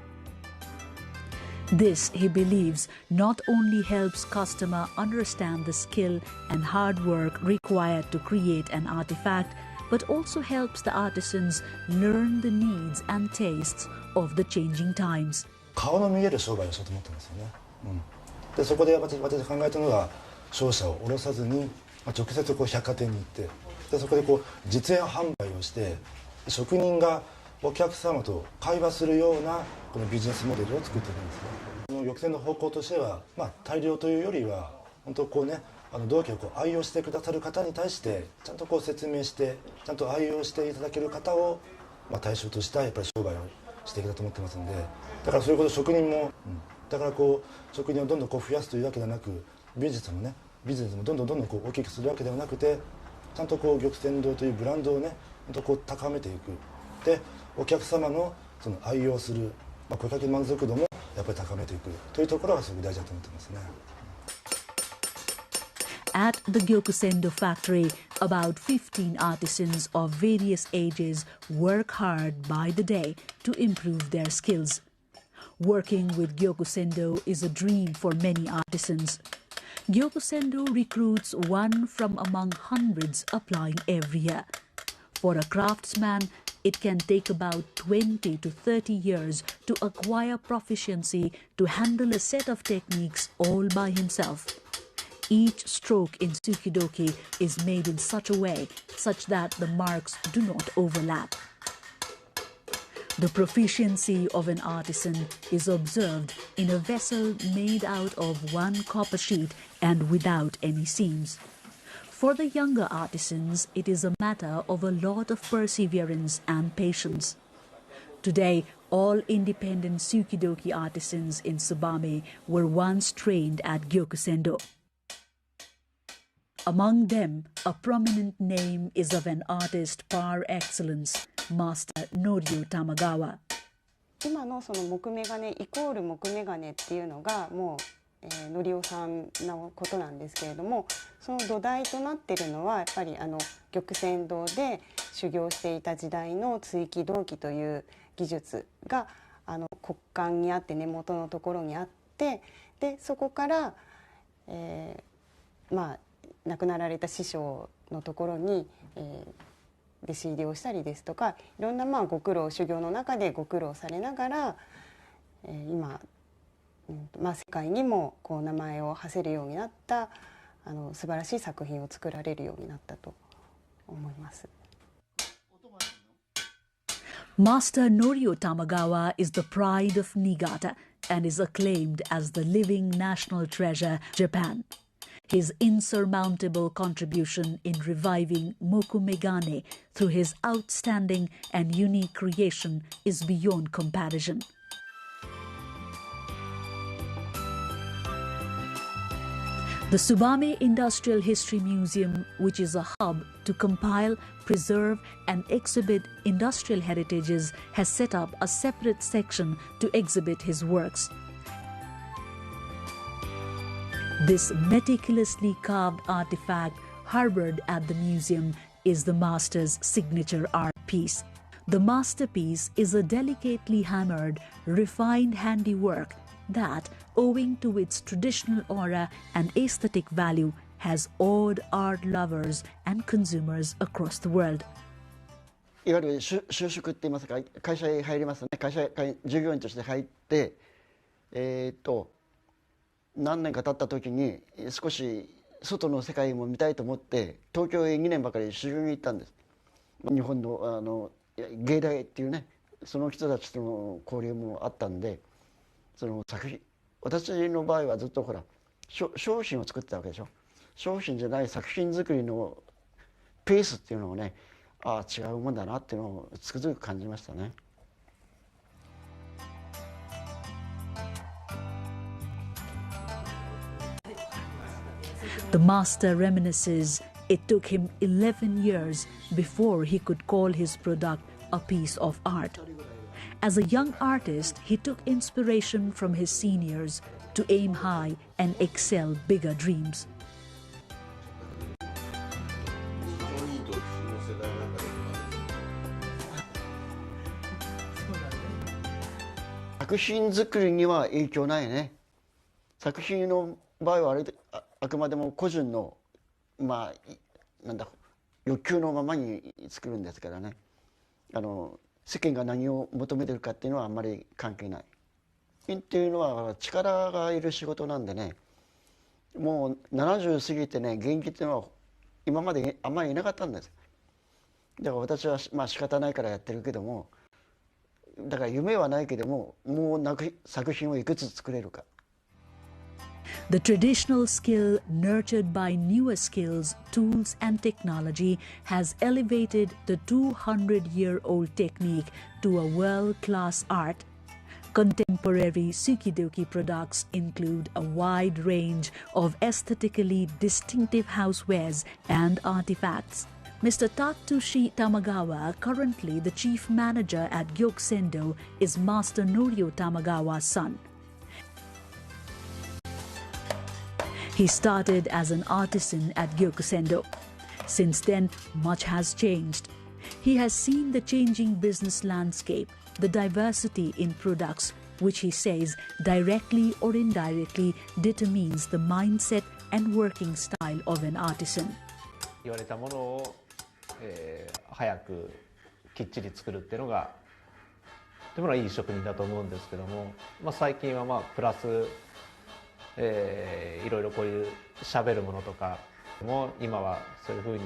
This, he believes, not only helps customer understand the skill and hard work required to create an artifact, but also helps the artisans learn the needs and tastes of the changing times. 顔の見える商売をしようと思ってますよね。でそこで私が考えたのが商社を下ろさずに、直接こう百貨店に行って、でそこでこう実演販売をして、職人がお客様と会話するようなこのビジネスモデルを作っているんですね。この玉泉の方向としては、大量というよりは本当こうね、銅器をこう愛用してくださる方に対してちゃんとこう説明して、ちゃんと愛用していただける方を対象としたやっぱり商売をしていきたいと思ってますので、だからそういうこと職人も、だからこう職人をどんどんこう増やすというわけではなく、ビジネスもどんどんこう大きくするわけではなくて、ちゃんとこう玉泉堂というブランドをね、本当こう高めていく。でお客様のその愛用する、顧客満足度もやっぱり高めていくというところがすごく大事だと思ってますね。At the Gyokusendo factory, about 15 artisans of various ages work hard by the day to improve their skills. Working with Gyokusendo is a dream for many artisans. Gyokusendo recruits one from among hundreds applying every year. For a craftsman, it can take about 20 to 30 years to acquire proficiency to handle a set of techniques all by himself. Each stroke in tsukidoki is made in such a way such that the marks do not overlap. The proficiency of an artisan is observed in a vessel made out of one copper sheet and without any seams. For the younger artisans, it is a matter of a lot of perseverance and patience. Today, all independent tsukidoki artisans in Tsubame were once trained at Gyokusendo. Among them, a prominent name is of an artist par excellence, Master Norio Tamagawa. 今のその木目金イコール木目金っていうのがもう、のりおさんのことなんですけれども、その土台となっているのはやっぱり玉泉堂で修行していた時代の追記銅器という技術が骨幹にあって根元のところにあって、でそこから、亡くなられた師匠のところに、弟子入りをしたりですとか、いろんなご苦労修行の中でご苦労されながら、今、世界にもこう名前を馳せるようになった素晴らしい作品を作られるようになったと思います。Master Norio Tamagawa is the pride of Niigata and is acclaimed as the living national treasure, Japan. His insurmountable contribution in reviving mokumegane through his outstanding and unique creation is beyond comparison. The Tsubame Industrial History Museum, which is a hub to compile, preserve and exhibit industrial heritages, has set up a separate section to exhibit his works. This meticulously carved artifact harbored at the museum is the master's signature art piece. The masterpiece is a delicately hammered, refined handiwork that, owing to its traditional aura and aesthetic value, has awed art lovers and consumers across the world. いわゆる就職って言いますか、会社へ入りますね。会社従業員として入って、何年か経った時に少し外の世界も見たいと思って東京へ2年ばかり修行に行ったんです。日本の芸大っていうね、その人たちとの交流もあったんで、その作品、私の場合はずっとほら商品を作ってたわけでしょ。商品じゃない作品作りのペースっていうのをね、違うもんだなっていうのをつくづく感じましたね。The master reminisces It took him 11 years before he could call his product a piece of art. As a young artist, he took inspiration from his seniors to aim high and excel bigger dreams.作品作りには影響ないね。作品の場合はあくまでも個人のなんだ欲求のままに作るんですからね。世間が何を求めてるかっていうのはあんまり関係ない。っていうのは力がいる仕事なんでね。もう70過ぎてね現役っていうのは今まであんまりいなかったんです。だから私は仕方ないからやってるけども。だから夢はないけども、もう作品をいくつ作れるか。The traditional skill nurtured by newer skills, tools and technology has elevated the 200-year-old technique to a world-class art. Contemporary Sukidoki products include a wide range of aesthetically distinctive housewares and artifacts. Mr. Tatsushi Tamagawa, currently the chief manager at Gyokusendo, is Master Norio Tamagawa's son. He started as an artisan at Gyokusendo. Since then, much has changed. He has seen the changing business landscape, the diversity in products, which he says directly or indirectly determines the mindset and working style of an artisan. 言われたものを早くきっちり作るっていうのがとてもいい職人だと思うんですけども、最近はプラス、いろいろこういう喋るものとかも今はそういうふうに、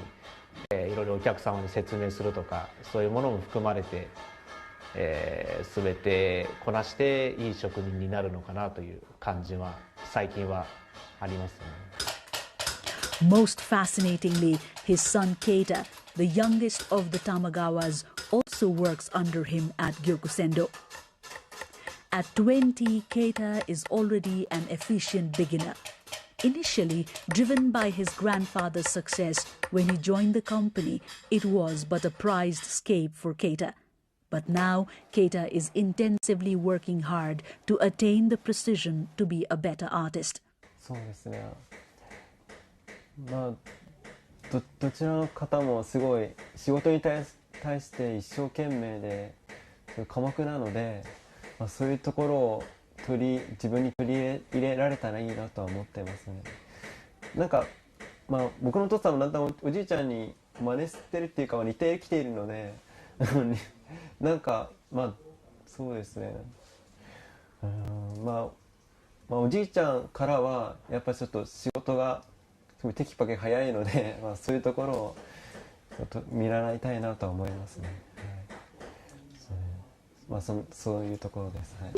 いろいろお客様に説明するとかそういうものも含まれて、全てこなしていい職人になるのかなという感じは最近はありますね。Most fascinatingly, his son Keita, the youngest of the Tamagawas, also works under him at Gyokusendo. At 20, Keita is already an efficient beginner. Initially, driven by his grandfather's success when he joined the company, it was but a prized escape for Keita. But now, Keita is intensively working hard to attain the precision to be a better artist. そうですね。どちらの方もすごい仕事に対して一生懸命で寡黙なので、そういうところを自分に取り入れられたらいいなとは思ってますね。なんか、僕のお父さんもだんだんおじいちゃんに真似してるっていうか似てきているのでなんかそうですね。おじいちゃんからはやっぱりちょっと仕事がテキパキ早いので、そういうところをちょっと見習いたいなとは思いますね。そういうところです。はい。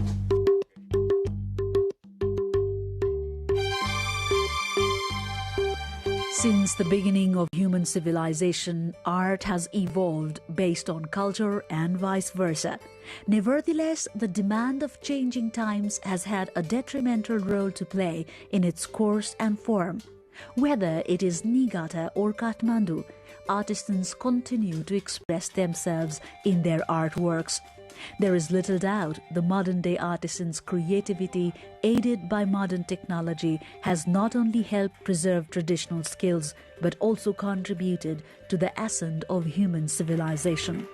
Since the beginning of human civilization, art has evolved based on culture and vice versa. Nevertheless, the demand of changing times has had a detrimental role to play in its course and form. Whether it is Niigata or Kathmandu, artisans continue to express themselves in their artworks. There is little doubt the modern-day artisans' creativity, aided by modern technology, has not only helped preserve traditional skills, but also contributed to the ascent of human civilization.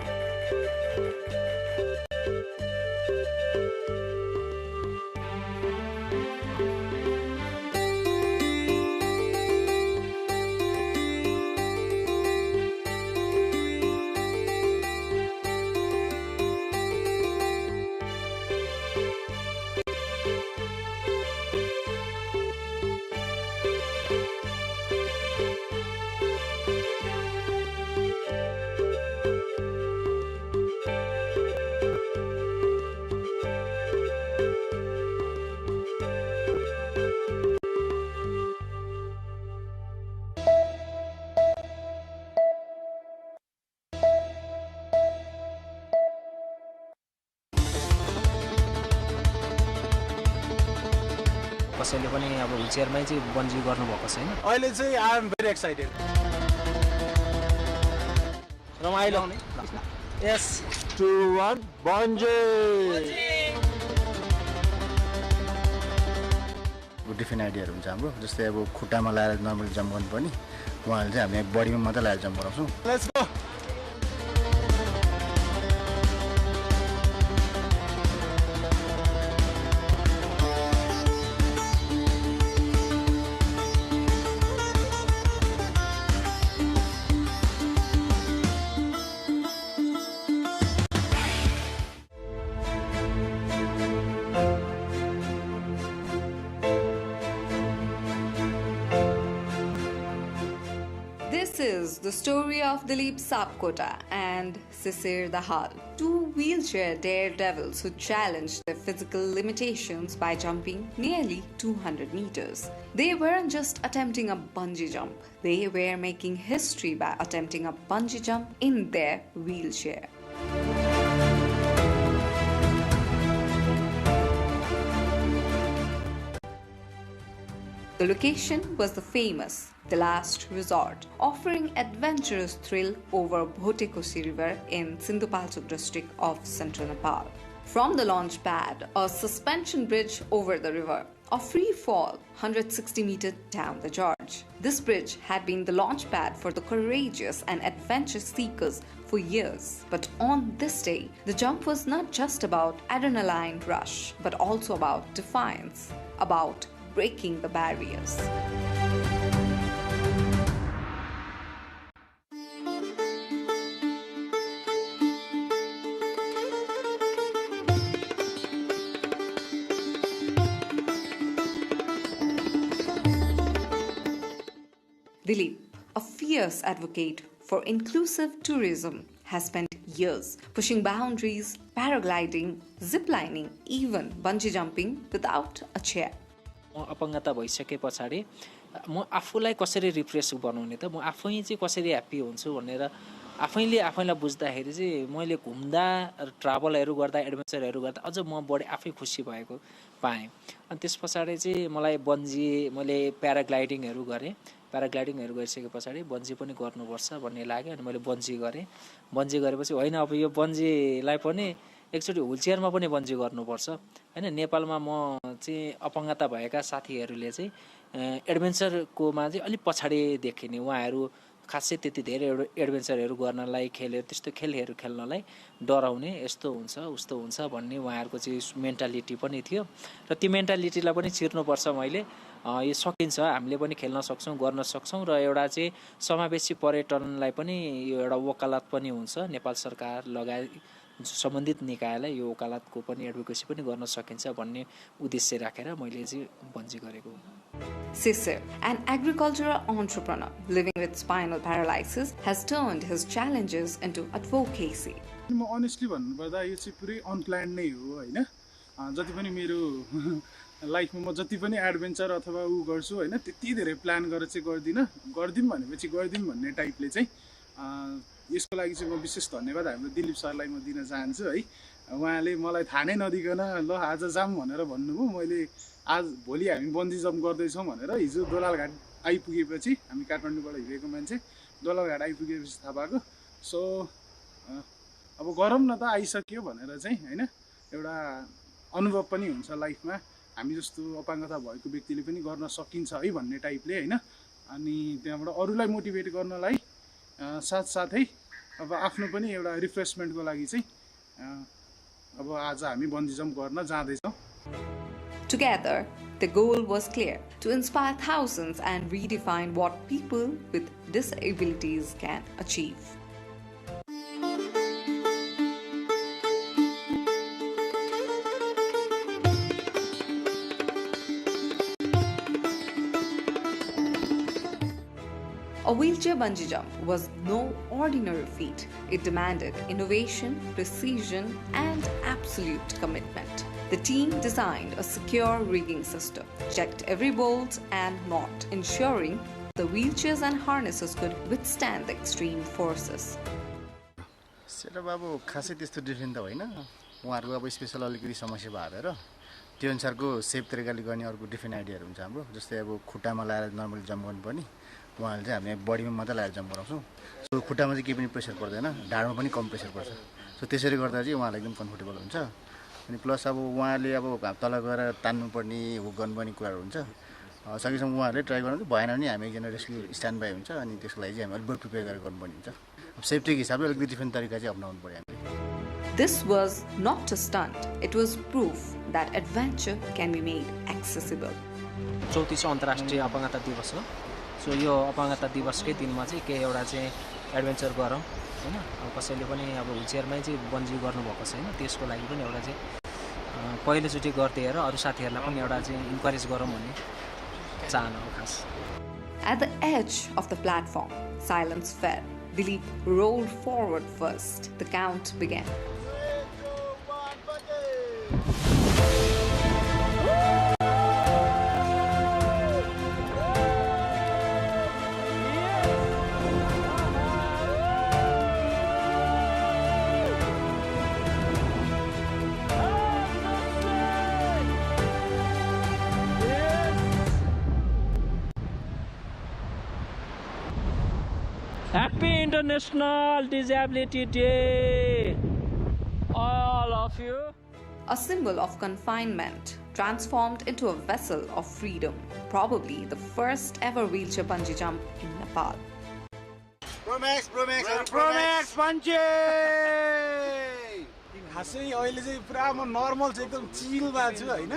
कसैले पनि अब व्हीलचेयरमै चाहिँ bungee गर्नुभएको छैन। अहिले चाहिँ I am very excited. रमाइलो yes 2 1 bungee different आइडियाहरू हुन्छ हाम्रो जस्तै अब खुट्टामा लगाएर नर्मली जम्प गर्नुपर्ने उहाँहरूले चाहिँ हामी बडीमा मात्रै लगाएर जम्प गराउँछौँ let's go This is the story of Dilip Sapkota and Sisir Dahal, two wheelchair daredevils who challenged their physical limitations by jumping nearly 200 meters. They weren't just attempting a bungee jump, they were making history by attempting a bungee jump in their wheelchair. The location was the famous The Last Resort, offering adventurous thrill over Bhotekosi River in Sindhupalchok district of central Nepal. From the launch pad, a suspension bridge over the river, a free fall 160 meters down the gorge. This bridge had been the launch pad for the courageous and adventure seekers for years. But on this day, the jump was not just about adrenaline rush, but also about defiance, about breaking the barriers. Dilip, a fierce advocate for inclusive tourism, has spent years pushing boundaries, paragliding, ziplining, even bungee jumping without a chair. अपङ्गता भइसके पछाडी म आफूलाई कसरी refresh बनाउने त म आफै चाहिँ कसरी ह्याप्पी हुन्छु भनेर आफैले आफैलाई बुझ्दाखेरि चाहिँ मैले घुम्दा ट्राभलहरू गर्दा एडभेन्चरहरू गर्दा अझ म बढी आफै खुसी भएको पाएँ अनि त्यस पछाडी चाहिँ मलाई मैले प्याराग्लाइडिङहरू गरेँ प्याराग्लाइडिङहरू गरिसके पछाडी बन्जी पनि गर्नुपर्छ भन्ने लाग्यो अनि मैले बन्जी गरेपछि होइन अब यो बन्जीलाई पनि एकचोटि व्हिलचेयरमा पनि बन्जी गर्नुपर्छ हैन नेपालमा म चाहिँ अपङ्गता भएका साथीहरूले चाहिँ एडभेन्चरकोमा चाहिँ अलिक पछाडी देखिने उहाँहरू खासै त्यति धेरै एडभेन्चरहरू गर्नलाई त्यस्तो खेलहरू खेल्नलाई डराउने यस्तो हुन्छ उस्तो हुन्छ भन्ने उहाँहरूको चाहिँ मेन्टालिटी पनि थियो र त्यो मेन्टालिटीलाई पनि चिर्नुपर्छ मैले यो सकिन्छ हामीले पनि खेल्न सक्छौँ गर्न सक्छौँ र एउटा चाहिँ समावेशी पर्यटनलाई पनि यो एउटा वकालत पनि हुन्छ नेपाल सरकार लगायत सम्बन्धित निकायलाई यो वकालतको पनि एडभोकेसी पनि गर्न सकिन्छ भन्ने उद्देश्य राखेर मैले चाहिँ बन्जी गरेको Sisir, an agricultural entrepreneur living with spinal paralysis, has turned his challenges into advocacy. म अनेस्टली भन्नुपर्दा यो चाहिँ पुरै अनप्लान्ड नै हो हैन जति पनि मेरो लाइफमा म जति पनि एडभेन्चर अथवा उ गर्छु हैन त्यति धेरै प्लान गरेर चाहिँ गर्दिम भनेपछि गर्दिम भन्ने टाइपले चाहिँ यसको लागि चाहिँ म विशेष धन्यवाद हाम्रो दिलीप सरलाई म दिन चाहन्छु है उहाँले मलाई थाहा नै नदिकन ल आज जाम भनेर भन्नुभयो मैले आज भोलि हामी बन्जी जम्प गर्दैछौँ भनेर हिजो दोलालघाट आइपुगेपछि हामी काठमाडौँबाट हिँडेको मान्छे दोलालघाट आइपुगेपछि थाहा पाएको सो अब गरौँ न त आइसक्यो भनेर चाहिँ हैन एउटा अनुभव पनि हुन्छ लाइफमा हामी जस्तो अपाङ्गता भएको व्यक्तिले पनि गर्न सकिन्छ है भन्ने टाइपले हैन अनि त्यहाँबाट अरूलाई मोटिभेट गर्नलाई साथसाथै अब आफ्नो पनि एउटा रिफ्रेसमेन्टको लागि चाहिँ अब आज हामी बन्जी जम्प गर्न जाँदैछौँ Together, the goal was clear: to inspire thousands and redefine what people with disabilities can achieve. A wheelchair bungee jump was no ordinary feat. It demanded innovation, precision, and absolute commitment. The team designed a secure rigging system, checked every bolt and knot, ensuring the wheelchairs and harnesses could withstand the extreme forces. Setup अब खासै त्यस्तो different त होइन उहाँहरूको अब special अलिकति समस्या भएर त्यो अनुसारको सेफ तरिकाले गर्ने अर्को डिफ्रेन्ट आइडियाहरू हुन्छ हाम्रो जस्तै अब खुट्टामा लगाएर नर्मली जम्प गर्नुपर्ने उहाँले चाहिँ हामी बडीमा मात्रै लगाएर जम्प गराउँछौँ सो खुट्टामा चाहिँ केही पनि प्रेसर पर्दैन ढाडमा पनि कम प्रेसर पर्छ सो त्यसरी गर्दा चाहिँ उहाँलाई एकदम कम्फर्टेबल हुन्छ अनि प्लस अब उहाँले अब तल गएर तान्नुपर्ने हुक गर्नुपर्ने कुराहरू हुन्छ सकेसम्म उहाँहरूले ट्राई गर्नु भएन भने हामी एकजना रेस्क्यु स्ट्यान्ड बाई हुन्छ अनि त्यसको लागि चाहिँ हामी अलिक प्रिपेयर गरेर गर्नुपर्ने हुन्छ अब सेफ्टीको हिसाबले अलिकति डिफ्रेन्ट तरिका चाहिँ अप्नाउनु पर्यो हामीले This was not a stunt, it was proof that adventure can be made accessible. 34औं अन्तर्राष्ट्रिय अपाङ्गता दिवस हो सो यो अपाङ्गता दिवसकै दिनमा चाहिँ के एउटा चाहिँ एडभेन्चर गरौँ हैन अब कसैले पनि अब व्हीलचेयरमै चाहिँ बन्जी गर्नुभएको छैन त्यसको लागि पनि एउटा चाहिँ पहिलोचोटि गर्दै हेर अरू साथीहरूलाई पनि एउटा चाहिँ इन्करेज गरौँ भन्ने चाहना हो खास At the edge of the platform, silence fell. Dilip rolled forward first. The count began. Happy International Disability Day, all of you. A symbol of confinement transformed into a vessel of freedom, probably the first ever wheelchair bungee jump in Nepal. Promax bungee! खासै अहिले चाहिँ पुरा म normal चाहिँ एकदम चिलमा छु हैन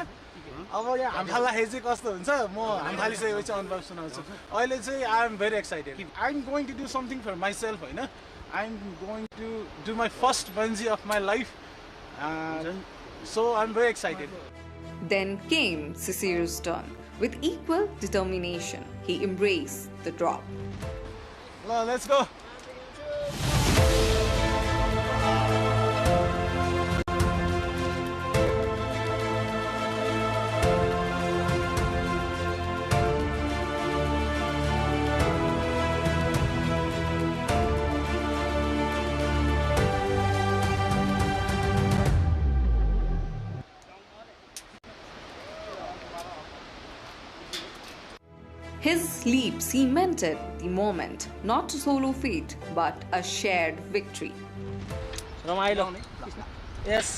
अब यहाँ हामफाल्दाखेरि चाहिँ कस्तो हुन्छ म हामफालिसकेपछि चाहिँ अनुभव सुनाउँछु अहिले चाहिँ I am very excited I am going to do something for myself हैन I am going to do my first bungee of my life so I'm very excited. Then came Sisir's turn. With equal determination, he embraced the drop. Well, let's go. His leap cemented the moment, not a solo feat, but a shared victory. रमाइलो yes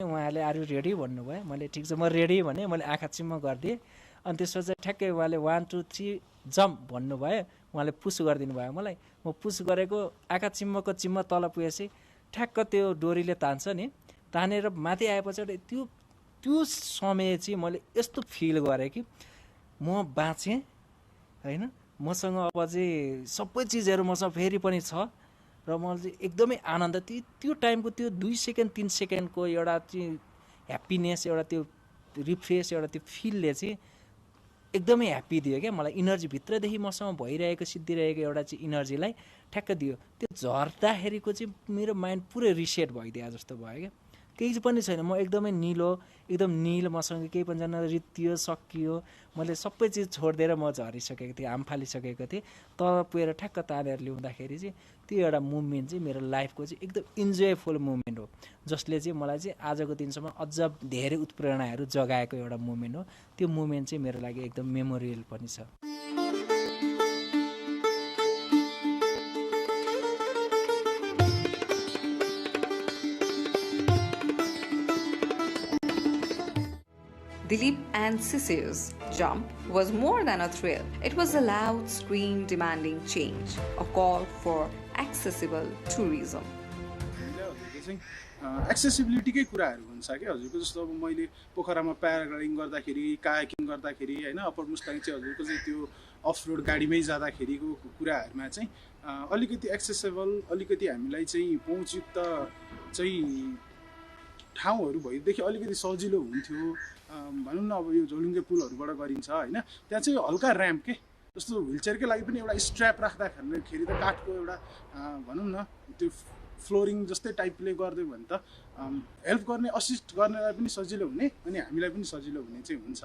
उहाँले are you ready भन्नुभयो मैले ठिक छ म ready भने मैले आँखा चिम्म गरिदिएँ अनि त्यसपछि ठ्याक्कै उहाँले 1 2 3 जम्प भन्नुभयो उहाँले पुस गरिदिनु भयो मलाई म पुस गरेको आँखा चिम्मको चिम्म तल पुगेपछि ठ्याक्क त्यो डोरीले तान्छ नि तानेर माथि आएपछि त्यो समय चाहिँ मैले यस्तो फिल गरेँ कि म बाँचेँ हैन मसँग अब चाहिँ सबै चिजहरू मसँग फेरि पनि छ र मलाई चाहिँ एकदमै आनन्द त्यो टाइमको त्यो 2 सेकेन्ड 3 सेकेन्डको एउटा चाहिँ ह्याप्पिनेस एउटा त्यो रिफ्रेस एउटा त्यो फिलले चाहिँ एकदमै ह्याप्पी दियो क्या मलाई इनर्जी भित्रदेखि मसँग भइरहेको सिद्धिरहेको एउटा चाहिँ इनर्जीलाई ठ्याक्क दियो त्यो झर्दाखेरिको चाहिँ मेरो माइन्ड पुरै रिसेट भइदियो जस्तो भयो क्या केही पनि छैन म एकदमै एकदम नील मसँग केही पनि छैन रित्तियो सकियो मैले सबै चिज छोडिदिएर म झरिसकेको थिएँ हाम फालिसकेको थिएँ तल पुगेर ठ्याक्क तानेर ल्याउँदाखेरि चाहिँ त्यो एउटा मुभमेन्ट चाहिँ मेरो लाइफको चाहिँ एकदम इन्जोयफुल मुभमेन्ट हो जसले चाहिँ मलाई चाहिँ आजको दिनसम्म अझ धेरै उत्प्रेरणाहरू जगाएको एउटा मुभमेन्ट हो त्यो मुभमेन्ट चाहिँ मेरो लागि एकदम मेमोरियल पनि छ Dilip and Sisir's jump was more than a thrill. It was a loud scream demanding change, a call for accessible tourism. एक्सेसिबिलिटीकै कुराहरू हुन्छ क्या हजुरको जस्तो अब मैले पोखरामा प्याराग्लाइडिङ गर्दाखेरि कायाकिङ गर्दाखेरि हैन अप्पर मुस्ताङ चाहिँ हजुरको चाहिँ त्यो अफ रोड गाडीमै जाँदाखेरिको कुराहरूमा चाहिँ अलिकति एक्सेसिबल अलिकति हामीलाई चाहिँ पहुँचयुक्त चाहिँ ठाउँहरू भएदेखि अलिकति सजिलो हुन्थ्यो भनौँ न अब यो झोलुङ्गे पुलहरूबाट गरिन्छ हैन त्यहाँ चाहिँ हल्का र्याम्प के जस्तो व्हिलचेयरकै लागि पनि एउटा स्ट्र्याप राख्दाखेरि त काठको एउटा भनौँ न त्यो फ्लोरिङ जस्तै टाइपले गरिदियो भने त हेल्प गर्ने असिस्ट गर्नेलाई पनि सजिलो हुने अनि हामीलाई पनि सजिलो हुने चाहिँ हुन्छ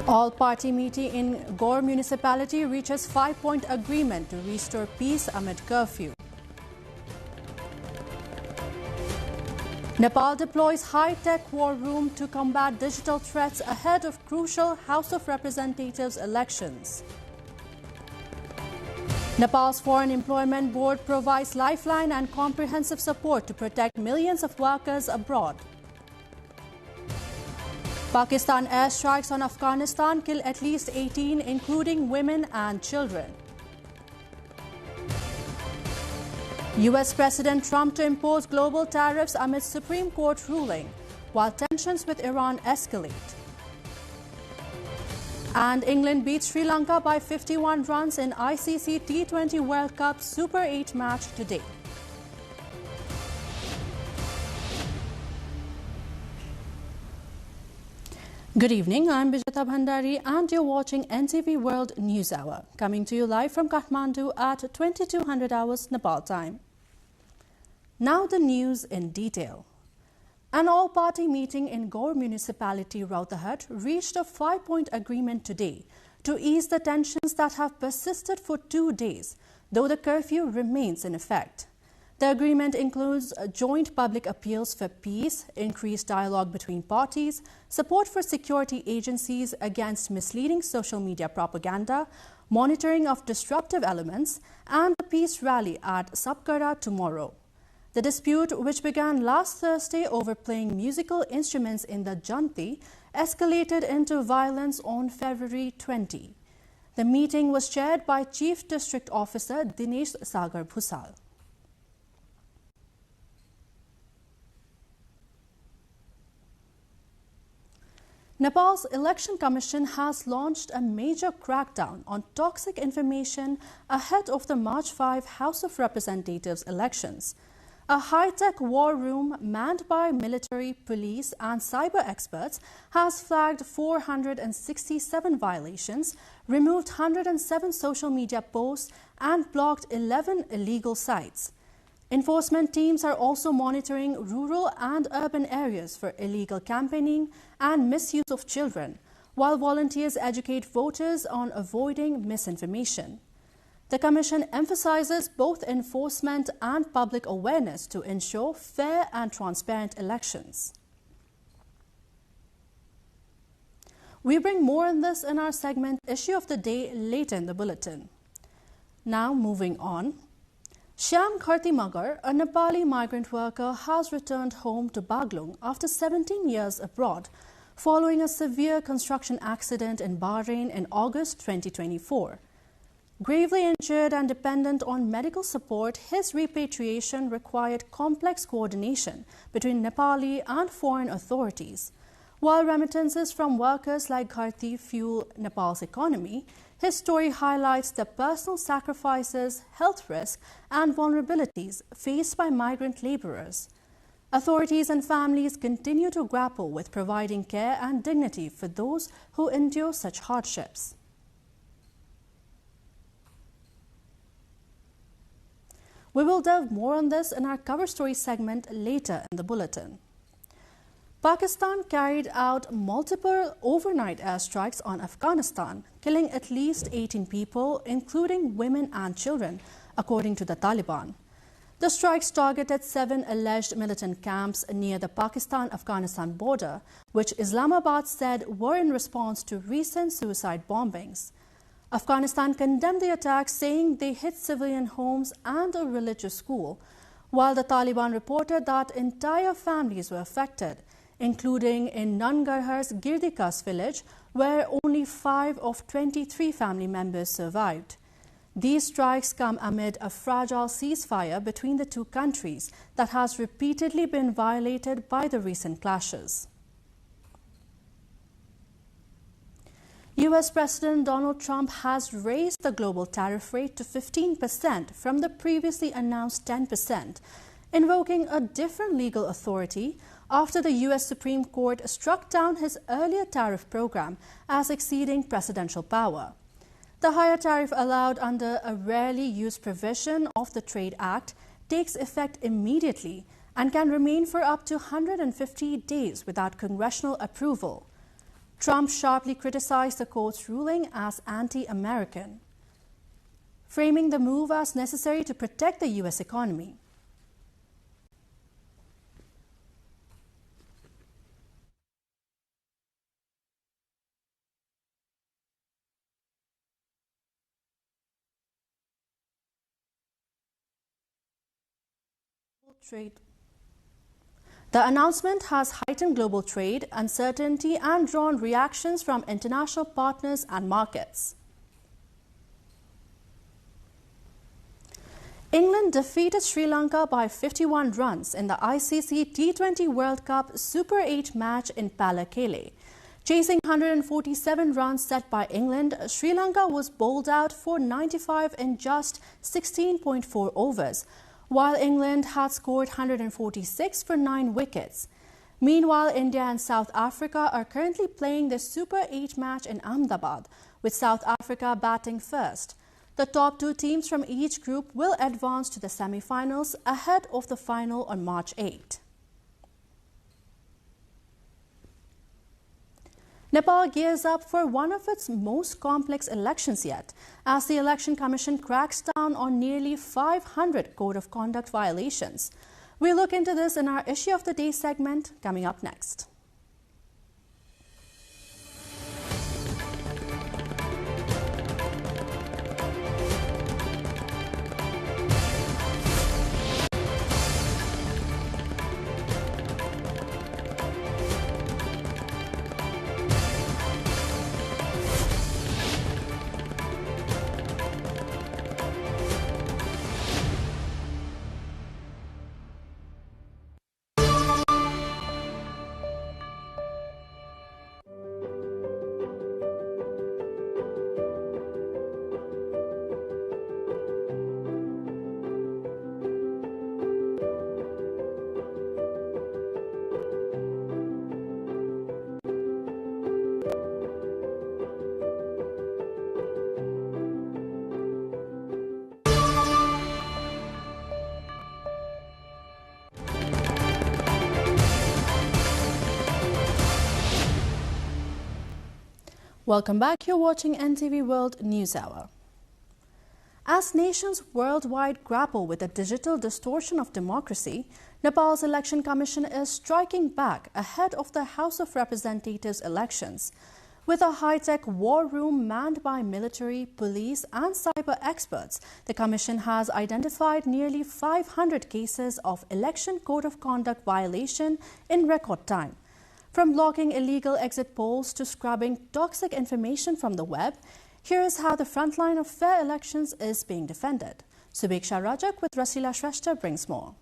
All-party meeting in Gaur municipality reaches 5-point agreement to restore peace amid curfew. Nepal deploys high-tech war room to combat digital threats ahead of crucial House of Representatives elections. Nepal's Foreign Employment Board provides lifeline and comprehensive support to protect millions of workers abroad. Pakistan airstrikes on Afghanistan kill at least 18, including women and children. U.S. President Trump to impose global tariffs amid Supreme Court ruling, while tensions with Iran escalate. And England beats Sri Lanka by 51 runs in ICC T20 World Cup Super 8 match today. Good evening, I'm Bijata Bhandari and you're watching NTV World News Hour, coming to you live from Kathmandu at 2200 hours Nepal time. Now the news in detail. An all-party meeting in Gaur municipality, Rautarhat, reached a 5-point agreement today to ease the tensions that have persisted for 2 days, though the curfew remains in effect. The agreement includes joint public appeals for peace, increased dialogue between parties, support for security agencies against misleading social media propaganda, monitoring of disruptive elements, and the peace rally at Sapkara tomorrow. The dispute, which began last Thursday over playing musical instruments in the Janti, escalated into violence on February 20. The meeting was chaired by Chief District Officer Dinesh Sagar Bhusal. Nepal's Election Commission has launched a major crackdown on toxic information ahead of the March 5 House of Representatives elections. A high-tech war room manned by military, police and cyber experts has flagged 467 violations, removed 107 social media posts and blocked 11 illegal sites. Enforcement teams are also monitoring rural and urban areas for illegal campaigning and misuse of children, while volunteers educate voters on avoiding misinformation. The Commission emphasizes both enforcement and public awareness to ensure fair and transparent elections. We bring more on this in our segment Issue of the Day later in the bulletin. Now moving on. Shyam Khartimagar, a Nepali migrant worker, has returned home to Baglung after 17 years abroad, following a severe construction accident in Bahrain in August 2024. Gravely injured and dependent on medical support, his repatriation required complex coordination between Nepali and foreign authorities. While remittances from workers like Kharti fuel Nepal's economy, his story highlights the personal sacrifices, health risks, and vulnerabilities faced by migrant laborers. Authorities and families continue to grapple with providing care and dignity for those who endure such hardships. We will delve more on this in our cover story segment later in the bulletin. Pakistan carried out multiple overnight airstrikes on Afghanistan, killing at least 18 people, including women and children, according to the Taliban. The strikes targeted 7 alleged militant camps near the Pakistan-Afghanistan border, which Islamabad said were in response to recent suicide bombings. Afghanistan condemned the attacks, saying they hit civilian homes and a religious school, while the Taliban reported that entire families were affected, including in Nangarhar's Girdikas village, where only 5 of 23 family members survived. These strikes come amid a fragile ceasefire between the two countries that has repeatedly been violated by the recent clashes. U.S. President Donald Trump has raised the global tariff rate to 15% from the previously announced 10%, invoking a different legal authority after the U.S. Supreme Court struck down his earlier tariff program as exceeding presidential power. The higher tariff allowed under a rarely used provision of the Trade Act takes effect immediately and can remain for up to 150 days without congressional approval. Trump sharply criticized the court's ruling as anti-American, framing the move as necessary to protect the U.S. economy. The announcement has heightened global trade, uncertainty, and drawn reactions from international partners and markets. England defeated Sri Lanka by 51 runs in the ICC T20 World Cup Super 8 match in Pallekele. Chasing 147 runs set by England, Sri Lanka was bowled out for 95 in just 16.4 overs, while England had scored 146 for 9 wickets. Meanwhile, India and South Africa are currently playing the Super 8 match in Ahmedabad, with South Africa batting first. The top 2 teams from each group will advance to the semi-finals ahead of the final on March 8. Nepal gears up for one of its most complex elections yet, as the Election Commission cracks down on nearly 500 Code of Conduct violations. We'll look into this in our Issue of the Day segment coming up next. Welcome back. You're watching NTV World News Hour. As nations worldwide grapple with the digital distortion of democracy, Nepal's Election Commission is striking back ahead of the House of Representatives elections. With a high-tech war room manned by military, police and cyber experts, the Commission has identified nearly 500 cases of election code of conduct violation in record time. From blocking illegal exit polls to scrubbing toxic information from the web, here is how the front line of fair elections is being defended. Subeksha Rajak with Rasila Shrestha brings more.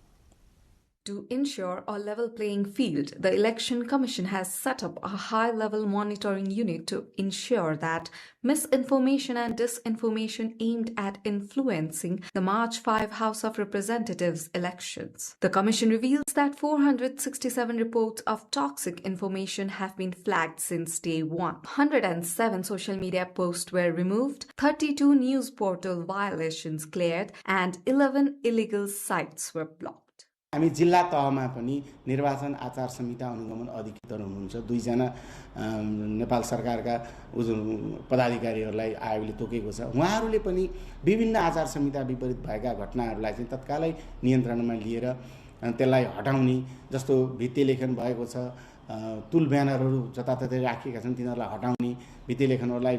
To ensure a level playing field, the Election Commission has set up a high-level monitoring unit to ensure that misinformation and disinformation aimed at influencing the March 5 House of Representatives elections. The Commission reveals that 467 reports of toxic information have been flagged since day one. 107 social media posts were removed, 32 news portal violations cleared, and 11 illegal sites were blocked. हामी जिल्ला तहमा पनि निर्वाचन आचार संहिता अनुगमन अधिकृतर हुनुहुन्छ 2 जना नेपाल सरकारका पदाधिकारीहरूलाई आयोगले तोकेको छ उहाँहरूले पनि विभिन्न आचार संहिता विपरीत भएका घटनाहरूलाई चाहिँ तत्कालै नियन्त्रणमा लिएर त्यसलाई हटाउने जस्तो भित्ते लेखन भएको छ तुल ब्यानरहरू जताततै राखिएका छन् तिनीहरूलाई हटाउने भित्ते लेखनहरूलाई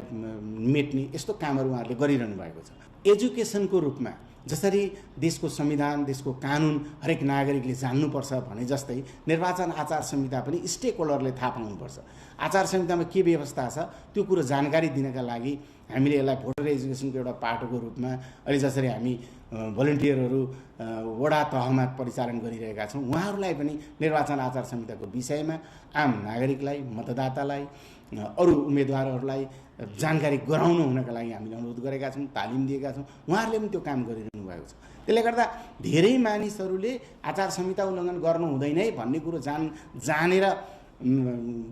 मेट्ने यस्तो कामहरू उहाँहरूले गरिरहनु भएको छ एजुकेसनको रूपमा जसरी देशको संविधान देशको कानुन हरेक नागरिकले जान्नुपर्छ भने जस्तै निर्वाचन आचार संहिता पनि स्टेक होल्डरले थाहा पाउनुपर्छ आचार संहितामा के व्यवस्था छ त्यो कुरो जानकारी दिनका लागि हामीले यसलाई भोटर एजुकेसनको एउटा पाटोको रूपमा अहिले जसरी हामी भलन्टियरहरू वडा तहमा परिचालन गरिरहेका छौं उहाँहरूलाई पनि निर्वाचन आचार संहिताको विषयमा आम नागरिकलाई मतदातालाई अरु उम्मेदवारहरूलाई जानकारी गराउनु हुनका लागि हामीले अनुरोध गरेका छौं तालिम दिएका छौं उहाँहरूले पनि त्यो काम गरिरहनु भएको छ त्यसले गर्दा धेरै मानिसहरूले आचार संहिता उल्लङ्घन गर्नु हुँदैन है भन्ने कुरो जानेर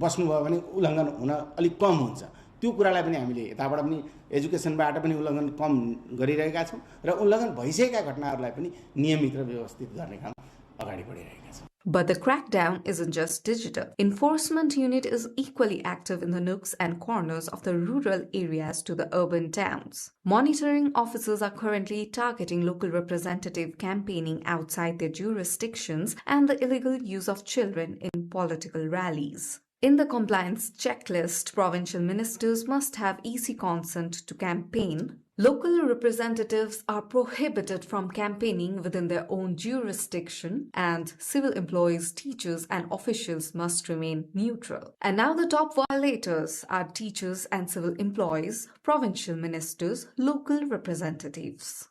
बस्नुभयो भने उल्लङ्घन हुन अलिक कम हुन्छ त्यो कुरालाई पनि हामीले यताबाट पनि एजुकेसनबाट पनि उल्लङ्घन कम गरिरहेका छौं र उल्लङ्घन भइसकेका घटनाहरूलाई पनि नियमित र व्यवस्थित गर्ने काम अगाडि बढिरहेका छौं But the crackdown isn't just digital. Enforcement unit is equally active in the nooks and corners of the rural areas to the urban towns. Monitoring officers are currently targeting local representative campaigning outside their jurisdictions and the illegal use of children in political rallies. In the compliance checklist, provincial ministers must have EC consent to campaign. Local representatives are prohibited from campaigning within their own jurisdiction, and civil employees, teachers, and officials must remain neutral. And now the top violators are teachers and civil employees, provincial ministers, local representatives.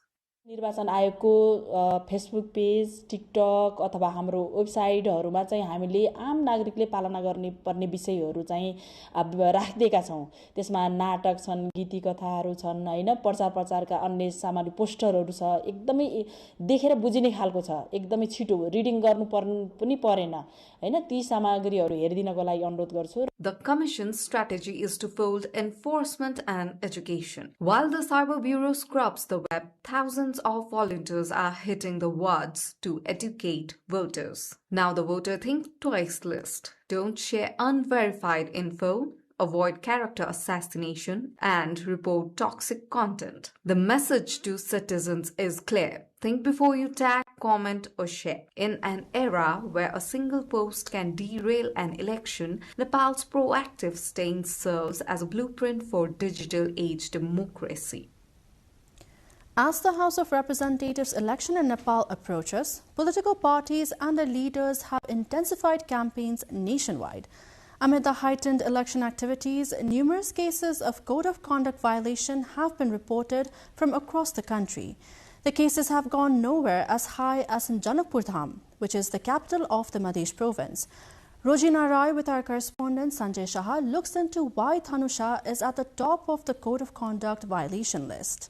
निर्वाचन आयोगको Facebook page, TikTok अथवा हाम्रो वेबसाइटहरुमा चाहिँ हामीले आम नागरिकले पालना गर्ने पर्ने विषयहरु चाहिँ राखिदिएका छौं। त्यसमा नाटक छन्, गीति कथाहरु छन्, हैन, प्रचारका अन्य सामग्री पोस्टरहरु छ। एकदमै देखेर बुझिने खालको छ। एकदमै छिटो रिडिङ गर्नु पनि परेन, हैन। ती सामग्रीहरु हेरिदिनको लागि अनुरोध गर्छु। The Commission's strategy is to fold enforcement and education. While the Cyber Bureau scrubs the web, thousands of volunteers are hitting the wards to educate voters. Now the voter think twice list. Don't share unverified info, avoid character assassination, and report toxic content. The message to citizens is clear. Think before you tag, comment, or share. In an era where a single post can derail an election, Nepal's proactive stance serves as a blueprint for digital age democracy. As the House of Representatives election in Nepal approaches, political parties and their leaders have intensified campaigns nationwide. Amid the heightened election activities, numerous cases of code of conduct violation have been reported from across the country. The cases have gone nowhere as high as in Janakpur Dham, which is the capital of the Madhya province. Rojina Rai with our correspondent Sanjay Shah looks into why Dhanusha is at the top of the code of conduct violation list.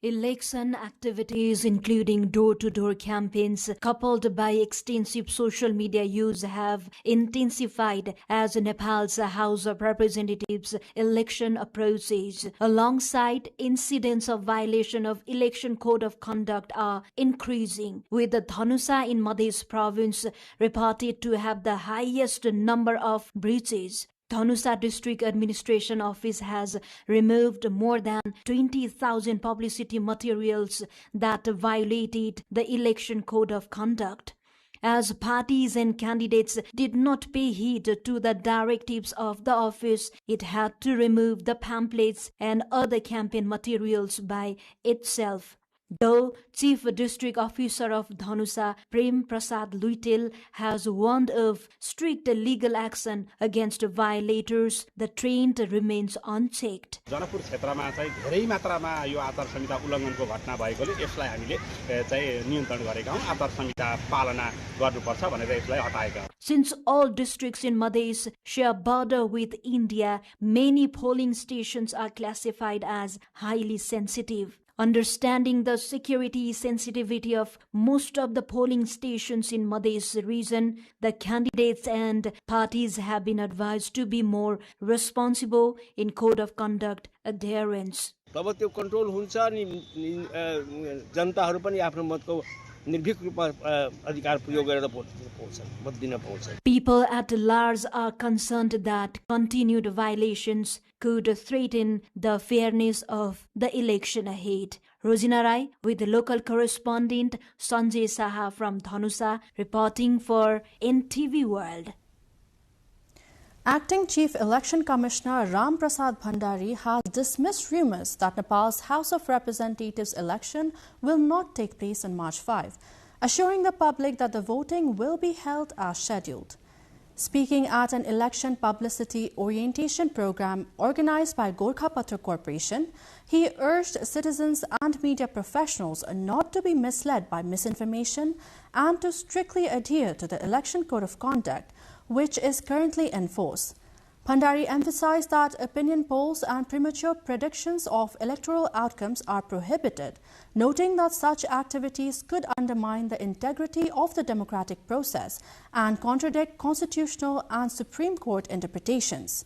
Election activities, including door-to-door campaigns coupled by extensive social media use, have intensified as Nepal's House of Representatives election approaches. Alongside, incidents of violation of election code of conduct are increasing, with Dhanusha in Madhya province reported to have the highest number of breaches. Dhanusha District Administration Office has removed more than 20,000 publicity materials that violated the election code of conduct. As parties and candidates did not pay heed to the directives of the office, it had to remove the pamphlets and other campaign materials by itself. Though Chief District Officer of Dhanusha, Prem Prasad Luitel, has warned of strict legal action against violators, the trend remains unchecked. Janakpur क्षेत्रमा चाहिँ धेरै मात्रामा यो आचार संहिता उल्लङ्घनको घटना भएकोले यसलाई हामीले चाहिँ नियन्त्रण गरेका हौं। आचार संहिता पालना गर्नुपर्छ भनेर यसलाई हटाएका। Since all districts in Madhya share border with India, many polling stations are classified as highly sensitive. Understanding the security sensitivity of most of the polling stations in Madhya region, the candidates and parties have been advised to be more responsible in code of conduct adherence. तब त्यो control हुन्छ अनि जनताहरु पनि आफ्नो मतको निर्भीक रूपमा अधिकार प्रयोग गरेर भोट दिन पाउँछन्. People at large are concerned that continued violations could threaten the fairness of the election ahead. Rojina Rai with the local correspondent Sanjay Saha from Dhanusha reporting for NTV World. Acting Chief Election Commissioner Ram Prasad Bhandari has dismissed rumors that Nepal's House of Representatives election will not take place on March 5, assuring the public that the voting will be held as scheduled. Speaking at an election publicity orientation program organized by Gorkha Patra Corporation, he urged citizens and media professionals not to be misled by misinformation and to strictly adhere to the Election Code of Conduct, which is currently in force. Bhandari emphasized that opinion polls and premature predictions of electoral outcomes are prohibited, noting that such activities could undermine the integrity of the democratic process and contradict constitutional and Supreme Court interpretations.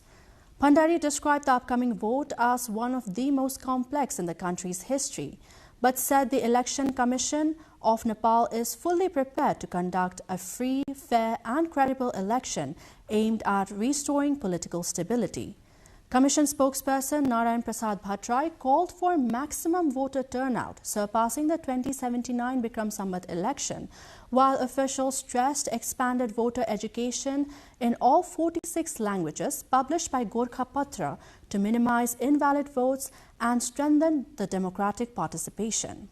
Bhandari described the upcoming vote as one of the most complex in the country's history. but said the Election Commission of Nepal is fully prepared to conduct a free, fair and credible election aimed at restoring political stability. Commission spokesperson Narayan Prasad Bhattrai called for maximum voter turnout, surpassing the 2079 Bikram Sambat election, while officials stressed expanded voter education in all 46 languages published by Gorkha Patra to minimize invalid votes and strengthen the democratic participation.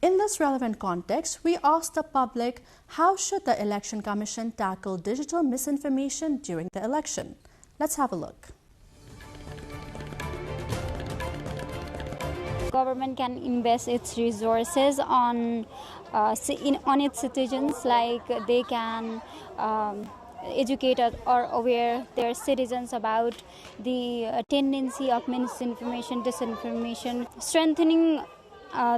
In this relevant context, we asked the public how should the Election Commission tackle digital misinformation during the election. Let's have a look. Government can invest its resources on its citizens, like they can educate or aware their citizens about the tendency of misinformation, disinformation, strengthening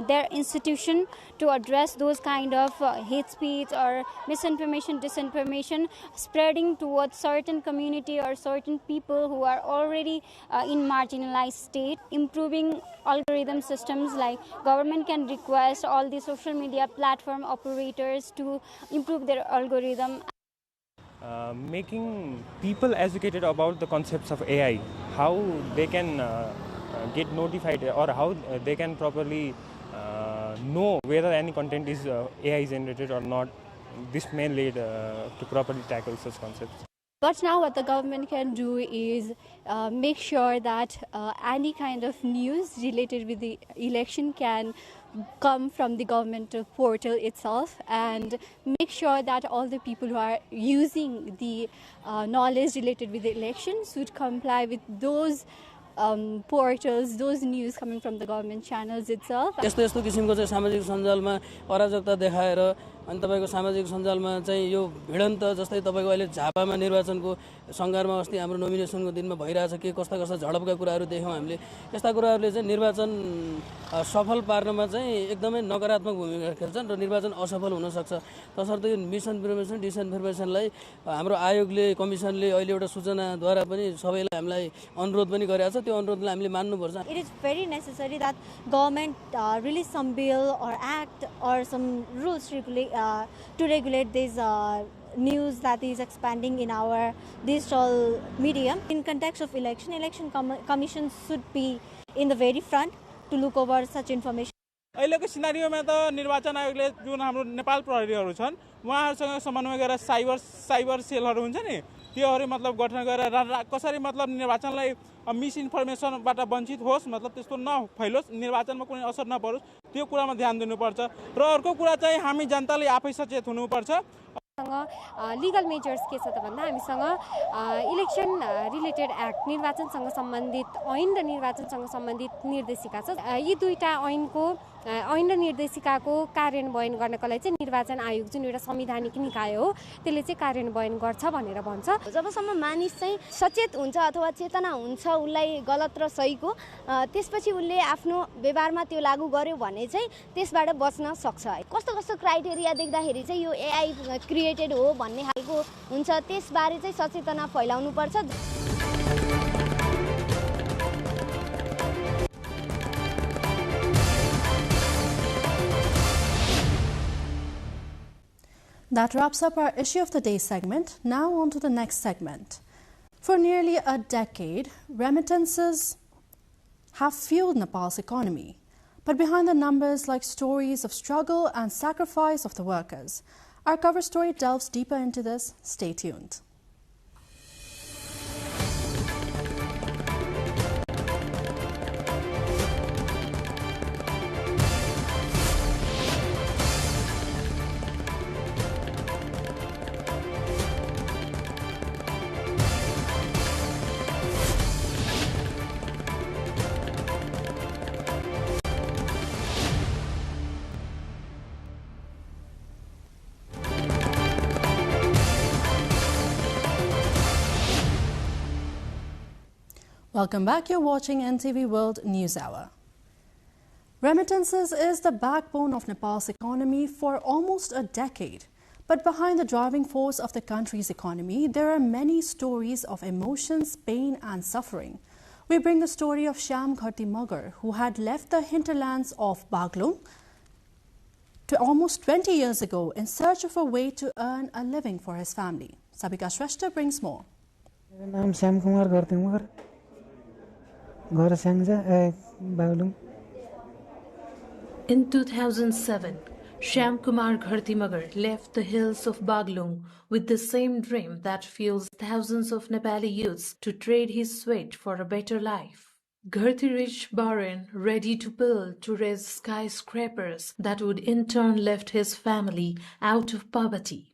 their institution to address those kind of hate speech or misinformation, disinformation spreading towards certain community or certain people who are already in marginalized state. Improving algorithm systems, like government can request all the social media platform operators to improve their algorithm. Making people educated about the concepts of AI, how they can get notified or how they can properly know whether any content is AI generated or not. This may lead to properly tackle such concepts. But now what the government can do is make sure that any kind of news related with the election can come from the government portal itself, and make sure that all the people who are using the knowledge related with the election should comply with those portals, those news coming from the government channels itself. यस्तो किसिमको चाहिँ सामाजिक सञ्जालमा अराजकता देखाएर अनि तपाईको सामाजिक सञ्जालमा चाहिँ यो भिडन्त, जस्तै तपाईको अहिले झापामा निर्वाचनको संगारमा अस्ति हाम्रो नोमिनेसनको दिनमा भइरहेछ के कस्ता झडपका कुराहरू देख्यौं हामीले। यस्ता कुराहरूले चाहिँ निर्वाचन सफल पार्नमा चाहिँ एकदमै नकारात्मक भूमिका खेल्छन् र निर्वाचन असफल हुन सक्छ। तसर्थ यो मिसइन्फर्मेसन, डिसइन्फर्मेसनलाई हाम्रो आयोगले, कमिसनले अहिले एउटा सूचनाद्वारा पनि सबैलाई हामीलाई अनुरोध पनि गरेको छ। त्यो अनुरोधलाई हामीले मान्नुपर्छ। It is very necessary that government release some bill or act or some rules to regulate this news that is expanding in our digital medium. In context of election commission should be in the very front to look over such information. अहिलेको सिनारियोमा त निर्वाचन आयोगले जुन हाम्रो नेपाल प्रहरीहरू छन् उहाँहरुसँग समन्वय गरेर cyber सेलहरू हुन्छ नि, त्योहरू मतलब गठन गरेर कसरी मतलब निर्वाचनलाई मिस इन्फर्मेसनबाट वञ्चित होस्, मतलब त्यस्तो नफैलोस्, निर्वाचनमा कुनै असर नपरोस्, त्यो कुरामा ध्यान दिनुपर्छ। र अर्को कुरा चाहिँ हामी जनताले आफै सचेत हुनुपर्छ। लिगल मेजर्स के छ त भन्दा हामीसँग इलेक्सन रिलेटेड एक्ट, निर्वाचनसँग सम्बन्धित ऐन र निर्वाचनसँग सम्बन्धित निर्देशिका छ। यी दुईटा ऐन र निर्देशिकाको कार्यान्वयन गर्नको लागि चाहिँ निर्वाचन आयोग जुन एउटा संवैधानिक निकाय हो त्यसले चाहिँ कार्यान्वयन गर्छ भनेर भन्छ। जबसम्म मानिस चाहिँ सचेत हुन्छ अथवा चेतना हुन्छ उसलाई गलत र सहीको, त्यसपछि उसले आफ्नो व्यवहारमा त्यो लागू गर्यो भने चाहिँ त्यसबाट बच्न सक्छ। कस्तो क्राइटेरिया देख्दाखेरि चाहिँ यो एआई क्रिएटेड हो भन्ने खालको हुन्छ, त्यसबारे चाहिँ सचेतना फैलाउनु पर्छ। That wraps up our Issue of the Day segment. Now on to the next segment. For nearly a decade, remittances have fueled Nepal's economy. But behind the numbers lie stories of struggle and sacrifice of the workers. Our cover story delves deeper into this. Stay tuned. Welcome back. You're watching NTV World News Hour. Remittances is the backbone of Nepal's economy for almost a decade. But behind the driving force of the country's economy, there are many stories of emotions, pain and suffering. We bring the story of Shyam Gharti Magar, who had left the hinterlands of Baglung to almost 20 years ago in search of a way to earn a living for his family. Sabika Shrestha brings more. नाम श्याम कुमार घरती मगर घर Syangja Baglung. In 2007, Shyam Kumar Gharti Magar left the hills of Baglung with the same dream that fuels thousands of Nepali youths to trade his sweat for a better life. Gharti reached Bahrain ready to build to raise skyscrapers that would in turn lift his family out of poverty.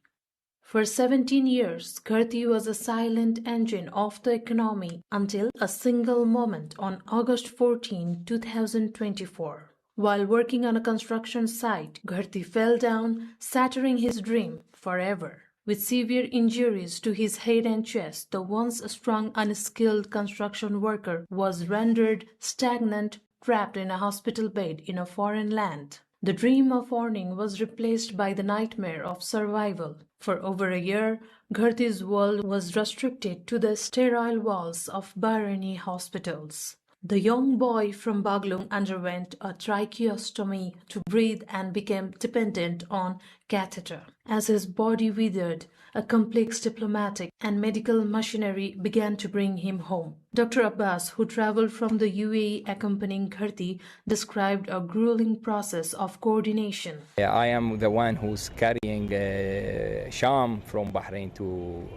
For 17 years, Gharti was a silent engine of the economy until a single moment on August 14, 2024. While working on a construction site, Gharti fell down, shattering his dream forever. With severe injuries to his head and chest, the once strong, unskilled construction worker was rendered stagnant, trapped in a hospital bed in a foreign land. The dream of earning was replaced by the nightmare of survival. For over a year, Gharti's world was restricted to the sterile walls of Bahraini hospitals. The young boy from Baglung underwent a tracheostomy to breathe and became dependent on catheter. As his body withered, a complex diplomatic and medical machinery began to bring him home. Dr. Abbas, who traveled from the UAE accompanying Gharti, described a grueling process of coordination. I am the one who's carrying Shyam from Bahrain to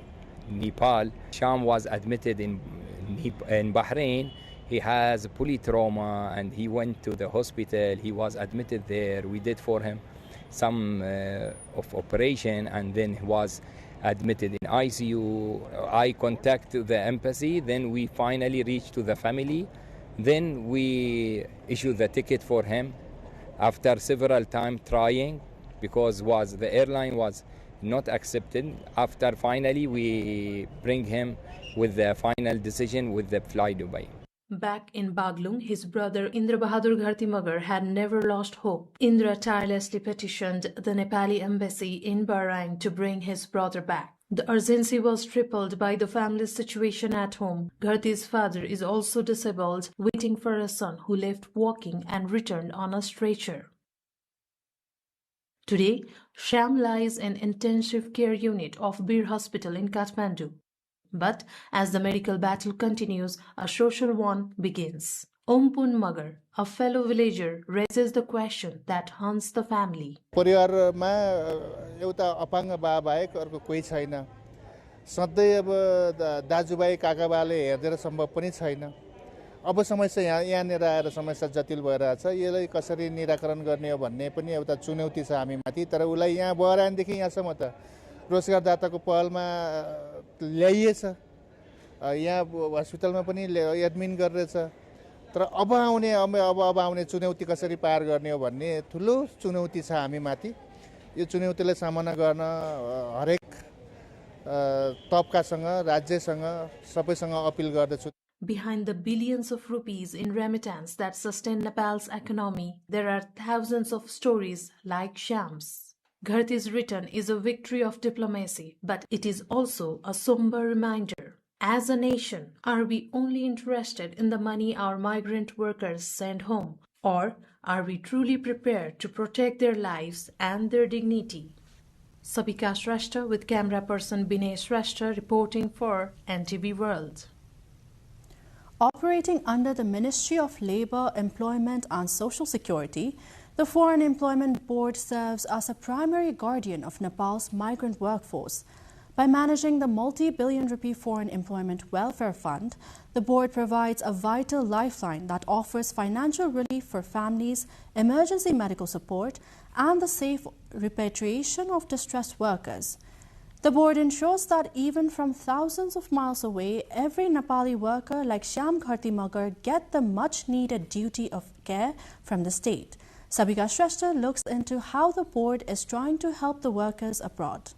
Nepal. Shyam was admitted in Bahrain. He has polytrauma and he went to the hospital. He was admitted there. We did for him some of operation and then he was admitted in ICU. I contacted the embassy. Then we finally reached to the family. Then we issued the ticket for him after several times trying because the airline was not accepted. After finally we bring him with the final decision with the Fly Dubai. Back in Baglung, his brother Indra Bahadur Gharti Magar had never lost hope. Indra tirelessly petitioned the Nepali embassy in Bahrain to bring his brother back. The urgency was tripled by the family's situation at home. Gharti's father is also disabled, waiting for a son who left walking and returned on a stretcher. Today, Shyam lies in intensive care unit of Bir Hospital in Kathmandu. But as the medical battle continues, a social one begins. Ompun Magar, a fellow villager, raises the question that haunts the family. परिवारमा एउटा अपाङ्ग बा बाहेक अर्को कोही छैन. सधैँ अब दाजुभाइ काकाबाले हेर्दै सम्भव पनि छैन. अब समस्या यहाँनिर आएर समस्या जटिल भइरहेछ. यसलाई कसरी निराकरण गर्ने हो भन्ने पनि एउटा चुनौती छ हामी माथि. तर उलाई यहाँ बहरानदेखि यहाँसम्म त रोजगारदाताको पहलमा ल्याइएछ. यहाँ हस्पिटलमा पनि एडमिन गरेछ. तर अब आउने चुनौती कसरी पार गर्ने हो भन्ने ठुलो चुनौती छ हामी माथि. यो चुनौतीलाई सामना गर्न हरेक तबकासँग राज्यसँग सबैसँग अपिल गर्दछु. Behind the billions of rupees in remittance that sustain Nepal's economy, there are thousands of stories like Shyam's. Gharti's return is a victory of diplomacy, but it is also a somber reminder. As a nation, are we only interested in the money our migrant workers send home, or are we truly prepared to protect their lives and their dignity? Sabika Shrestha with camera person Binay Shrestha reporting for NTV World. Operating under the Ministry of Labour, Employment and Social Security, the Foreign Employment Board serves as a primary guardian of Nepal's migrant workforce. By managing the multi-billion rupee Foreign Employment Welfare Fund, the board provides a vital lifeline that offers financial relief for families, emergency medical support, and the safe repatriation of distressed workers. The board ensures that even from thousands of miles away, every Nepali worker like Shyam Gharti Magar get the much-needed duty of care from the state. Sabika Shrestha looks into how the board is trying to help the workers abroad.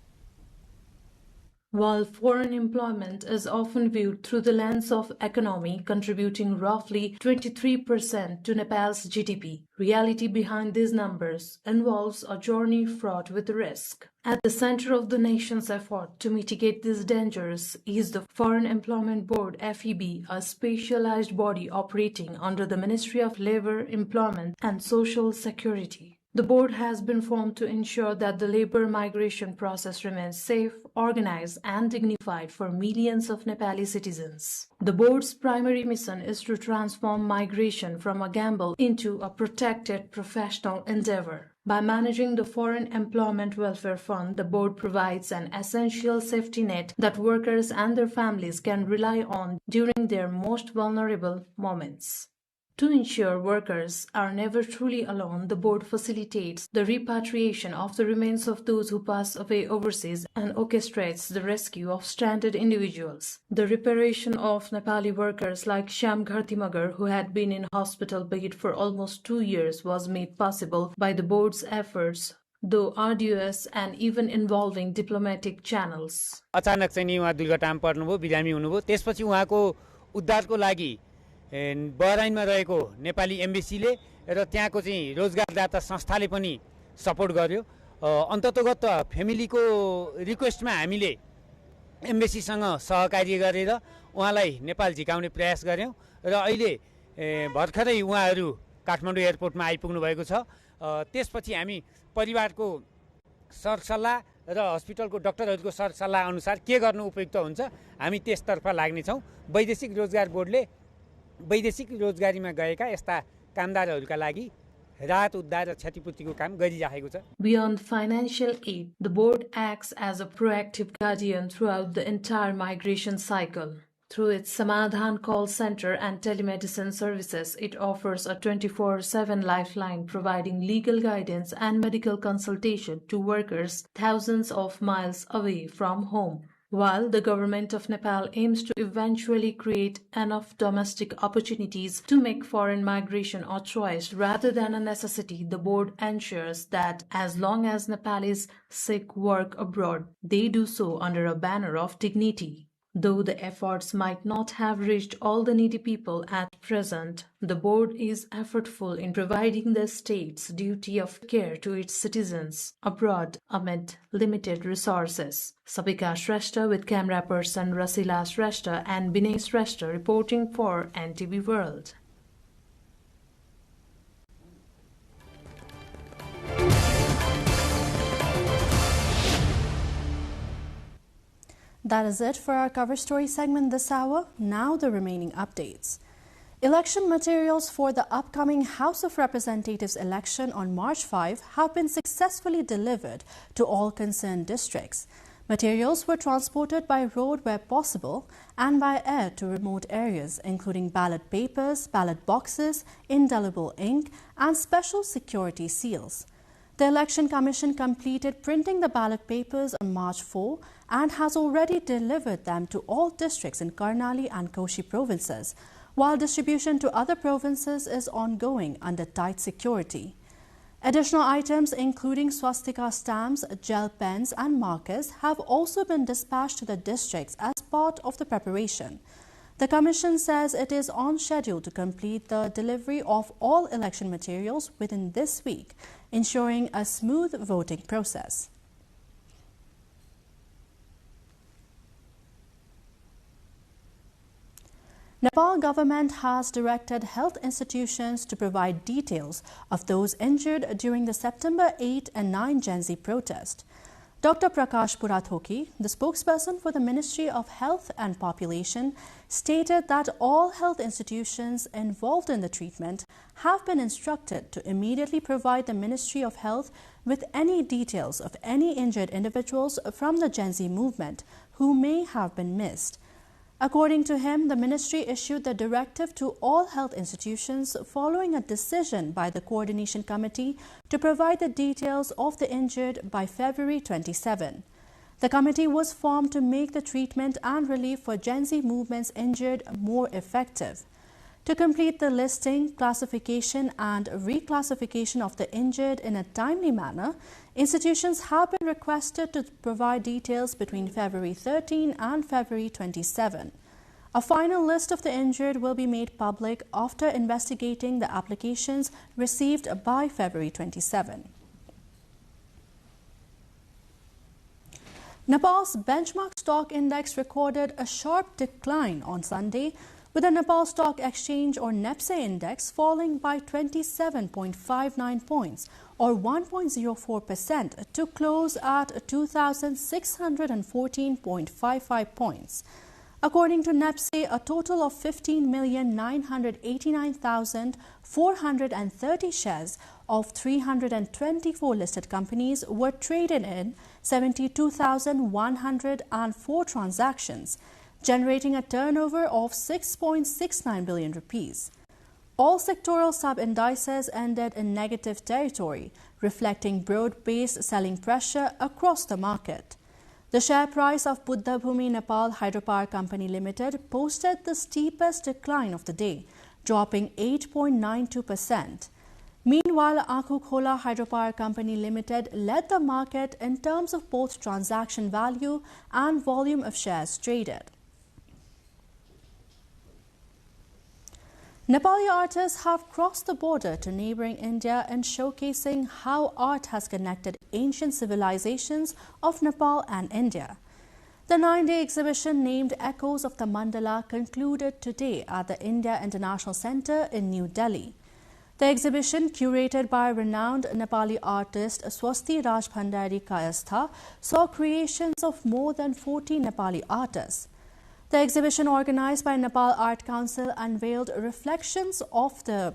While foreign employment is often viewed through the lens of economy, contributing roughly 23% to Nepal's GDP, reality behind these numbers involves a journey fraught with risk. At the center of the nation's effort to mitigate these dangers is the Foreign Employment Board (FEB), a specialized body operating under the Ministry of Labor, Employment and Social Security. The board has been formed to ensure that the labor migration process remains safe, organized, and dignified for millions of Nepali citizens. The board's primary mission is to transform migration from a gamble into a protected professional endeavor. By managing the Foreign Employment Welfare Fund, the board provides an essential safety net that workers and their families can rely on during their most vulnerable moments. To ensure workers are never truly alone, the board facilitates the repatriation of the remains of those who pass away overseas and orchestrates the rescue of stranded individuals. The repatriation of Nepali workers like Shyam Ghartimagar, who had been in hospital bed for almost 2 years, was made possible by the board's efforts, though arduous and even involving diplomatic channels. अचानक चाहिँ नि उहाँ दुर्घटनामा पर्नुभयो, बिरामी हुनुभयो। त्यसपछि उहाँको उद्धारको लागि बहराइनमा रहेको नेपाली एम्बेसीले र त्यहाँको चाहिँ रोजगारदाता संस्थाले पनि सपोर्ट गर्यो। अन्ततोगत फ्यामिलीको रिक्वेस्टमा हामीले एम्बेसीसँग सहकार्य गरेर उहाँलाई नेपाल झिकाउने प्रयास गर्यौं र अहिले भर्खरै उहाँहरू काठमाडौँ एयरपोर्टमा आइपुग्नु भएको छ। त्यसपछि हामी परिवारको सरसल्लाह र हस्पिटलको डाक्टरहरूको सरसल्लाह अनुसार के गर्नु उपयुक्त हुन्छ हामी त्यसतर्फ लाग्नेछौँ। वैदेशिक रोजगार बोर्डले वैदेशिक रोजगारीमा गएका यस्ता कामदारहरूका लागि राहत उद्धार र क्षतिपूर्तिको काम गरिरहेको छ। Beyond financial aid, the board acts as a proactive guardian throughout the entire migration cycle. Through its Samadhan call center and telemedicine services, it offers a 24/7 lifeline providing legal guidance and medical consultation to workers thousands of miles away from home. While the government of Nepal aims to eventually create enough domestic opportunities to make foreign migration a choice rather than a necessity, the board ensures that as long as Nepalis seek work abroad, they do so under a banner of dignity. Though the efforts might not have reached all the needy people at present, the board is effortful in providing the state's duty of care to its citizens abroad amid limited resources. Sabika Shrestha with camera person Rasila Shrestha and Binay Shrestha reporting for NTV World. That is it for our cover story segment this hour. Now the remaining updates. Election materials for the upcoming House of Representatives election on March 5 have been successfully delivered to all concerned districts. Materials were transported by road where possible and by air to remote areas, including ballot papers, ballot boxes, indelible ink, and special security seals. The Election Commission completed printing the ballot papers on March 4 and has already delivered them to all districts in Karnali and Koshi provinces, while distribution to other provinces is ongoing under tight security. Additional items including swastika stamps, gel pens and markers have also been dispatched to the districts as part of the preparation. The Commission says it is on schedule to complete the delivery of all election materials within this week, ensuring a smooth voting process. Nepal government has directed health institutions to provide details of those injured during the September 8 and 9 Gen Z protest. Dr. Prakash Purathoki, the spokesperson for the Ministry of Health and Population, stated that all health institutions involved in the treatment have been instructed to immediately provide the Ministry of Health with any details of any injured individuals from the Gen Z movement who may have been missed. According to him, the ministry issued the directive to all health institutions following a decision by the Coordination Committee to provide the details of the injured by February 27. The committee was formed to make the treatment and relief for Gen Z movement's injured more effective. To complete the listing, classification and reclassification of the injured in a timely manner, institutions have been requested to provide details between February 13 and February 27. A final list of the injured will be made public after investigating the applications received by February 27. Nepal's benchmark stock index recorded a sharp decline on Sunday, with the Nepal Stock Exchange or NEPSE index falling by 27.59 points or 1.04% to close at 2,614.55 points. According to NEPSE, a total of 15,989,430 shares of 324 listed companies were traded in 72,104 transactions, generating a turnover of 6.69 billion rupees. All sectoral sub-indices ended in negative territory, reflecting broad-based selling pressure across the market. The share price of Buddha Bhumi Nepal Hydropower Company Limited posted the steepest decline of the day, dropping 8.92%. Meanwhile, Akhu Khola Hydropower Company Limited led the market in terms of both transaction value and volume of shares traded. Nepali artists have crossed the border to neighboring India in showcasing how art has connected ancient civilizations of Nepal and India. The 9-day exhibition named Echoes of the Mandala concluded today at the India International Centre in New Delhi. The exhibition, curated by renowned Nepali artist Swasti Raj Bhandari Kayastha, saw creations of more than 40 Nepali artists. The exhibition, organized by Nepal Art Council, unveiled reflections of the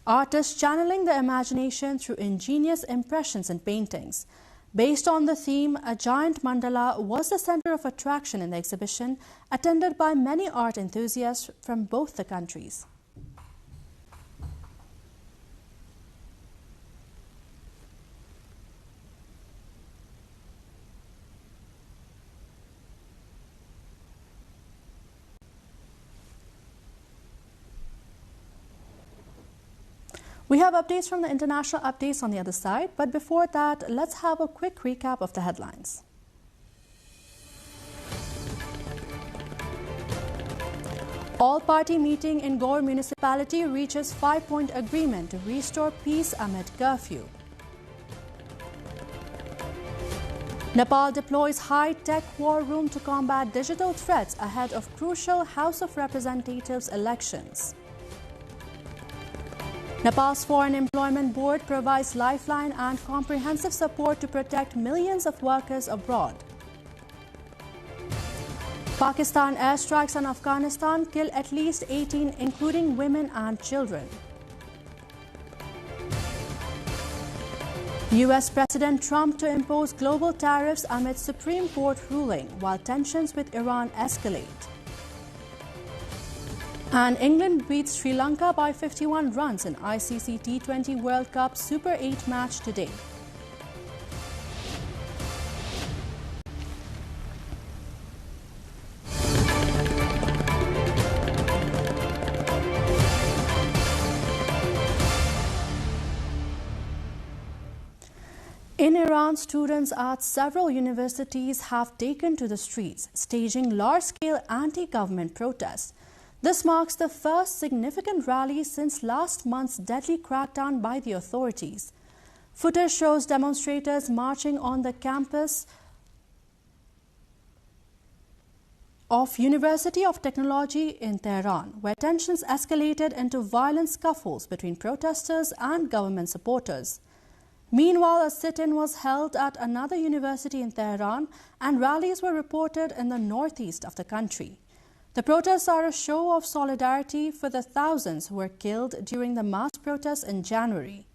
artists channeling the imagination through ingenious impressions and paintings. Based on the theme, a giant mandala was the center of attraction in the exhibition, attended by many art enthusiasts from both the countries. We have updates from the international updates on the other side, but before that, let's have a quick recap of the headlines. All-party meeting in Gaur municipality reaches 5-point agreement to restore peace amid curfew. Nepal deploys high-tech war room to combat digital threats ahead of crucial House of Representatives elections. Nepal's Foreign Employment Board provides lifeline and comprehensive support to protect millions of workers abroad. Pakistan airstrikes on Afghanistan kill at least 18, including women and children. US President Trump to impose global tariffs amid Supreme Court ruling, while tensions with Iran escalate. And England beats Sri Lanka by 51 runs in ICC T20 World Cup Super 8 match today. In Iran, students at several universities have taken to the streets, staging large-scale anti-government protests. This marks the first significant rally since last month's deadly crackdown by the authorities. Footage shows demonstrators marching on the campus of University of Technology in Tehran, where tensions escalated into violent scuffles between protesters and government supporters. Meanwhile, a sit-in was held at another university in Tehran, and rallies were reported in the northeast of the country. The protests are a show of solidarity for the thousands who were killed during the mass protests in January.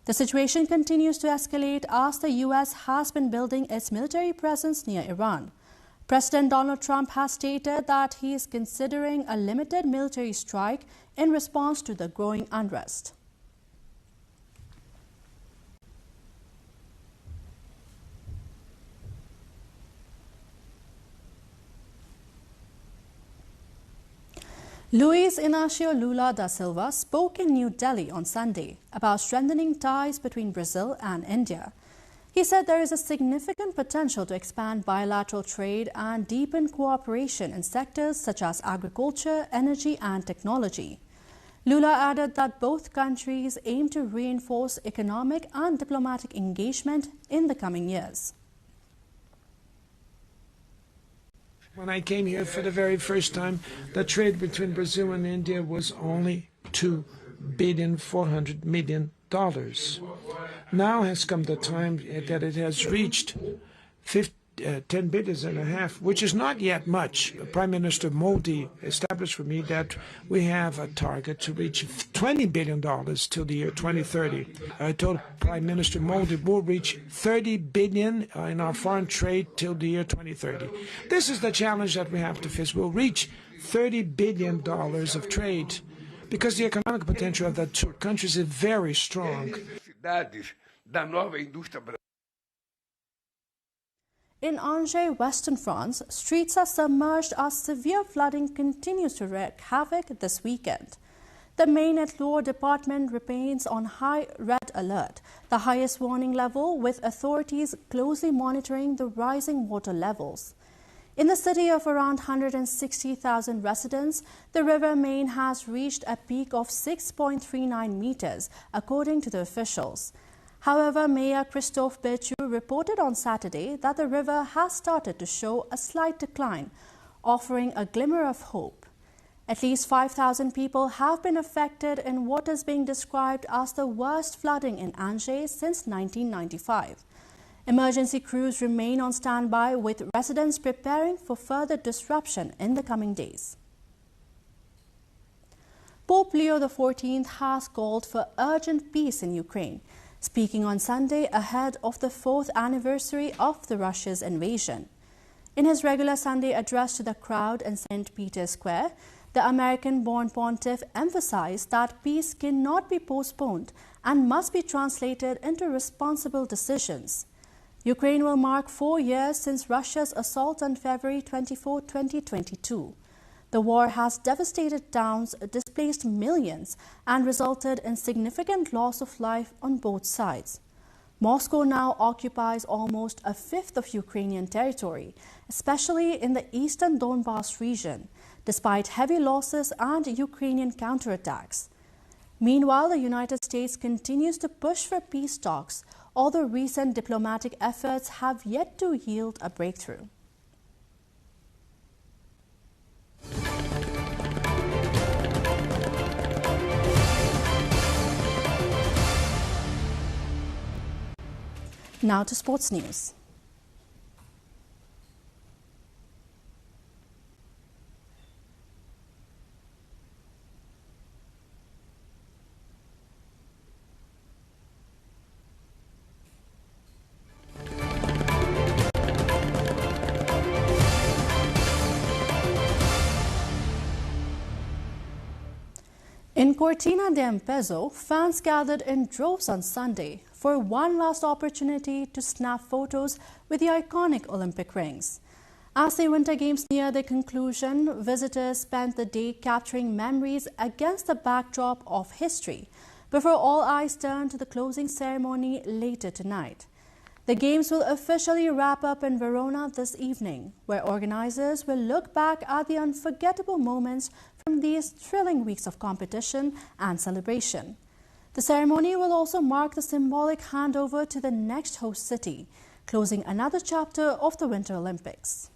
The situation continues to escalate as the U.S. has been building its military presence near Iran. President Donald Trump has stated that he is considering a limited military strike in response to the growing unrest. Luiz Inácio Lula da Silva spoke in New Delhi on Sunday about strengthening ties between Brazil and India. He said there is a significant potential to expand bilateral trade and deepen cooperation in sectors such as agriculture, energy and technology. Lula added that both countries aim to reinforce economic and diplomatic engagement in the coming years. When I came here for the very first time, the trade between Brazil and India was only $2.4 billion. Now has come the time that it has reached 10 billion and a half, which is not yet much. Prime Minister Modi established for me that we have a target to reach $20 billion till the year 2030. I told Prime Minister Modi we'll reach 30 billion in our foreign trade till the year 2030. This is the challenge that we have to face. We'll reach $30 billion of trade because the economic potential of the two countries is very strong. In Angers, Western France, streets are submerged as severe flooding continues to wreak havoc this weekend. The Maine-et-Loire department remains on high red alert, the highest warning level, with authorities closely monitoring the rising water levels. In the city of around 160,000 residents, the River Maine has reached a peak of 6.39 meters, according to the officials. However, Mayor Christophe Béchu reported on Saturday that the river has started to show a slight decline, offering a glimmer of hope. At least 5,000 people have been affected in what is being described as the worst flooding in Angers since 1995. Emergency crews remain on standby, with residents preparing for further disruption in the coming days. Pope Leo XIV has called for urgent peace in Ukraine, speaking on Sunday ahead of the 4th anniversary of Russia's invasion. In his regular Sunday address to the crowd in St. Peter's Square, the American-born pontiff emphasized that peace cannot be postponed and must be translated into responsible decisions. Ukraine will mark 4 years since Russia's assault on February 24, 2022. The war has devastated towns, displaced millions, and resulted in significant loss of life on both sides. Moscow now occupies almost a fifth of Ukrainian territory, especially in the eastern Donbas region, despite heavy losses and Ukrainian counterattacks. Meanwhile, the United States continues to push for peace talks, although recent diplomatic efforts have yet to yield a breakthrough. Now to sports news. In Cortina d'Ampezzo, fans gathered in droves on Sunday for one last opportunity to snap photos with the iconic Olympic rings. As the Winter Games near their conclusion, visitors spent the day capturing memories against the backdrop of history before all eyes turn to the closing ceremony later tonight. The Games will officially wrap up in Verona this evening, where organizers will look back at the unforgettable moments from these thrilling weeks of competition and celebration. The ceremony will also mark the symbolic handover to the next host city, closing another chapter of the Winter Olympics.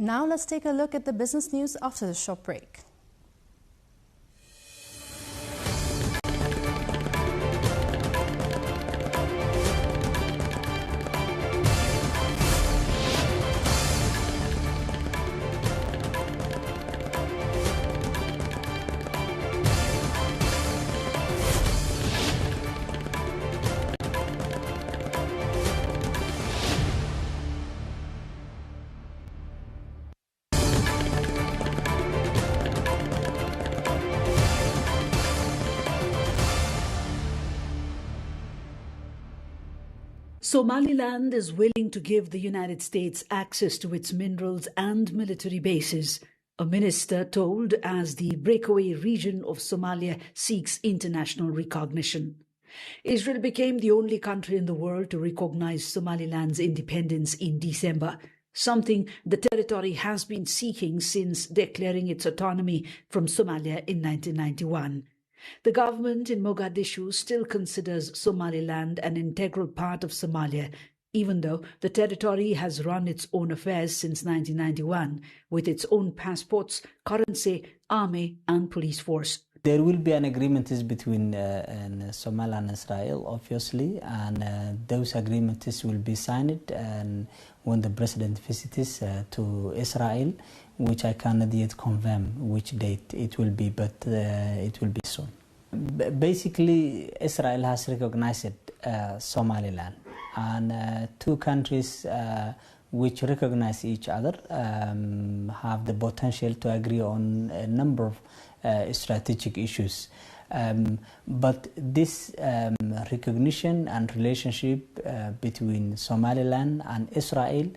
Now let's take a look at the business news after the short break. Somaliland is willing to give the United States access to its minerals and military bases, a minister told, as the breakaway region of Somalia seeks international recognition. Israel became the only country in the world to recognize Somaliland's independence in December, something the territory has been seeking since declaring its autonomy from Somalia in 1991. The government in Mogadishu still considers Somaliland an integral part of Somalia, even though the territory has run its own affairs since 1991, with its own passports, currency, army and police force. There will be an agreement between Somalia and Israel, obviously, and those agreements will be signed and when the president visits to Israel, which I cannot yet confirm which date it will be, but it will be soon. Basically, Israel has recognized Somaliland, and two countries which recognize each other have the potential to agree on a number of strategic issues. But this recognition and relationship between Somaliland and Israel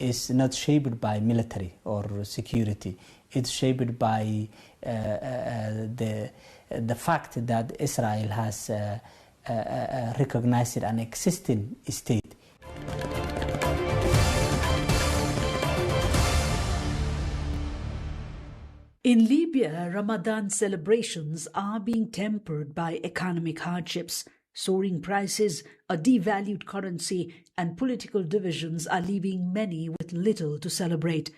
is not shaped by military or security. It's shaped by the fact that Israel has recognized an existing state. In Libya, Ramadan celebrations are being tempered by economic hardships. Soaring prices, a devalued currency, and political divisions are leaving many with little to celebrate.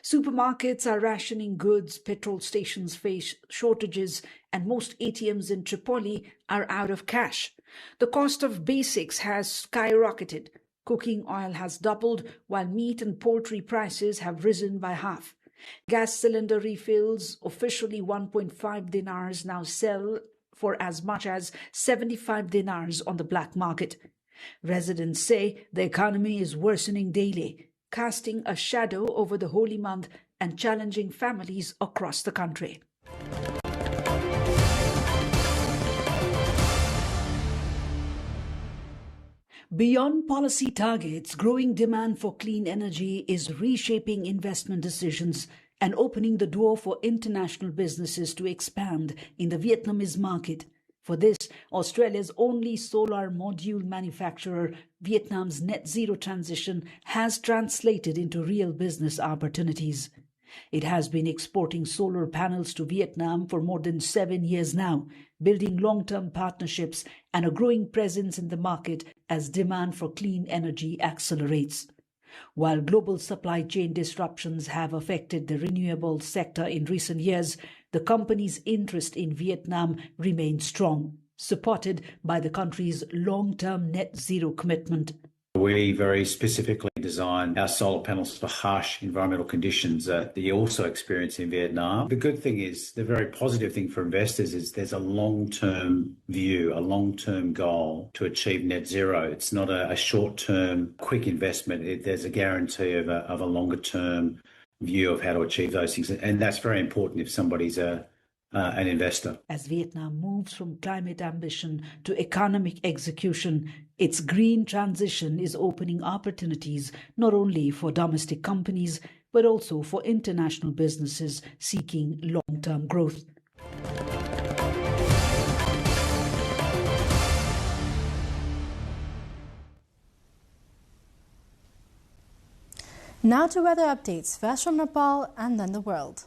Supermarkets are rationing goods, petrol stations face shortages, and most ATMs in Tripoli are out of cash. The cost of basics has skyrocketed. Cooking oil has doubled, while meat and poultry prices have risen by half. Gas cylinder refills, officially 1.5 dinars, now sell for as much as 75 dinars on the black market. Residents say the economy is worsening daily, casting a shadow over the holy month and challenging families across the country. Beyond policy targets, growing demand for clean energy is reshaping investment decisions and opening the door for international businesses to expand in the Vietnamese market. For this, Australia's only solar module manufacturer, Vietnam's net zero transition, has translated into real business opportunities. It has been exporting solar panels to Vietnam for more than 7 years now, building long-term partnerships and a growing presence in the market as demand for clean energy accelerates. While global supply chain disruptions have affected the renewable sector in recent years, the company's interest in Vietnam remains strong, supported by the country's long-term net zero commitment. We very specifically designed our solar panels for harsh environmental conditions that you also experience in Vietnam. The good thing is, the very positive thing for investors is there's a long-term view, a long-term goal to achieve net zero. It's not a short-term, quick investment. There's a guarantee of a longer-term view of how to achieve those things. And that's very important if somebody's an investor. As Vietnam moves from climate ambition to economic execution, its green transition is opening opportunities not only for domestic companies, but also for international businesses seeking long-term growth. Now to weather updates, first from Nepal and then the world.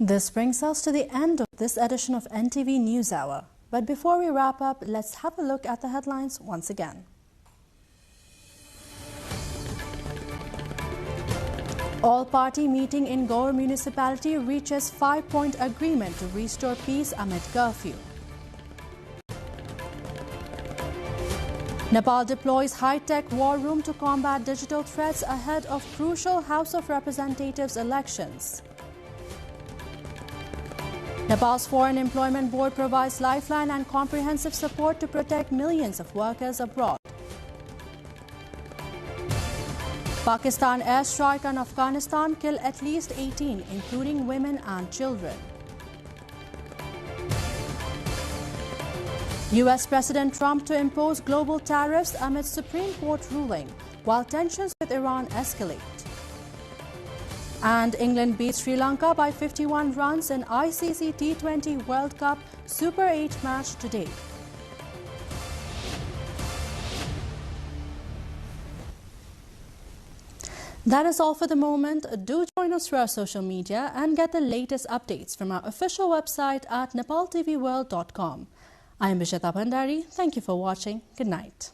This brings us to the end of this edition of NTV News Hour. But before we wrap up, let's have a look at the headlines once again. All-party meeting in Gaur municipality reaches 5-point agreement to restore peace amid curfew. Nepal deploys high-tech war room to combat digital threats ahead of crucial House of Representatives elections. Nepal's Foreign Employment Board provides lifeline and comprehensive support to protect millions of workers abroad. Pakistan airstrike on Afghanistan kill at least 18, including women and children. US President Trump to impose global tariffs amid Supreme Court ruling, while tensions with Iran escalate. And England beats Sri Lanka by 51 runs in ICC T20 World Cup Super 8 match today. That is all for the moment. Do join us through our social media and get the latest updates from our official website at nepaltelevision.com. I am Bijata Bhandari. Thank you for watching. Good night.